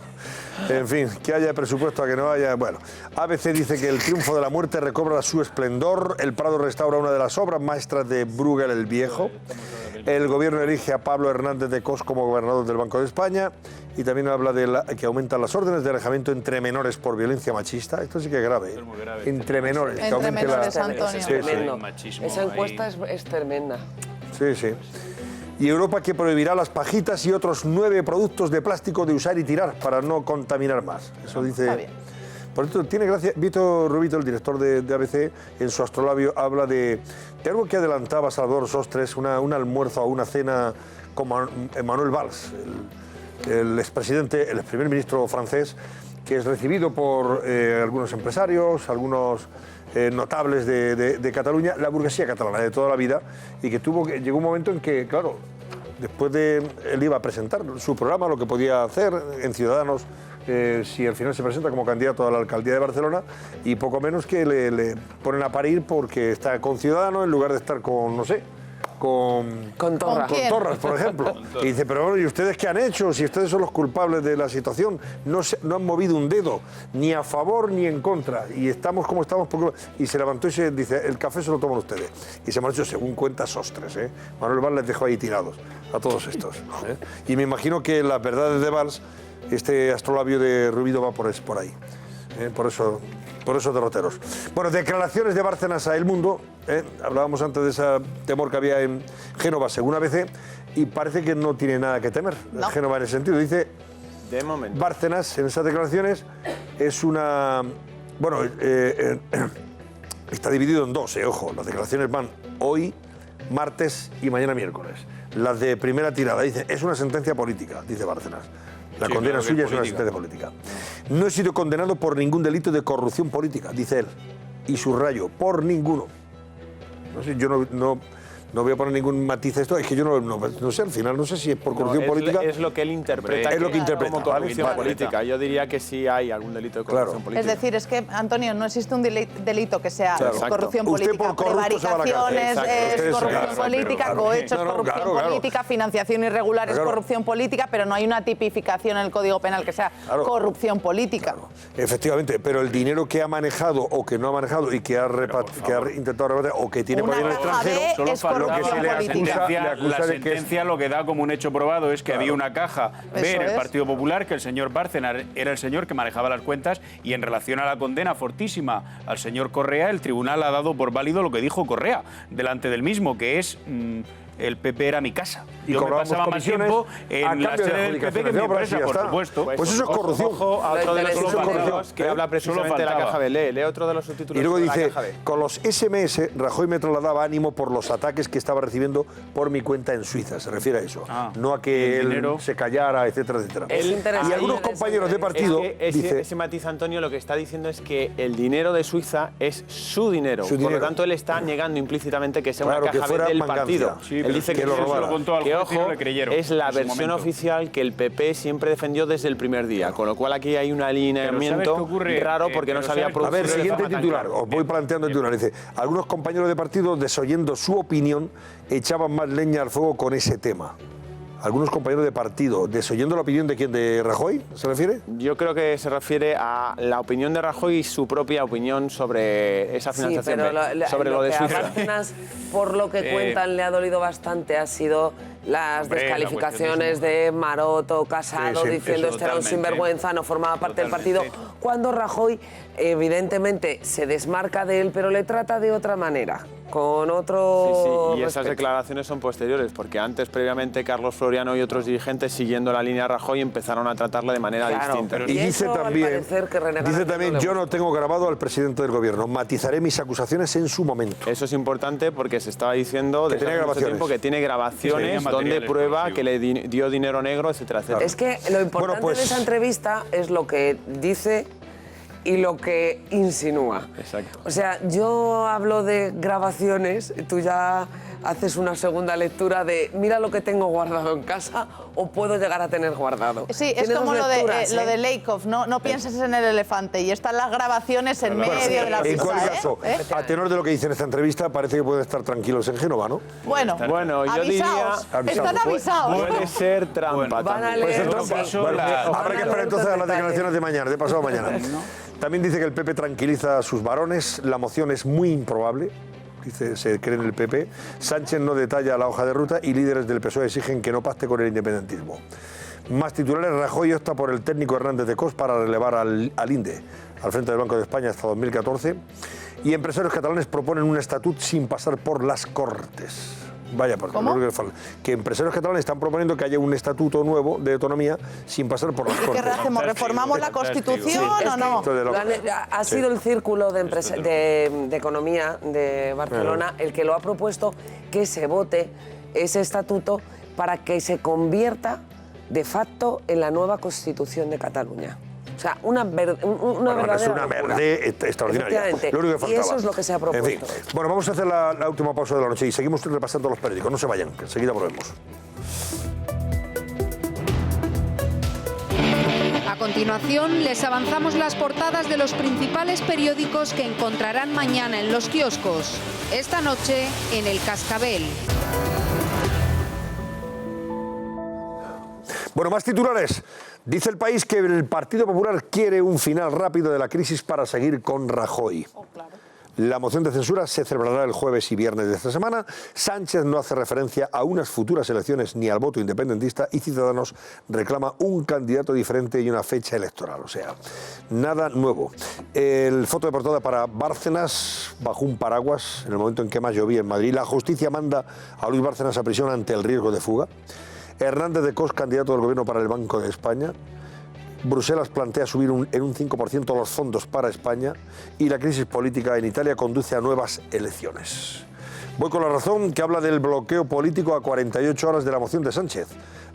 En fin, que haya presupuesto a que no haya... Bueno, ABC dice que el triunfo de la muerte recobra su esplendor. El Prado restaura una de las obras maestras de Bruegel el Viejo. El gobierno elige a Pablo Hernández de Cos como gobernador del Banco de España. Y también habla de que aumentan las órdenes de alejamiento entre menores por violencia machista. Esto sí que es grave. Es muy grave. Entre menores. Entre menores, Antonio. Es tremendo. Esa encuesta es tremenda. Sí. Y Europa que prohibirá las pajitas y otros 9 productos de plástico de usar y tirar para no contaminar más. Eso dice... Está bien. Por esto tiene gracia. Vito Rubito, el director de ABC, en su astrolabio habla de algo que adelantaba Salvador Sostres, un almuerzo o una cena con Manuel Valls, el expresidente, el primer ministro francés, que es recibido por algunos empresarios, algunos... notables de Cataluña, la burguesía catalana de toda la vida, y que llegó un momento en que, claro, después él iba a presentar su programa, lo que podía hacer en Ciudadanos, si al final se presenta como candidato a la alcaldía de Barcelona, y poco menos que le ponen a parir porque está con Ciudadanos en lugar de estar con, no sé, Con Torra. Con Torras, por ejemplo. Y dice, pero bueno, ¿y ustedes qué han hecho? Si ustedes son los culpables de la situación, no han movido un dedo, ni a favor ni en contra. Y estamos como estamos. Y se levantó y dice, el café se lo toman ustedes. Y se marchó, según cuenta, Sostres. Manuel Valls les dejó ahí tirados a todos estos. Y me imagino que las verdades de Valls, este astrolabio de Rubido va por ahí. Por eso derroteros. Bueno, declaraciones de Bárcenas a El Mundo. Hablábamos antes de ese temor que había en Génova, según ABC, y parece que no tiene nada que temer. No. Génova en ese sentido. Dice, de momento, Bárcenas en esas declaraciones es una... Bueno, está dividido en dos, ojo. Las declaraciones van hoy, martes y mañana miércoles. Las de primera tirada, dice, es una sentencia política, dice Bárcenas. La condena suya es una sentencia política. No he sido condenado por ningún delito de corrupción política, dice él. Y subrayo, por ninguno. No sé, yo no voy a poner ningún matiz a esto, es que yo no sé, al final no sé si es por corrupción política. Es lo que él interpreta. Es lo que interpreta. Como corrupción política. Yo diría que sí hay algún delito de corrupción política. Es decir, es que, Antonio, no existe un delito que sea corrupción Usted política. Por Prevaricaciones es corrupción política, cohechos es corrupción política, financiación irregular es corrupción política, pero no hay una tipificación en el Código Penal que sea corrupción política. Efectivamente, pero el dinero que ha manejado o que no ha manejado y que ha intentado repatriar o que tiene por ahí en el extranjero, lo que se le acusa la sentencia lo que da como un hecho probado es que había una caja B en el Partido Popular, que el señor Bárcenas era el señor que manejaba las cuentas, y en relación a la condena fortísima al señor Correa, el tribunal ha dado por válido lo que dijo Correa delante del mismo, que es... el PP era mi casa. Yo me pasaba más tiempo en la sede del PP que en mi empresa, por supuesto. Pues eso es corrupción. Ojo a otro de los subtítulos que habla precisamente de la caja B. Lee otro de los subtítulos. Y luego dice, con los SMS, Rajoy me trasladaba ánimo por los ataques que estaba recibiendo por mi cuenta en Suiza. Se refiere a eso. No a que él se callara, etcétera, etcétera. Y algunos compañeros de partido... Ese matiz, Antonio, lo que está diciendo es que el dinero de Suiza es su dinero. Por lo tanto, él está negando implícitamente que sea una caja B del partido. Él dice que lo robaron. Que, ojo, no le creyeron, es la versión oficial que el PP siempre defendió desde el primer día. Con lo cual aquí hay un alineamiento raro porque no se había producido. A ver, siguiente titular. Os voy planteando el titular. Dice, algunos compañeros de partido, desoyendo su opinión, echaban más leña al fuego con ese tema. Algunos compañeros de partido, desoyendo la opinión de quién, de Rajoy, ¿se refiere? Yo creo que se refiere a la opinión de Rajoy y su propia opinión sobre esa financiación, sobre lo de Suiza. Bárcenas, por lo que cuentan, le ha dolido bastante, ha sido las descalificaciones de Maroto, Casado, diciendo este era un sinvergüenza, no formaba parte del partido, cuando Rajoy evidentemente se desmarca de él, pero le trata de otra manera. Con otro... Sí, y esas declaraciones son posteriores, porque antes, previamente, Carlos Floriano y otros dirigentes, siguiendo la línea Rajoy, empezaron a tratarla de manera distinta. Y dice también, yo no tengo grabado al presidente del gobierno, matizaré mis acusaciones en su momento. Eso es importante porque se estaba diciendo desde hace mucho tiempo que tiene grabaciones donde prueba que le dio dinero negro, etcétera, etcétera. Es que lo importante de esa entrevista es lo que dice y lo que insinúa. Exacto. O sea, yo hablo de grabaciones, tú ya haces una segunda lectura de mira lo que tengo guardado en casa o puedo llegar a tener guardado. Sí, es como lo de Lakoff, no pienses en el elefante y están las grabaciones en medio de la pista. En cualquier caso, a tenor de lo que dice en esta entrevista, parece que pueden estar tranquilos en Génova, ¿no? Bueno, yo diría... Están avisados. Puede ser trampa. Puede ser trampa. Habrá que esperar entonces a las declaraciones de mañana, de pasado mañana. También dice que el PP tranquiliza a sus varones, la moción es muy improbable. Dice, se cree en el PP. Sánchez no detalla la hoja de ruta y líderes del PSOE exigen que no pacte con el independentismo. Más titulares, Rajoy opta por el técnico Hernández de Cos para relevar al INDE, al frente del Banco de España hasta 2014. Y empresarios catalanes proponen un estatut sin pasar por las Cortes. Vaya, porque que empresarios catalanes están proponiendo que haya un estatuto nuevo de autonomía sin pasar por las Cortes. ¿Qué hacemos? ¿Reformamos la Constitución o no? Ha sido el Círculo de Economía de Barcelona el que lo ha propuesto, que se vote ese estatuto para que se convierta de facto en la nueva Constitución de Cataluña. O sea, una verdadera es una verde extraordinaria. Lo único que faltaba. Y eso es lo que se ha propuesto. En fin. Bueno, vamos a hacer la última pausa de la noche y seguimos repasando los periódicos. No se vayan, que enseguida volvemos. continuación les avanzamos las portadas de los principales periódicos que encontrarán mañana en los kioscos. Esta noche en El Cascabel. Bueno, más titulares. Dice El País que el Partido Popular quiere un final rápido de la crisis para seguir con Rajoy. La moción de censura se celebrará el jueves y viernes de esta semana. Sánchez no hace referencia a unas futuras elecciones ni al voto independentista y Ciudadanos reclama un candidato diferente y una fecha electoral. O sea, nada nuevo. El foto de portada para Bárcenas bajo un paraguas en el momento en que más llovía en Madrid. La justicia manda a Luis Bárcenas a prisión ante el riesgo de fuga. Hernández de Cos, candidato del gobierno para el Banco de España. Bruselas plantea subir en un 5% los fondos para España y la crisis política en Italia conduce a nuevas elecciones. Voy con La Razón, que habla del bloqueo político a 48 horas de la moción de Sánchez.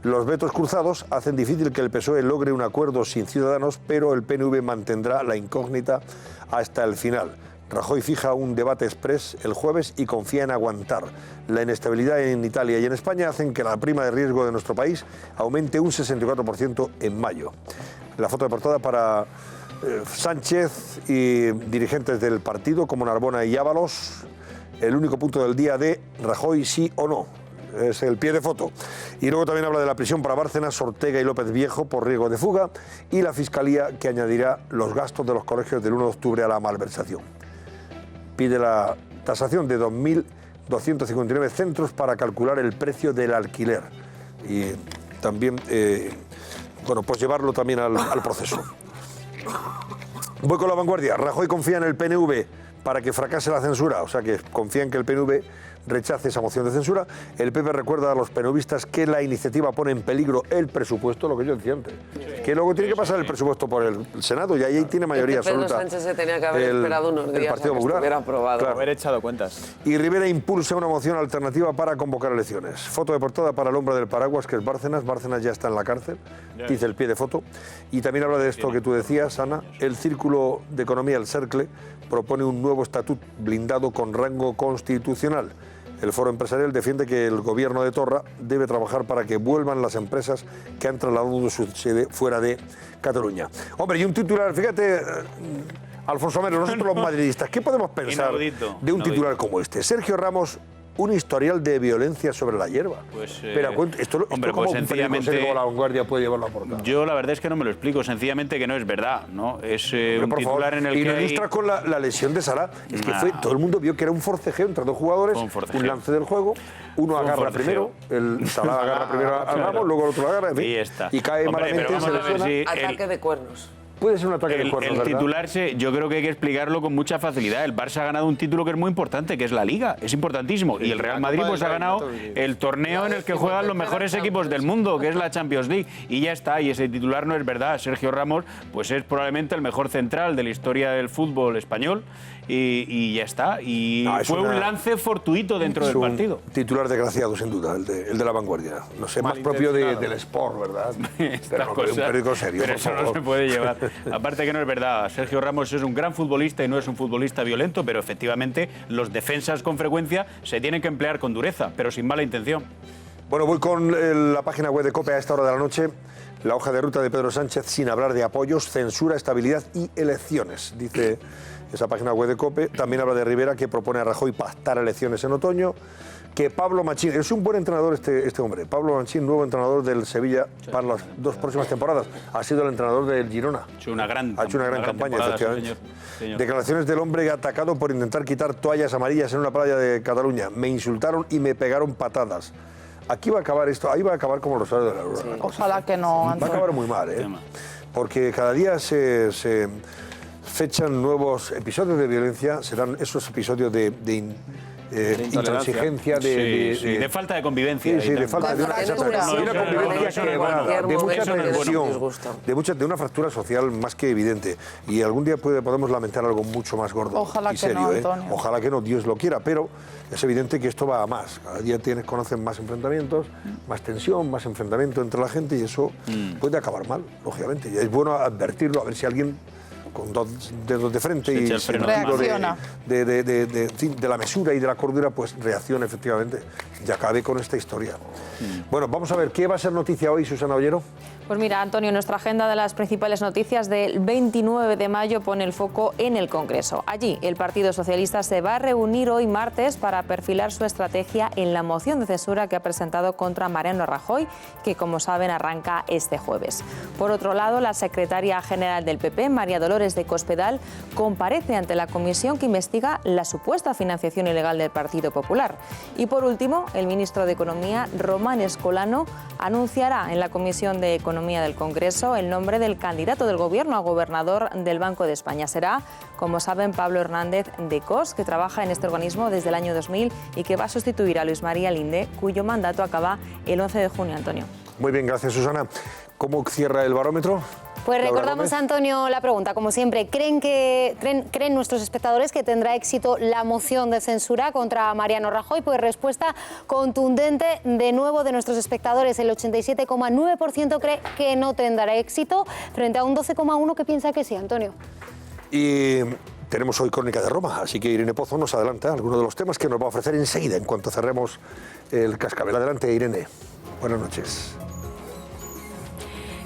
Los vetos cruzados hacen difícil que el PSOE logre un acuerdo sin Ciudadanos, pero el PNV mantendrá la incógnita hasta el final. Rajoy fija un debate exprés el jueves y confía en aguantar. La inestabilidad en Italia y en España hacen que la prima de riesgo de nuestro país aumente un 64% en mayo. La foto de portada para Sánchez y dirigentes del partido como Narbona y Ábalos. El único punto del día de Rajoy sí o no. Es el pie de foto. Y luego también habla de la prisión para Bárcenas, Ortega y López Viejo por riesgo de fuga y la Fiscalía que añadirá los gastos de los colegios del 1 de octubre a la malversación. Pide la tasación de 2.259 centros para calcular el precio del alquiler y también, bueno, pues llevarlo también al proceso. Voy con La Vanguardia. Rajoy confía en el PNV para que fracase la censura, o sea que confía en que el PNV rechace esa moción de censura. El PP recuerda a los penovistas que la iniciativa pone en peligro el presupuesto, lo que yo decía antes, que luego tiene que pasar el presupuesto por el Senado y ahí tiene mayoría absoluta. Pedro Sánchez se tenía que haber esperado unos días el Partido a que Popular estuviera aprobado. Claro. Haber echado cuentas. Y Rivera impulsa una moción alternativa para convocar elecciones. Foto de portada para el hombre del paraguas, que es Bárcenas. Bárcenas ya está en la cárcel, dice el pie de foto. Y también habla de esto que tú decías, Ana. El Círculo de Economía, el CERCLE, propone un nuevo estatuto blindado con rango constitucional. El Foro Empresarial defiende que el gobierno de Torra debe trabajar para que vuelvan las empresas que han trasladado su sede fuera de Cataluña. Hombre, y un titular, fíjate, Alfonso Mero, nosotros los madridistas, ¿qué podemos pensar de un titular como este? Sergio Ramos, un historial de violencia sobre la hierba. Pues, pero esto hombre, como pues sencillamente, como La Vanguardia puede llevarlo a portada. Yo la verdad es que no me lo explico, sencillamente que no es verdad, ¿no? Es un titular en el y que lo ilustra con la lesión de Salah. Es que todo el mundo vio que era un forcejeo entre dos jugadores, un lance del juego, uno agarra primero, el Salah agarra primero a Ramos, luego el otro lo agarra, en fin, y cae malamente y se lesiona. Ataque de cuernos. Puede ser un ataque de cuernos, el ¿verdad? titular, yo creo que hay que explicarlo con mucha facilidad. El Barça ha ganado un título que es muy importante, que es la Liga. Es importantísimo. Y el Real Madrid pues ha ganado el torneo en el que juegan los mejores equipos del mundo, que es la Champions League. Y ya está. Y ese titular no es verdad. Sergio Ramos pues es probablemente el mejor central de la historia del fútbol español. Y ya está. Y fue un lance fortuito dentro del partido. Titular desgraciado, sin duda, el de La Vanguardia. No sé, más propio del Sport, ¿verdad? Pero no, un periódico serio, pero por eso favor. no se puede llevar. Aparte que no es verdad, Sergio Ramos es un gran futbolista y no es un futbolista violento, pero efectivamente los defensas con frecuencia se tienen que emplear con dureza, pero sin mala intención. Bueno, voy con la página web de COPE a esta hora de la noche. La hoja de ruta de Pedro Sánchez sin hablar de apoyos, censura, estabilidad y elecciones, dice esa página web de COPE. También habla de Rivera, que propone a Rajoy pactar elecciones en otoño. Que Pablo Machín, es un buen entrenador este hombre. Pablo Machín, nuevo entrenador del Sevilla para las dos próximas temporadas. Ha sido el entrenador del Girona. Ha hecho una gran campaña, efectivamente. Señor. Declaraciones del hombre atacado por intentar quitar toallas amarillas en una playa de Cataluña. Me insultaron y me pegaron patadas. Aquí va a acabar esto, ahí va a acabar como Rosario de la Aurora. Sí. Ojalá que no. Va a acabar muy mal, porque cada día se fechan nuevos episodios de violencia, serán esos episodios de intransigencia, de falta de convivencia. Sí, de falta de una convivencia quebrada, de mucha tensión, de una fractura social más que evidente. Y algún día podemos lamentar algo mucho más gordo y serio. Ojalá que no, Dios lo quiera, pero es evidente que esto va a más. Cada día conocen más enfrentamientos, más tensión, más enfrentamiento entre la gente y eso puede acabar mal, lógicamente. Y es bueno advertirlo, a ver si alguien con dos dedos de frente Sí, y el freno. Reacciona. de la mesura y de la cordura, pues reacciona efectivamente y acabe con esta historia. Bueno, vamos a ver, ¿qué va a ser noticia hoy, Susana Ollero? Pues mira, Antonio, nuestra agenda de las principales noticias del 29 de mayo pone el foco en el Congreso. Allí, el Partido Socialista se va a reunir hoy martes para perfilar su estrategia en la moción de censura que ha presentado contra Mariano Rajoy, que, como saben, arranca este jueves. Por otro lado, la secretaria general del PP, María Dolores de Cospedal, comparece ante la comisión que investiga la supuesta financiación ilegal del Partido Popular. Y por último, el ministro de Economía, Román Escolano, anunciará en la Comisión de Economía del Congreso el nombre del candidato del Gobierno a gobernador del Banco de España. Será, como saben, Pablo Hernández de Cos, que trabaja en este organismo desde el año 2000 y que va a sustituir a Luis María Linde, cuyo mandato acaba el 11 de junio, Antonio. Muy bien, gracias, Susana. ¿Cómo cierra el barómetro? Pues Laura recordamos, Gómez. Antonio, la pregunta, como siempre. ¿Creen nuestros espectadores que tendrá éxito la moción de censura contra Mariano Rajoy? Pues respuesta contundente de nuevo de nuestros espectadores. El 87,9% cree que no tendrá éxito, frente a un 12,1% que piensa que sí, Antonio. Y tenemos hoy Crónica de Roma, así que Irene Pozo nos adelanta algunos de los temas que nos va a ofrecer enseguida, en cuanto cerremos el cascabel. Adelante, Irene. Buenas noches.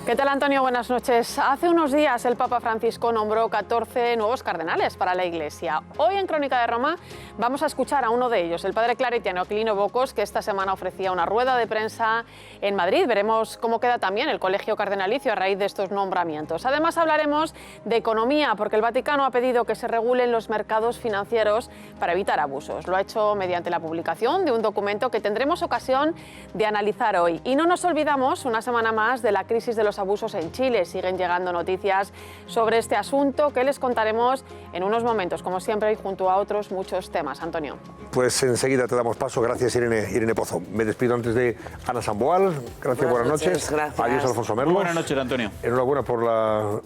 ¿Qué tal, Antonio? Buenas noches. Hace unos días el Papa Francisco nombró 14 nuevos cardenales para la Iglesia. Hoy en Crónica de Roma vamos a escuchar a uno de ellos, el padre claretiano Aquilino Bocos, que esta semana ofrecía una rueda de prensa en Madrid. Veremos cómo queda también el colegio cardenalicio a raíz de estos nombramientos. Además hablaremos de economía, porque el Vaticano ha pedido que se regulen los mercados financieros para evitar abusos. Lo ha hecho mediante la publicación de un documento que tendremos ocasión de analizar hoy. Y no nos olvidamos, una semana más, de la crisis de los abusos en Chile. Siguen llegando noticias sobre este asunto que les contaremos en unos momentos, como siempre, y junto a otros muchos temas. Antonio. Pues enseguida te damos paso. Gracias, Irene Pozo. Me despido antes de Ana Samboal. Gracias, buenas noches. Gracias. Adiós, Alfonso Merlos. Buenas noches, Antonio. Enhorabuena por la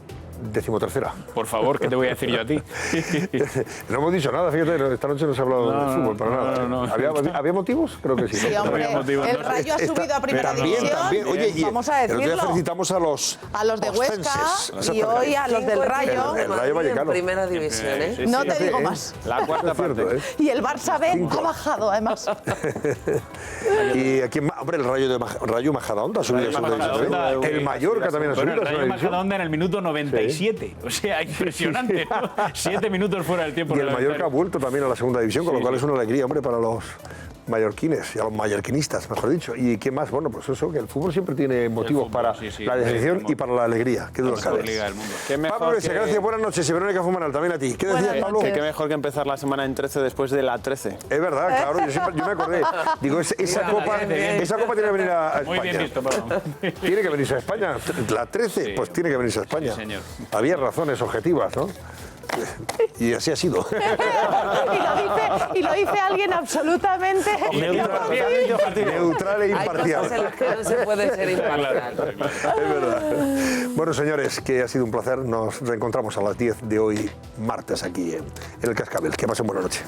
13ª. Por favor, ¿qué te voy a decir yo a ti? No hemos dicho nada, fíjate, esta noche no se ha hablado de fútbol para nada. no. ¿Había motivos? Creo que sí. Sí, hombre, el Rayo ha subido a primera división. También. Oye, vamos a el otro día decirlo. felicitamos a los de Huesca ostenses. y hoy a los del Rayo. El Rayo Vallecano. En primera división, ¿eh? No te digo más. La cuarta parte. Y el Barça B ha bajado, además. Y aquí, hombre, el Rayo Majadahonda ha subido a segunda división. El Mallorca también ha subido el a Rayo segunda división. Majadahonda en el minuto 97. O sea, impresionante, ¿no? 7 minutos fuera del tiempo. Y el Mallorca ha vuelto también a la segunda división, con lo cual es una alegría, hombre, para los mallorquines y a los mallorquinistas, mejor dicho. ¿Y qué más? Bueno, pues eso, que el fútbol siempre tiene motivos para la decepción y para la alegría. Qué duda cabe. Pablo Iglesias, gracias, buenas noches. Y Verónica Fumanal, también a ti. ¿Qué decías, Pablo? Que qué mejor que empezar la semana en 13 después de la 13. Es verdad, claro, yo me acordé. Digo, esa copa tiene que venir a España. Muy bien visto, Pablo. Tiene que venirse a España. La 13, pues tiene que venirse a España. Sí, señor. Había razones objetivas, ¿no? Y así ha sido. Y lo dice alguien absolutamente neutral e imparcial. Hay cosas en las que no se puede ser imparcial. Es verdad. Bueno, señores, que ha sido un placer. Nos reencontramos a las 10 de hoy, martes, aquí en El Cascabel. Que pasen buena noche.